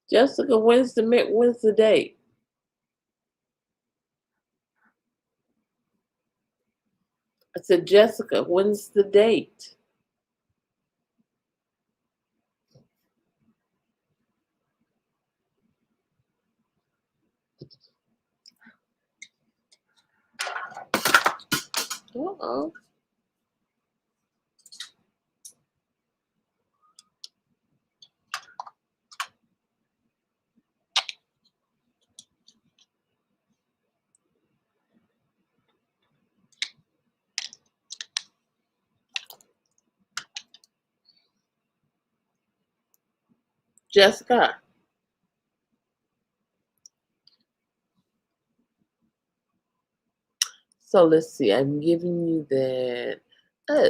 Jessica, when's the date? I said, Jessica, when's the date? Uh-oh. Jessica. So let's see. I'm giving you that. Oh,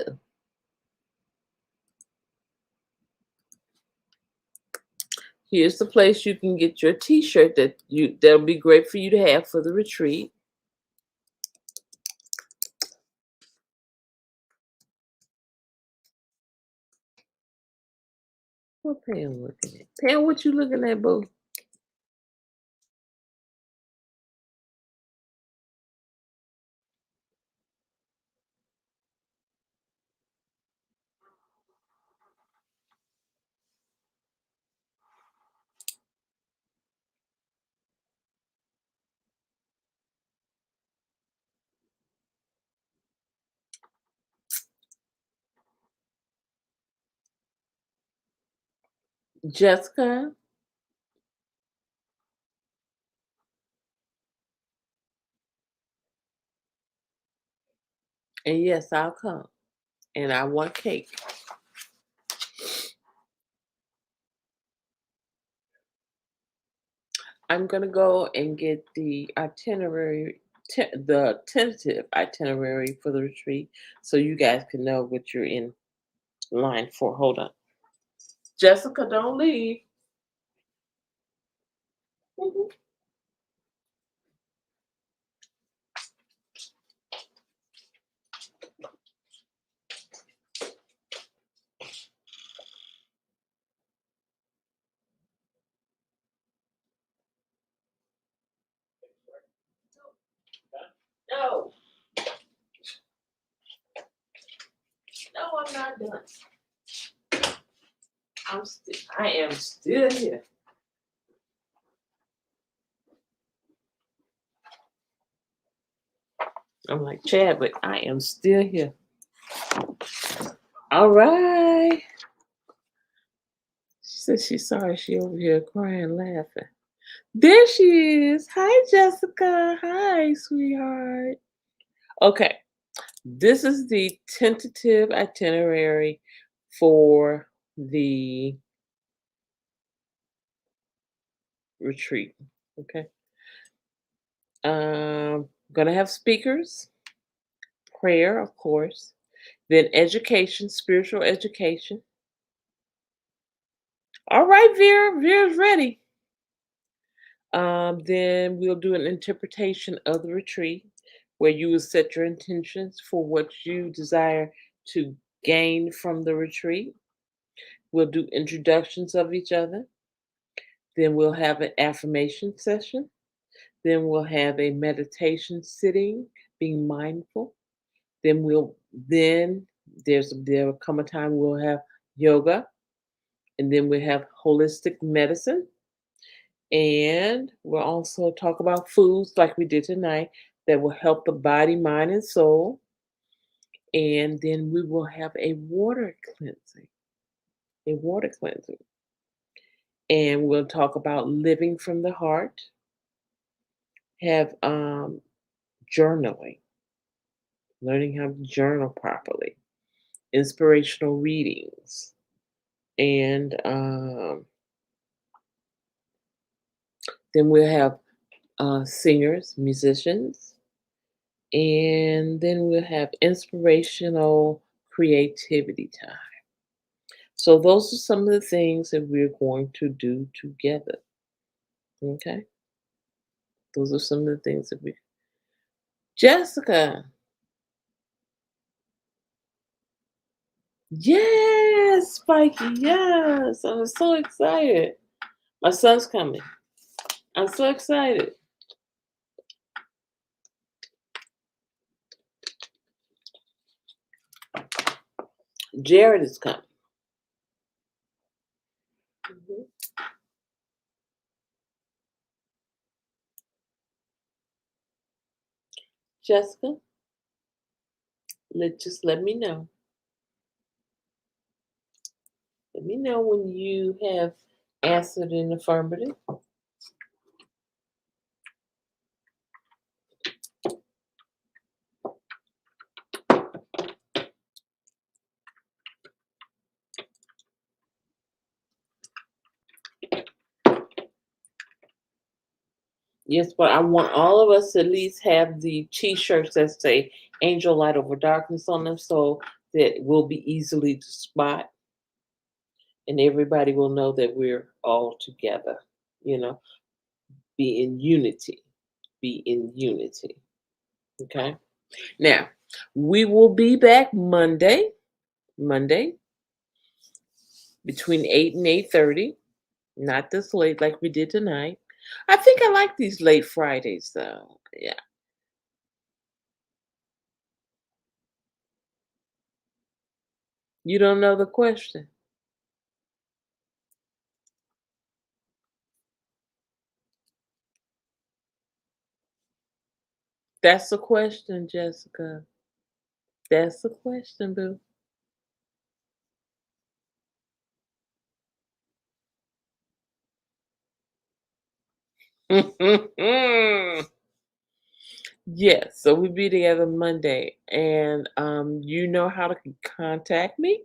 here's the place you can get your T-shirt that'll be great for you to have for the retreat. What Pam looking at? Pam, what you looking at, boo? Jessica. And yes, I'll come. And I want cake. I'm gonna go and get the itinerary, the tentative itinerary for the retreat, so you guys can know what you're in line for. Hold on, Jessica, don't leave. Mhm. No, no, I'm not done. I am still here. I'm like Chad, but I am still here. All right. She said she's sorry. She over here crying, laughing. There she is. Hi, Jessica. Hi, sweetheart. Okay. This is the tentative itinerary for the retreat. Okay. Gonna have speakers, prayer, of course, then education, spiritual education. All right, Vera. Vera's ready. Then we'll do an interpretation of the retreat where you will set your intentions for what you desire to gain from the retreat. We'll do introductions of each other. Then we'll have an affirmation session. Then we'll have a meditation sitting, being mindful. Then there'll come a time we'll have yoga, and then we have holistic medicine, and we'll also talk about foods like we did tonight that will help the body, mind, and soul. And then we will have a water cleansing, and we'll talk about living from the heart. Have journaling, learning how to journal properly, inspirational readings, and then we'll have singers, musicians, and then we'll have inspirational creativity time. So those are some of the things that we're going to do together. Okay, those are some of the things that we. Jessica, yes, Spiky, yes, I'm so excited. My son's coming. I'm so excited. Jared is coming. Mhm. Jessica, just let me know. Let me know when you have answered in affirmative. Yes, but I want all of us to at least have the t-shirts that say Angel Light Over Darkness on them so that will be easily to spot and everybody will know that we're all together. You know, be in unity. Be in unity. Okay. Now, we will be back Monday between 8 and 8:30. Not this late like we did tonight. I think I like these late Fridays though. Yeah. You don't know the question. That's the question, Jessica. That's the question, boo. Yes, so we'll be together Monday. And you know how to contact me?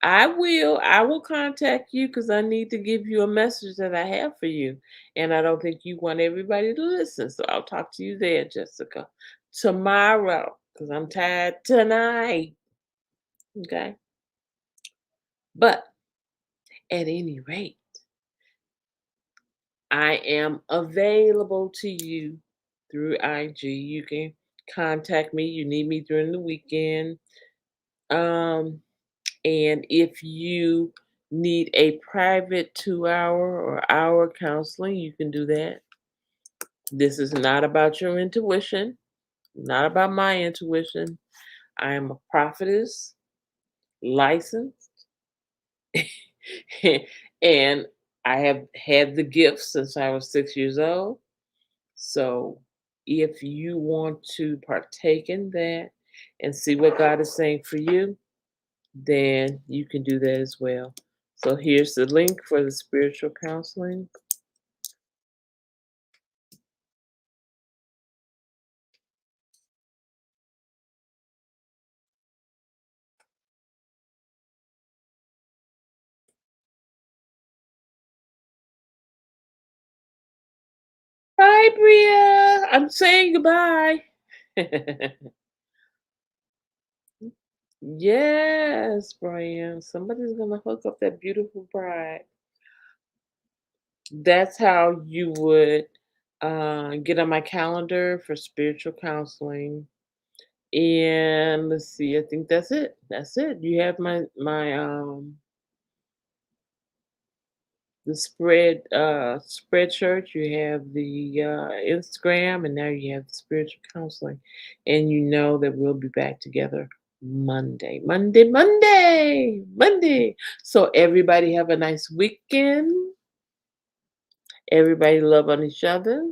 I will contact you because I need to give you a message that I have for you. And I don't think you want everybody to listen. So I'll talk to you there, Jessica. Tomorrow, because I'm tired tonight. Okay. But at any rate, I am available to you through IG. You can contact me. You need me during the weekend. Um, and if you need a private 2 hour or hour counseling, you can do that. This is not about your intuition, not about my intuition. I am a prophetess, licensed, and I have had the gift since I was 6 years old. So if you want to partake in that and see what God is saying for you, then you can do that as well. So here's the link for the spiritual counseling. Bye, Bria. I'm saying goodbye. Yes, Brian. Somebody's gonna hook up that beautiful bride. That's how you would get on my calendar for spiritual counseling. And let's see, I think that's it. That's it. You have my the spread church, you have the Instagram, and now you have the spiritual counseling. And you know that we'll be back together Monday. So everybody have a nice weekend. Everybody love on each other.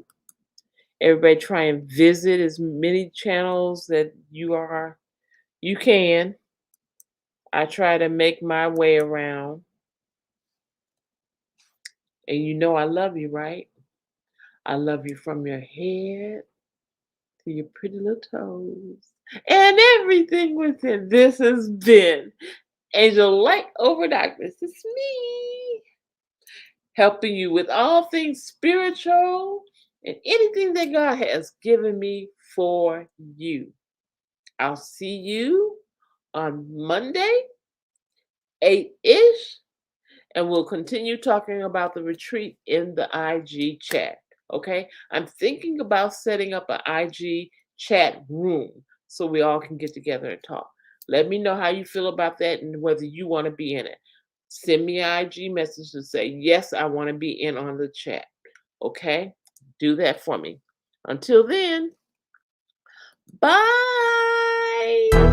Everybody try and visit as many channels that you can. I try to make my way around. And you know I love you, right? I love you from your head to your pretty little toes and everything within. This has been Angel Light Over Darkness. It's me helping you with all things spiritual and anything that God has given me for you. I'll see you on Monday, 8-ish, and we'll continue talking about the retreat in the IG chat. Okay? I'm thinking about setting up an IG chat room so we all can get together and talk. Let me know how you feel about that and whether you want to be in it. Send me an IG message to say, yes, I want to be in on the chat. Okay? Do that for me. Until then, bye.